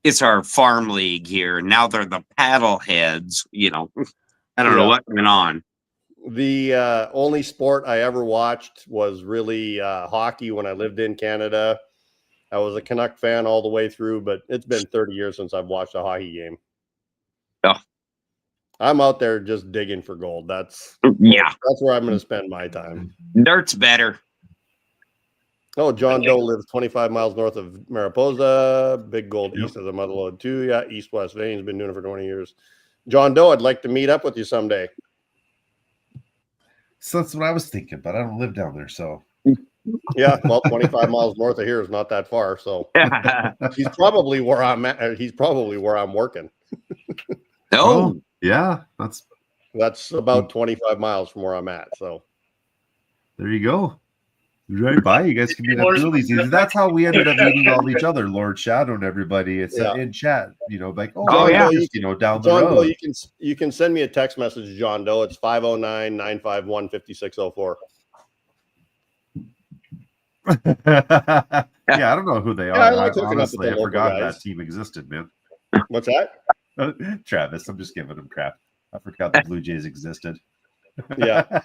Speaker 5: it's our farm league here. Now they're the paddle heads, I don't know what went on.
Speaker 3: The only sport I ever watched was really hockey when I lived in Canada. I was a Canuck fan all the way through, but it's been 30 years since I've watched a hockey game.
Speaker 5: Yeah.
Speaker 3: I'm out there just digging for gold. That's where I'm going to spend my time.
Speaker 5: Dirt's better.
Speaker 3: Oh, John Doe lives 25 miles north of Mariposa. Big gold east of the Mother Lode too. Yeah, east-west veins. Been doing it for 20 years. John Doe, I'd like to meet up with you someday.
Speaker 2: So that's what I was thinking, but I don't live down there, so
Speaker 3: Yeah, well, 25 miles north of here is not that far. So he's probably where I'm at. He's probably where I'm working.
Speaker 5: Oh,
Speaker 2: yeah,
Speaker 3: That's about 25 miles from where I'm at. So
Speaker 2: there you go. Right by you guys can meet up real easy. That's how we ended up meeting all each other, Lord Shadow and everybody. It's in chat, like
Speaker 5: yeah.
Speaker 2: just, down the
Speaker 3: John
Speaker 2: road.
Speaker 3: Doe, you can send me a text message, John Doe. It's 509-951-5604.
Speaker 2: Yeah, I don't know who they are.
Speaker 3: I like hooking up with
Speaker 2: honestly,
Speaker 3: the
Speaker 2: I
Speaker 3: local
Speaker 2: forgot
Speaker 3: guys.
Speaker 2: that team existed, man.
Speaker 3: What's that?
Speaker 2: Travis, I'm just giving him crap. I forgot the Blue Jays existed.
Speaker 3: Yeah.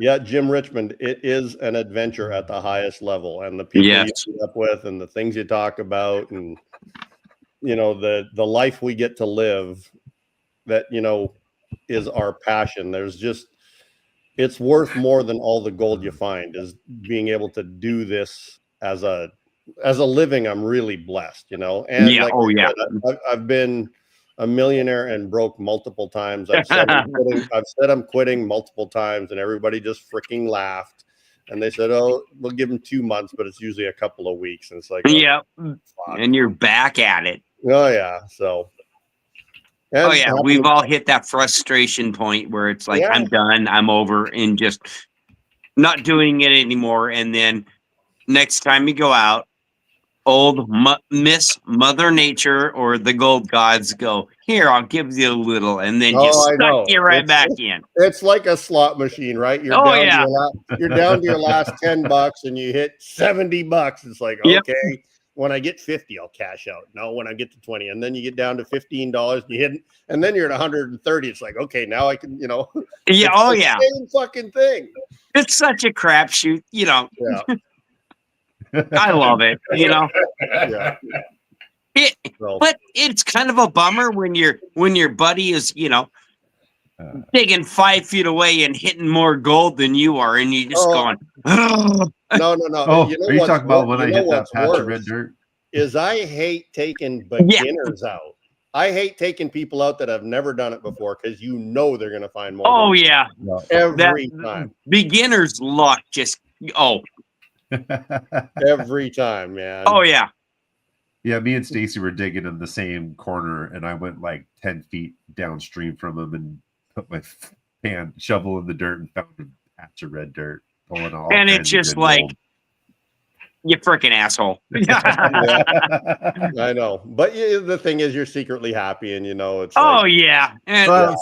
Speaker 3: Yeah, Jim Richmond, it is an adventure at the highest level, and the people you meet up with and the things you talk about, and the life we get to live that is our passion. It's worth more than all the gold you find. Is being able to do this as a living. I'm really blessed, and
Speaker 5: Yeah.
Speaker 3: I've been a millionaire and broke multiple times. I've said I'm quitting multiple times, and everybody just freaking laughed. And they said, "Oh, we'll give them 2 months, but it's usually a couple of weeks." And it's like,
Speaker 5: yeah, and you're back at it.
Speaker 3: Oh yeah, so.
Speaker 5: We've all hit that frustration point where it's like, I'm done, I'm over, and just not doing it anymore. And then next time you go out, old Miss Mother Nature or the gold gods go, here, I'll give you a little, and then you suck you right back in.
Speaker 3: It's like a slot machine, right? You're down to your last $10 and you hit $70. It's like, okay, when I get 50, I'll cash out. No, when I get to 20, and then you get down to $15 and you hit, and then you're at 130. It's like, okay, now I can,
Speaker 5: Yeah.
Speaker 3: Same fucking thing.
Speaker 5: It's such a crapshoot,
Speaker 3: Yeah.
Speaker 5: I love it,
Speaker 3: Yeah.
Speaker 5: But it's kind of a bummer when your buddy is, digging 5 feet away and hitting more gold than you are, and you just going,
Speaker 3: No.
Speaker 2: Oh, are you talking about when I hit that patch of red dirt?
Speaker 3: Is I hate taking beginners out. I hate taking people out that have never done it before, because they're going to find more.
Speaker 5: Oh yeah,
Speaker 3: every time.
Speaker 5: Beginner's luck just
Speaker 3: every time, man.
Speaker 5: Oh yeah.
Speaker 2: Yeah, me and Stacy were digging in the same corner, and I went like 10 feet downstream from him and put my shovel in the dirt and found a patch of red dirt.
Speaker 5: And it's just like, you freaking asshole.
Speaker 3: I know. But the thing is, you're secretly happy, and it's
Speaker 5: yeah. And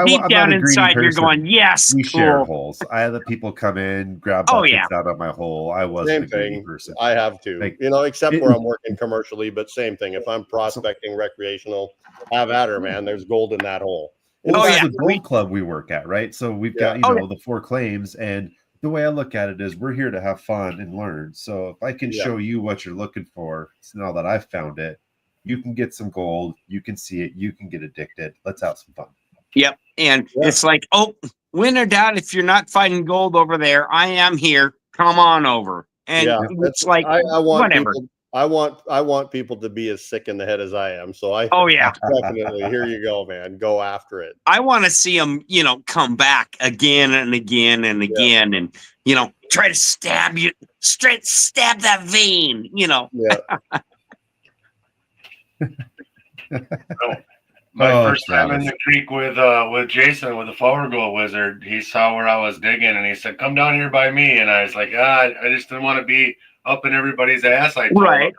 Speaker 5: deep down inside, you're going, yes,
Speaker 2: we
Speaker 5: cool.
Speaker 2: share holes. I had the people come in, grab buckets out of my hole. I wasn't a greedy person.
Speaker 3: I have to, except where I'm working commercially, but same thing. If I'm prospecting recreational, have at her, man. There's gold in that hole.
Speaker 2: Well, it's the gold club we work at, right? So we've got, the 4 claims, and the way I look at it is we're here to have fun and learn. So if I can show you what you're looking for, now that I've found it, you can get some gold, you can see it, you can get addicted. Let's have some fun.
Speaker 5: Yep. And it's like, win or doubt, if you're not finding gold over there, I am here. Come on over. And it's like,
Speaker 3: I want
Speaker 5: whatever.
Speaker 3: I want people to be as sick in the head as I am. So definitely, here you go, man. Go after it.
Speaker 5: I want to see them, come back again and again and again, and try to stab that vein.
Speaker 4: My first time in the creek with Jason with the Flower Gold Wizard, he saw where I was digging, and he said, "Come down here by me." And I was like, I just didn't want to be up in everybody's ass. I told him.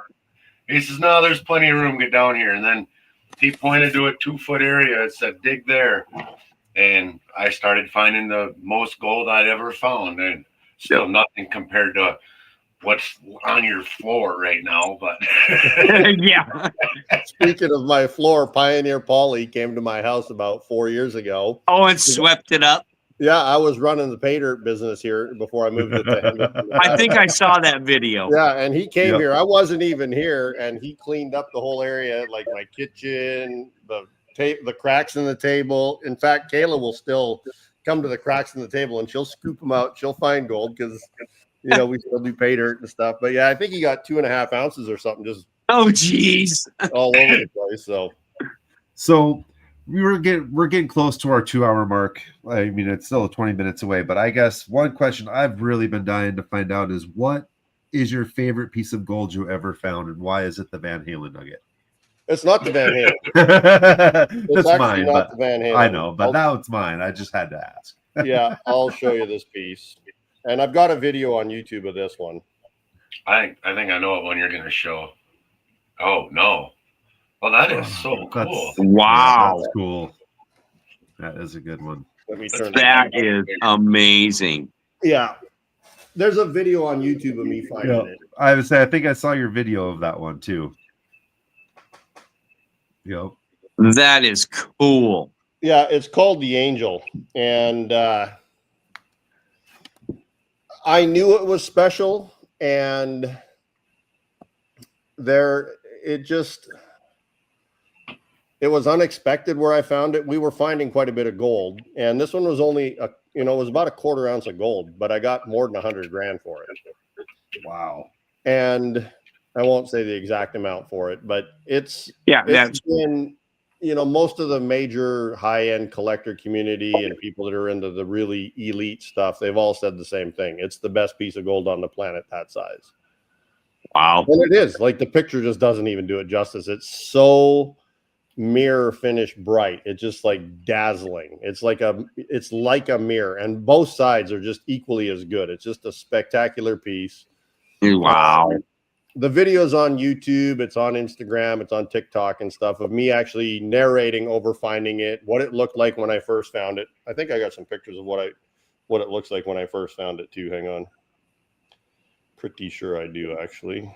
Speaker 4: He says, "No, there's plenty of room. Get down here." And then he pointed to a 2-foot area and said, "Dig there." And I started finding the most gold I'd ever found, and still nothing compared to what's on your floor right now. But
Speaker 3: Speaking of my floor, Pioneer Paulie came to my house about 4 years ago.
Speaker 5: Oh, and swept it up.
Speaker 3: Yeah, I was running the pay dirt business here before I moved it to him.
Speaker 5: I think I saw that video.
Speaker 3: Yeah, and he came here. I wasn't even here, and he cleaned up the whole area, like my kitchen, the cracks in the table. In fact, Kayla will still come to the cracks in the table, and she'll scoop them out. She'll find gold because we still do pay dirt and stuff. But yeah, I think he got 2.5 ounces or something, just
Speaker 5: oh geez,
Speaker 3: all over the place. So
Speaker 2: we're getting close to our 2-hour mark. I mean, it's still 20 minutes away, but I guess one question I've really been dying to find out is what is your favorite piece of gold you ever found, and why is it the Van Halen nugget?
Speaker 3: It's not the Van Halen.
Speaker 2: That's
Speaker 3: actually
Speaker 2: mine,
Speaker 3: not
Speaker 2: but
Speaker 3: the Van Halen.
Speaker 2: I know, but now it's mine. I just had to ask.
Speaker 3: Yeah, I'll show you this piece, and I've got a video on YouTube of this one.
Speaker 4: I think I know what one you're going to show. Oh no! Oh, that is so cool.
Speaker 5: Wow,
Speaker 2: that's cool. That is a good one.
Speaker 3: Let me turn
Speaker 5: that is amazing.
Speaker 3: Yeah, there's a video on YouTube of me finding it.
Speaker 2: I would say I think I saw your video of that one too. Yep.
Speaker 5: That is cool.
Speaker 3: Yeah, it's called the Angel, and I knew it was special, and it was unexpected where I found it. We were finding quite a bit of gold, and this one was only it was about a 1/4 ounce of gold, but I got more than 100 grand for it.
Speaker 2: Wow.
Speaker 3: And I won't say the exact amount for it, but it's in most of the major high-end collector community and people that are into the really elite stuff, they've all said the same thing. It's the best piece of gold on the planet that size.
Speaker 5: Wow.
Speaker 3: And it is. Like, the picture just doesn't even do it justice. It's so mirror finish bright. It's just like dazzling. It's like a mirror, and both sides are just equally as good. It's just a spectacular piece.
Speaker 5: Wow.
Speaker 3: The video's on YouTube, it's on Instagram, it's on TikTok and stuff of me actually narrating over finding it, what it looked like when I first found it. I think I got some pictures of what it looks like when I first found it too. Hang on. Pretty sure I do, actually.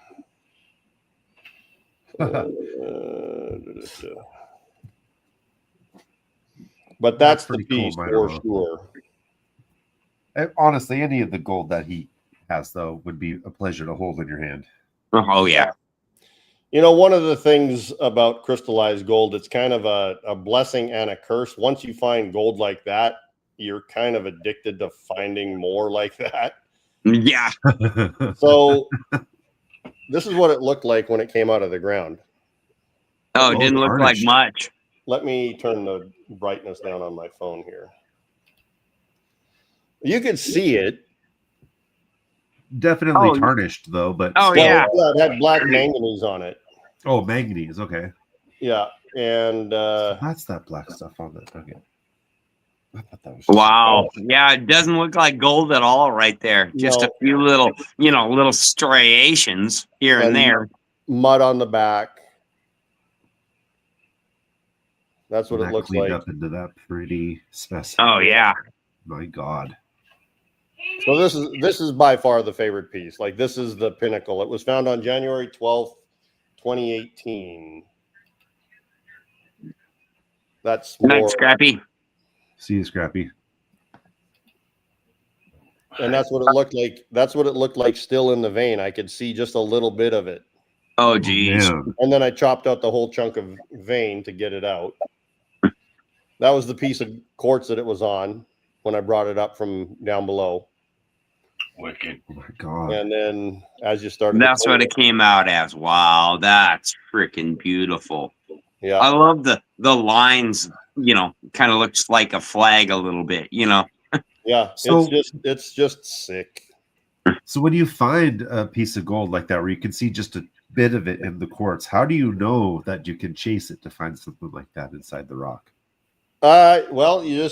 Speaker 3: But that's the piece
Speaker 2: cool,
Speaker 3: for sure.
Speaker 2: Honestly, any of the gold that he has, though, would be a pleasure to hold in your hand.
Speaker 5: Oh, yeah.
Speaker 3: One of the things about crystallized gold, it's kind of a blessing and a curse. Once you find gold like that, you're kind of addicted to finding more like that.
Speaker 5: Yeah.
Speaker 3: So this is what it looked like when it came out of the ground.
Speaker 5: Oh, it didn't look like much.
Speaker 3: Let me turn the brightness down on my phone here. You could see it.
Speaker 2: Definitely tarnished, though. But
Speaker 5: yeah,
Speaker 3: it had black manganese on it.
Speaker 2: Oh, manganese. Okay.
Speaker 3: Yeah, and
Speaker 2: that's that black stuff on it. Okay. I thought that was
Speaker 5: wow. Yeah, it doesn't look like gold at all right there. Just a few little, little striations here and there.
Speaker 3: Mud on the back. That's what it looks like.
Speaker 2: Up into that pretty specimen.
Speaker 5: Oh yeah.
Speaker 2: My God.
Speaker 3: So this is by far the favorite piece. Like, this is the pinnacle. It was found on January 12th, 2018. That's
Speaker 5: nice, Scrappy.
Speaker 2: See you, Scrappy.
Speaker 3: And that's what it looked like. That's what it looked like still in the vein. I could see just a little bit of it.
Speaker 5: Oh, geez.
Speaker 3: And then I chopped out the whole chunk of vein to get it out. That was the piece of quartz that it was on when I brought it up from down below.
Speaker 4: Wicked.
Speaker 2: Oh my God.
Speaker 3: And then as you started,
Speaker 5: that's what it came out as. Wow, that's freaking beautiful.
Speaker 3: Yeah.
Speaker 5: I love the lines, kind of looks like a flag a little bit, Yeah.
Speaker 2: So,
Speaker 3: it's just sick.
Speaker 2: So when you find a piece of gold like that, where you can see just a bit of it in the quartz, how do you know that you can chase it to find something like that inside the rock?
Speaker 3: Well, you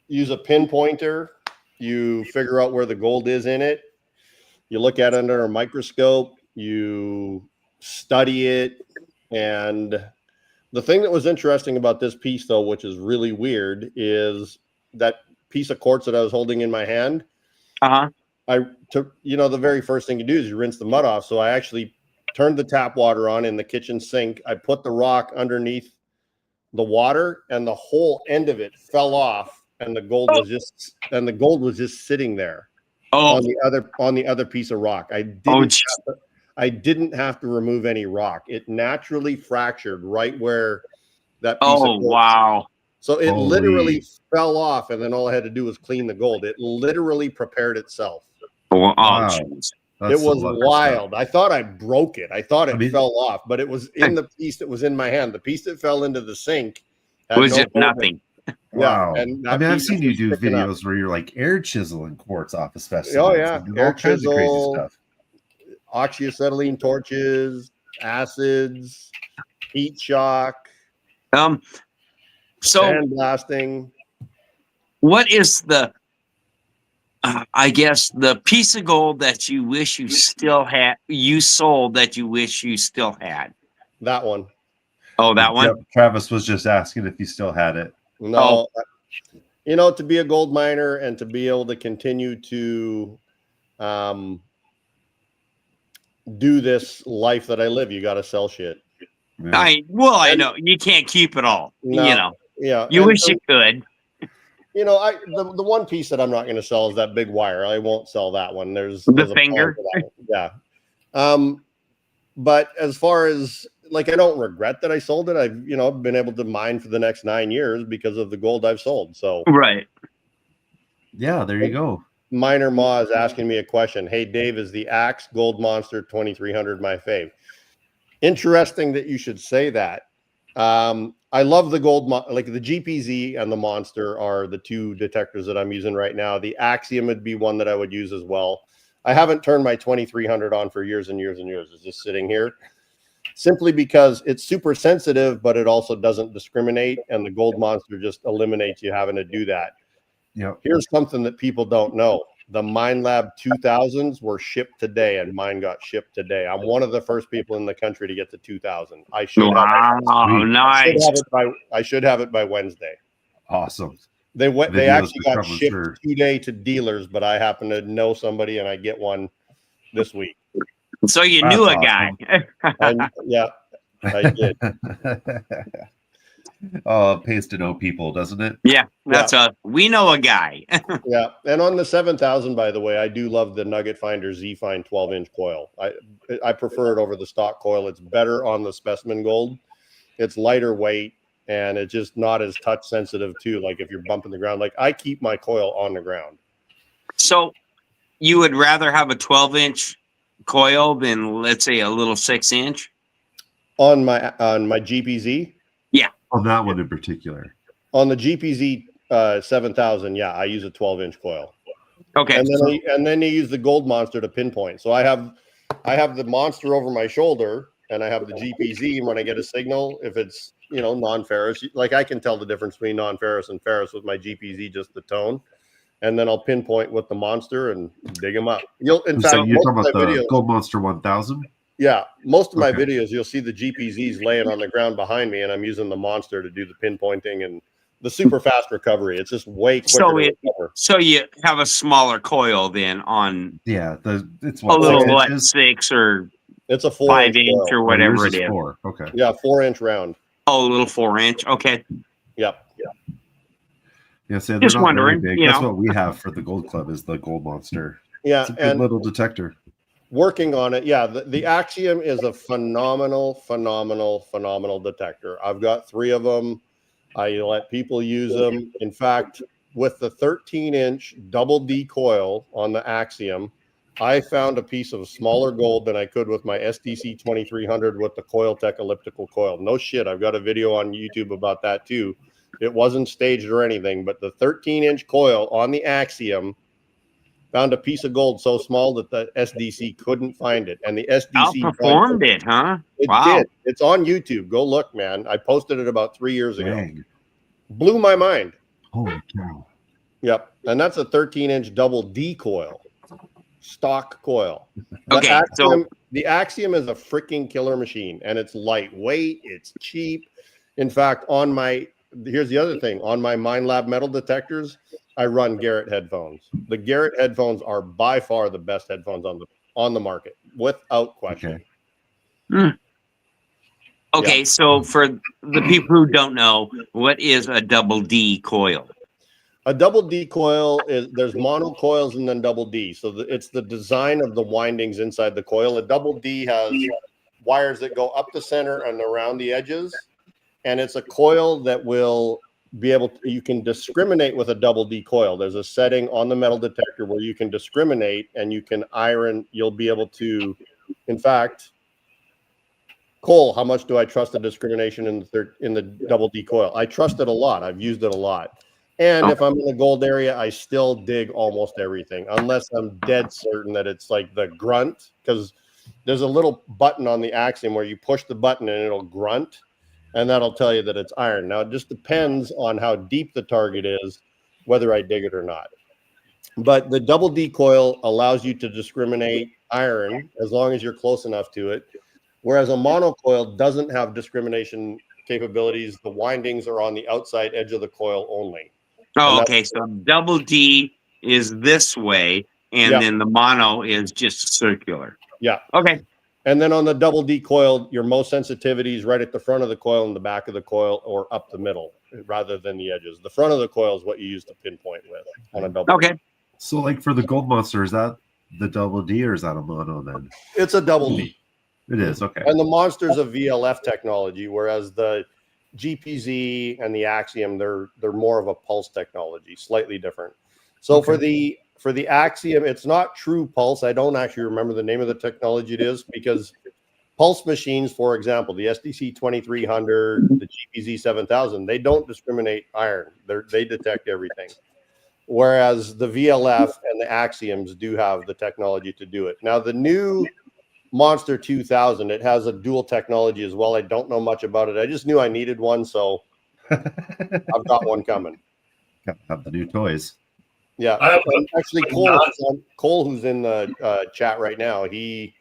Speaker 3: use a pinpointer. You figure out where the gold is in it. You look at it under a microscope. You study it. And the thing that was interesting about this piece, though, which is really weird, is that piece of quartz that I was holding in my hand.
Speaker 5: Uh-huh.
Speaker 3: I took, the very first thing you do is you rinse the mud off. So I actually turned the tap water on in the kitchen sink. I put the rock underneath the water, and the whole end of it fell off. And the gold was just sitting there on the other piece of rock. I didn't have to remove any rock. It naturally fractured right where that piece of gold.
Speaker 5: Wow.
Speaker 3: So it literally fell off, and then all I had to do was clean the gold. It literally prepared itself.
Speaker 2: Wow.
Speaker 3: It was
Speaker 2: some lucky
Speaker 3: wild.
Speaker 2: stuff.
Speaker 3: I thought I broke it. I thought it
Speaker 2: I mean-
Speaker 3: fell off, but it was in the piece that was in my hand. The piece that fell into the sink had
Speaker 5: Was
Speaker 3: no
Speaker 5: it
Speaker 3: coating.
Speaker 5: nothing?
Speaker 2: Wow.
Speaker 3: and that
Speaker 2: I mean, I've
Speaker 3: piece
Speaker 2: seen you
Speaker 3: was
Speaker 2: do
Speaker 3: sticking up.
Speaker 2: videos where you're like air chiseling quartz off of specimens.
Speaker 3: Oh, yeah.
Speaker 2: And
Speaker 3: Air
Speaker 2: all kinds of crazy
Speaker 3: chisel.
Speaker 2: stuff.
Speaker 3: Oxyacetylene torches, acids, heat shock,
Speaker 5: So
Speaker 3: sandblasting.
Speaker 5: what is the I guess the piece of gold that you wish you still had, you sold that you wish you still had?
Speaker 3: That one.
Speaker 5: Oh, that one?
Speaker 2: Yep, Travis was just asking if you still had it.
Speaker 3: No, to be a gold miner and to be able to continue to do this life that I live, you got to sell shit.
Speaker 2: Yeah.
Speaker 5: I know you can't keep it all.
Speaker 3: No, yeah,
Speaker 5: You
Speaker 3: and
Speaker 5: wish you could.
Speaker 3: the one piece that I'm not going to sell is that big wire. I won't sell that one. There's
Speaker 5: The
Speaker 3: a
Speaker 5: finger?
Speaker 3: plan for that one. Yeah. But as far as I don't regret that I sold it. I've been able to mine for the next 9 years because of the gold I've sold. So
Speaker 5: Right.
Speaker 2: Yeah, there you go.
Speaker 3: Miner Ma is asking me a question. Hey Dave, is the Axe Gold Monster 2300 my fave? Interesting that you should say that. I love the gold, like the GPZ and the Monster are the two detectors that I'm using right now. The Axiom would be one that I would use as well. I haven't turned my 2300 on for years and years and years. It's just sitting here simply because it's super sensitive, but it also doesn't discriminate. And the Gold Monster just eliminates you having to do that.
Speaker 2: Yep.
Speaker 3: Here's something that people don't know. The Minelab 2000s were shipped today, and mine got shipped today. I'm one of the first people in the country to get the 2000. I should have it.
Speaker 5: Nice.
Speaker 3: I should have it by Wednesday.
Speaker 2: Awesome.
Speaker 3: They
Speaker 2: Videos
Speaker 3: actually
Speaker 2: to
Speaker 3: got
Speaker 2: come, I'm
Speaker 3: shipped
Speaker 2: sure.
Speaker 3: today to dealers, but I happen to know somebody, and I get one this week.
Speaker 5: So you
Speaker 2: That's
Speaker 5: knew a
Speaker 2: awesome.
Speaker 5: guy.
Speaker 3: And yeah, I did.
Speaker 2: Oh, it pays to know people, doesn't it?
Speaker 5: Yeah, that's we know a guy.
Speaker 3: Yeah, and on the 7000, by the way, I do love the Nugget Finder Z-Fine 12-inch coil. I prefer it over the stock coil. It's better on the specimen gold. It's lighter weight, and it's just not as touch sensitive too. Like if you're bumping the ground, like I keep my coil on the ground.
Speaker 5: So you would rather have a 12-inch coil than, let's say, a little 6-inch?
Speaker 3: On my GPZ?
Speaker 2: On that one in particular.
Speaker 3: On the GPZ 7000, yeah, I use a 12-inch coil.
Speaker 5: Okay.
Speaker 3: And then you use the Gold Monster to pinpoint. So I have the Monster over my shoulder, and I have the GPZ. And when I get a signal, if it's non-ferrous, like I can tell the difference between non-ferrous and ferrous with my GPZ, just the tone. And then I'll pinpoint with the Monster and dig them up. In fact,
Speaker 2: So you're
Speaker 3: most
Speaker 2: talking
Speaker 3: of
Speaker 2: about
Speaker 3: my
Speaker 2: the
Speaker 3: videos,
Speaker 2: Gold Monster 1000?
Speaker 3: yeah, most of my
Speaker 2: Okay.
Speaker 3: videos, you'll see the GPZs laying on the ground behind me, and I'm using the Monster to do the pinpointing and the super fast recovery. It's just way quicker to recover.
Speaker 5: So you have a smaller coil then on
Speaker 2: Yeah, it's
Speaker 5: a
Speaker 2: what,
Speaker 5: little
Speaker 2: 6
Speaker 5: what,
Speaker 2: inches?
Speaker 5: 6 or
Speaker 3: It's a
Speaker 5: 5
Speaker 3: 4-inch
Speaker 5: inch
Speaker 3: coil.
Speaker 5: or
Speaker 2: Oh,
Speaker 5: whatever
Speaker 2: yours
Speaker 5: it is.
Speaker 2: 4. Okay.
Speaker 3: Yeah, 4-inch round.
Speaker 5: Oh, a little 4-inch. Okay.
Speaker 3: Yep.
Speaker 2: Yeah, so they're
Speaker 5: Just
Speaker 2: not very
Speaker 5: wondering,
Speaker 2: big. That's what we have for the Gold Club is the Gold Monster.
Speaker 3: Yeah,
Speaker 2: It's a good
Speaker 3: and
Speaker 2: little detector.
Speaker 3: working on it. Yeah, the Axiom is a phenomenal detector. I've got 3 of them. I let people use them. In fact, with the 13-inch double D coil on the Axiom, I found a piece of smaller gold than I could with my SDC 2300 with the Coiltech elliptical coil. No shit. I've got a video on YouTube about that too. It wasn't staged or anything, but the 13-inch coil on the Axiom found a piece of gold so small that the SDC couldn't find it. And the SDC
Speaker 5: Outperformed it, huh?
Speaker 3: It
Speaker 5: Wow.
Speaker 3: did. It's on YouTube. Go look, man. I posted it about 3 years ago.
Speaker 2: Dang.
Speaker 3: Blew my mind.
Speaker 2: Holy cow.
Speaker 3: Yep. And that's a 13-inch double D coil. Stock coil.
Speaker 5: Okay,
Speaker 3: The Axiom is a freaking killer machine, and it's lightweight. It's cheap. In fact, here's the other thing. On my Minelab metal detectors, I run Garrett headphones. The Garrett headphones are by far the best headphones on the market, without question.
Speaker 5: Okay, so for the people who don't know, what is a double D coil?
Speaker 3: A double D coil there's mono coils and then double D. So it's the design of the windings inside the coil. A double D has wires that go up the center and around the edges. And it's a coil that will be able to, you can discriminate with a double D coil. There's a setting on the metal detector where you can discriminate and you can iron. You'll be able to, in fact, Cole, how much do I trust the discrimination in the double D coil? I trust it a lot. I've used it a lot. And if I'm in a gold area, I still dig almost everything, unless I'm dead certain that it's like the grunt, because there's a little button on the Axiom where you push the button and it'll grunt, and that'll tell you that it's iron. Now, it just depends on how deep the target is, whether I dig it or not. But the double D coil allows you to discriminate iron as long as you're close enough to it, whereas a monocoil doesn't have discrimination capabilities. The windings are on the outside edge of the coil only.
Speaker 5: Oh, okay. So double D is this way, and then the mono is just circular.
Speaker 3: Yeah.
Speaker 5: Okay.
Speaker 3: And then on the double D coil, your most sensitivity is right at the front of the coil and the back of the coil, or up the middle rather than the edges. The front of the coil is what you use to pinpoint with on a double D.
Speaker 2: So like for the Gold Monster, is that the double D or is that a mono then?
Speaker 3: It's a double D.
Speaker 2: It is, okay.
Speaker 3: And the Monster's a VLF technology, whereas the GPZ and the Axiom, they're more of a pulse technology, slightly different. So for the Axiom, it's not true pulse. I don't actually remember the name of the technology it is, because pulse machines, for example, the SDC 2300, the GPZ 7000, they don't discriminate iron. They detect everything. Whereas the VLF and the Axioms do have the technology to do it. Now, the new Monster 2000, it has a dual technology as well. I don't know much about it. I just knew I needed one, so I've got one coming.
Speaker 2: Have the new toys.
Speaker 3: Yeah, actually, Cole, who's in the chat right now, he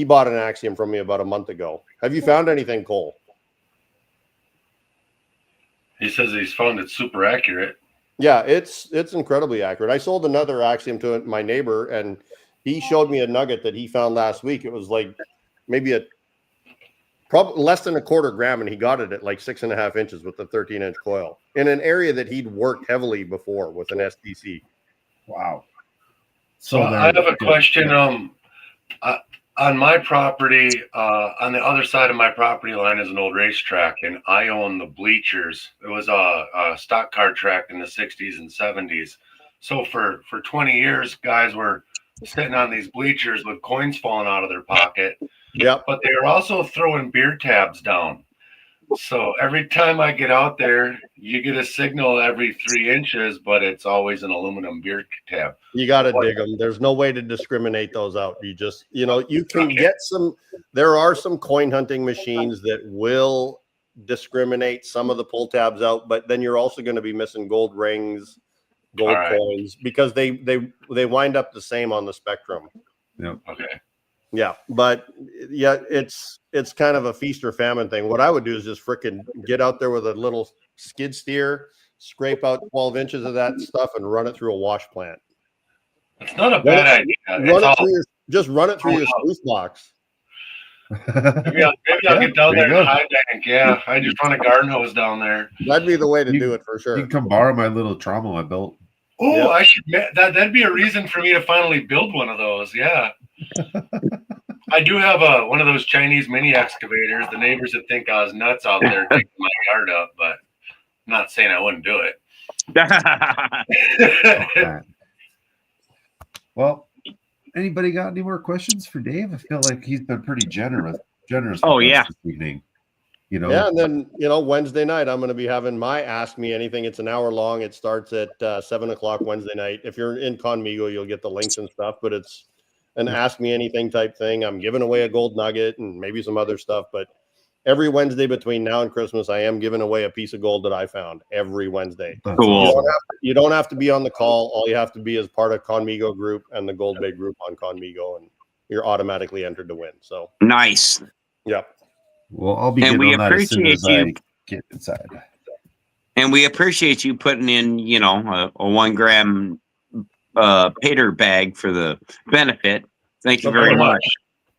Speaker 3: bought an Axiom from me about a month ago. Have you found anything, Cole?
Speaker 4: He says he's found it super accurate.
Speaker 3: Yeah, it's incredibly accurate. I sold another Axiom to my neighbor, and he showed me a nugget that he found last week. It was like maybe probably less than a quarter gram, and he got it at like 6.5 inches with the 13-inch coil in an area that he'd worked heavily before with an SDC.
Speaker 2: Wow.
Speaker 4: So I have a question. On my property, on the other side of my property line is an old racetrack, and I own the bleachers. It was a stock car track in the 60s and 70s. So for 20 years, guys were sitting on these bleachers with coins falling out of their pocket.
Speaker 3: Yep.
Speaker 4: But they were also throwing beer tabs down. So every time I get out there, you get a signal every 3 inches, but it's always an aluminum beer tab.
Speaker 3: You got to dig them. There's no way to discriminate those out. You just, you can get there are some coin hunting machines that will discriminate some of the pull tabs out, but then you're also going to be missing gold rings, gold coins, because they wind up the same on the spectrum.
Speaker 2: Yeah.
Speaker 4: Okay.
Speaker 3: Yeah, but yeah, it's kind of a feast or famine thing. What I would do is just freaking get out there with a little skid steer, scrape out 12 inches of that stuff, and run it through a wash plant.
Speaker 4: It's not a bad idea.
Speaker 3: Just run it through your sluice box.
Speaker 4: Maybe I'll get down there and high bank. Yeah, I just run a garden hose down there.
Speaker 3: That'd be the way to do it for sure.
Speaker 2: You can come borrow my little trommel I built.
Speaker 4: Oh, yep. I should. That'd be a reason for me to finally build one of those. Yeah. I do have one of those Chinese mini excavators. The neighbors would think I was nuts out there taking my yard up, but I'm not saying I wouldn't do it.
Speaker 2: Well, anybody got any more questions for Dave? I feel like he's been pretty generous.
Speaker 5: Oh yeah.
Speaker 2: This evening.
Speaker 3: Yeah, and then Wednesday night I'm going to be having my Ask Me Anything. It's an hour long. It starts at 7:00 Wednesday night. If you're in Conmigo, you'll get the links and stuff. But it's an Ask Me Anything type thing. I'm giving away a gold nugget and maybe some other stuff. But every Wednesday between now and Christmas, I am giving away a piece of gold that I found every Wednesday.
Speaker 5: Cool.
Speaker 3: You don't have to be on the call. All you have to be is part of Conmigo group and the Gold Bay group on Conmigo, and you're automatically entered to win. So
Speaker 5: nice.
Speaker 3: Yep.
Speaker 2: Well, I'll be getting on that as soon as I get inside.
Speaker 5: And we appreciate you putting in, a 1 gram pater bag for the benefit. Thank you very much.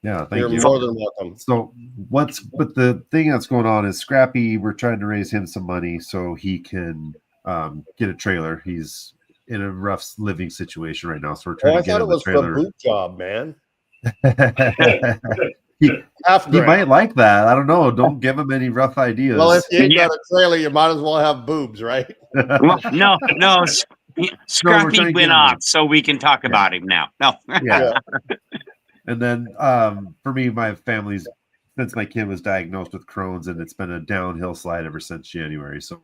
Speaker 2: Yeah, thank you.
Speaker 3: You're more than welcome.
Speaker 2: So but the thing that's going on is Scrappy, we're trying to raise him some money so he can get a trailer. He's in a rough living situation right now, so we're trying to get him a trailer.
Speaker 3: I thought it was for a boot job, man. Half
Speaker 2: He
Speaker 3: grand.
Speaker 2: might like that. I don't know. Don't give him any rough ideas.
Speaker 3: Well, if you ain't
Speaker 5: Yeah.
Speaker 3: got a trailer, you might as well have boobs, right?
Speaker 5: Well, no. Scruffy
Speaker 2: trying to get
Speaker 5: went
Speaker 2: him
Speaker 5: off,
Speaker 2: there.
Speaker 5: so we can talk about him now. No.
Speaker 2: Yeah. And then for me, my family's, since my kid was diagnosed with Crohn's, and it's been a downhill slide ever since January. So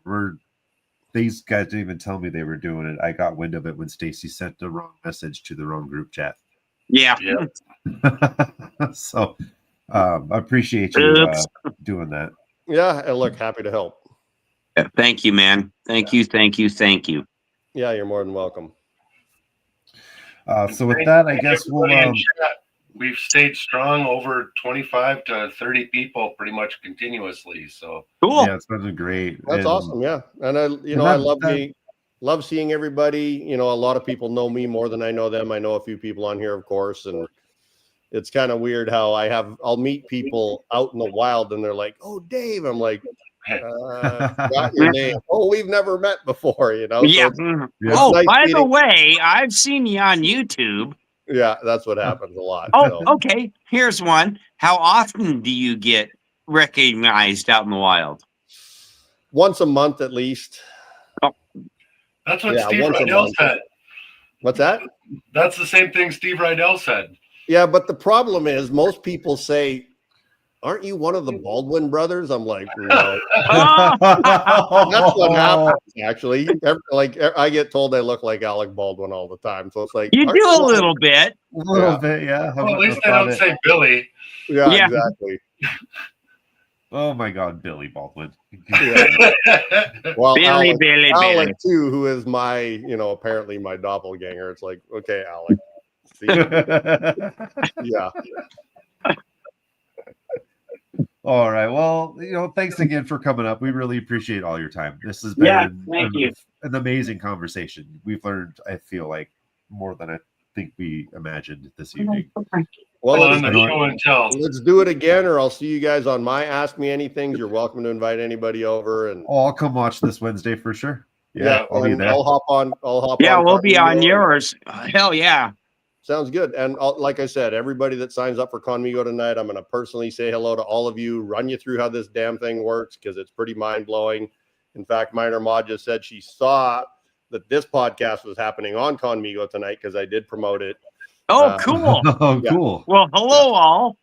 Speaker 2: these guys didn't even tell me they were doing it. I got wind of it when Stacy sent the wrong message to the wrong group chat.
Speaker 5: Yeah.
Speaker 2: So I appreciate you doing that.
Speaker 3: Yeah, and look, happy to help.
Speaker 5: Thank you, man. Thank you.
Speaker 3: Yeah, you're more than welcome.
Speaker 2: So with that, I guess we'll
Speaker 4: we've stayed strong, over 25 to 30 people pretty much continuously. So
Speaker 5: Cool.
Speaker 2: yeah, it's been great.
Speaker 3: That's awesome. Yeah, and I love seeing everybody. You know, a lot of people know me more than I know them. I know a few people on here, of course, and it's kind of weird how I'll meet people out in the wild and they're like, "Oh, Dave," I'm like, "Got your name? Oh, we've never met before," you know.
Speaker 5: Yeah.
Speaker 3: So
Speaker 5: Oh,
Speaker 3: nice
Speaker 5: by the
Speaker 3: meeting-
Speaker 5: way, I've seen you on YouTube.
Speaker 3: yeah, that's what happens a lot.
Speaker 5: Oh,
Speaker 3: so.
Speaker 5: okay. Here's one. How often do you get recognized out in the wild?
Speaker 3: Once a month at least.
Speaker 4: that's what
Speaker 3: Yeah,
Speaker 4: Steve
Speaker 3: once a
Speaker 4: Rydell
Speaker 3: month.
Speaker 4: said.
Speaker 3: What's that?
Speaker 4: That's the same thing Steve Rydell said.
Speaker 3: Yeah, but the problem is most people say, "Aren't you one of the Baldwin brothers?" I'm like, no. That's what happens, actually. I get told I look like Alec Baldwin all the time. So it's like,
Speaker 5: You
Speaker 3: aren't
Speaker 5: do a
Speaker 3: one of-
Speaker 5: little bit.
Speaker 2: A little bit, yeah.
Speaker 4: Well, at least they don't say Billy.
Speaker 3: Yeah,
Speaker 5: Yeah.
Speaker 3: exactly.
Speaker 2: Oh my God, Billy Baldwin.
Speaker 3: Yeah. Well,
Speaker 5: Billy.
Speaker 3: Alec too, who is my, apparently my doppelganger. It's like, okay, Alec. See? Yeah.
Speaker 2: All right. Well, thanks again for coming up. We really appreciate all your time. This has been
Speaker 5: Thank you.
Speaker 2: an amazing conversation. We've learned, I feel like, more than I think we imagined this evening.
Speaker 3: Well,
Speaker 4: On the show and tell.
Speaker 3: let's do it again, or I'll see you guys on my Ask Me Anythings. You're welcome to invite anybody over, and
Speaker 2: Oh, I'll come watch this Wednesday for sure. Yeah, I'll be
Speaker 3: and
Speaker 2: there.
Speaker 3: I'll hop on.
Speaker 5: Yeah, we'll be on
Speaker 3: Conmigo.
Speaker 5: yours. Hell yeah.
Speaker 3: Sounds good. And like I said, everybody that signs up for Conmigo tonight, I'm going to personally say hello to all of you, run you through how this damn thing works, because it's pretty mind-blowing. In fact, Minor Ma just said she saw that this podcast was happening on Conmigo tonight because I did promote it.
Speaker 5: Oh, cool.
Speaker 2: Oh,
Speaker 3: Yeah.
Speaker 2: cool.
Speaker 5: Well, hello all.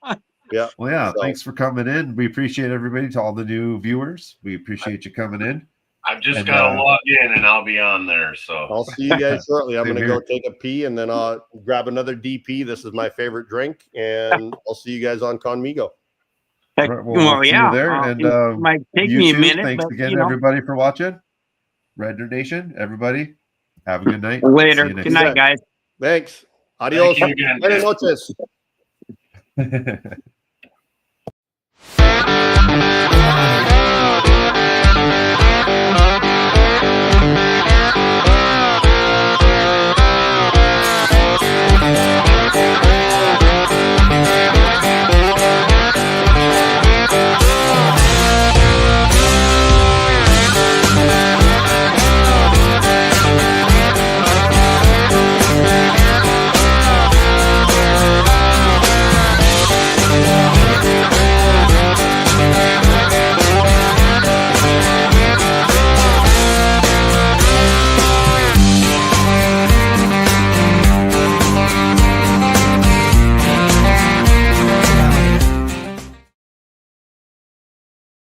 Speaker 3: Yeah.
Speaker 2: Well, yeah,
Speaker 3: So-
Speaker 2: thanks for coming in. We appreciate everybody, to all the new viewers. We appreciate you coming in.
Speaker 4: I've just
Speaker 2: And,
Speaker 4: got to log in and I'll be on there. So
Speaker 3: I'll see you guys shortly. I'm
Speaker 2: Same
Speaker 3: going to go
Speaker 2: here.
Speaker 3: take a pee and then I'll grab another DP. This is my favorite drink. And I'll see you guys on Conmigo.
Speaker 5: Heck,
Speaker 2: All right, we'll see you
Speaker 5: yeah.
Speaker 2: there. And
Speaker 5: it might take me a
Speaker 2: YouTube,
Speaker 5: minute.
Speaker 2: thanks
Speaker 5: but,
Speaker 2: again, everybody, for watching. Redder Nation, everybody, have a good night.
Speaker 5: Later.
Speaker 2: See you next
Speaker 5: Good night, guys.
Speaker 3: Thanks. Adios.
Speaker 4: Thank you again.
Speaker 3: Buenas noches.
Speaker 2: time.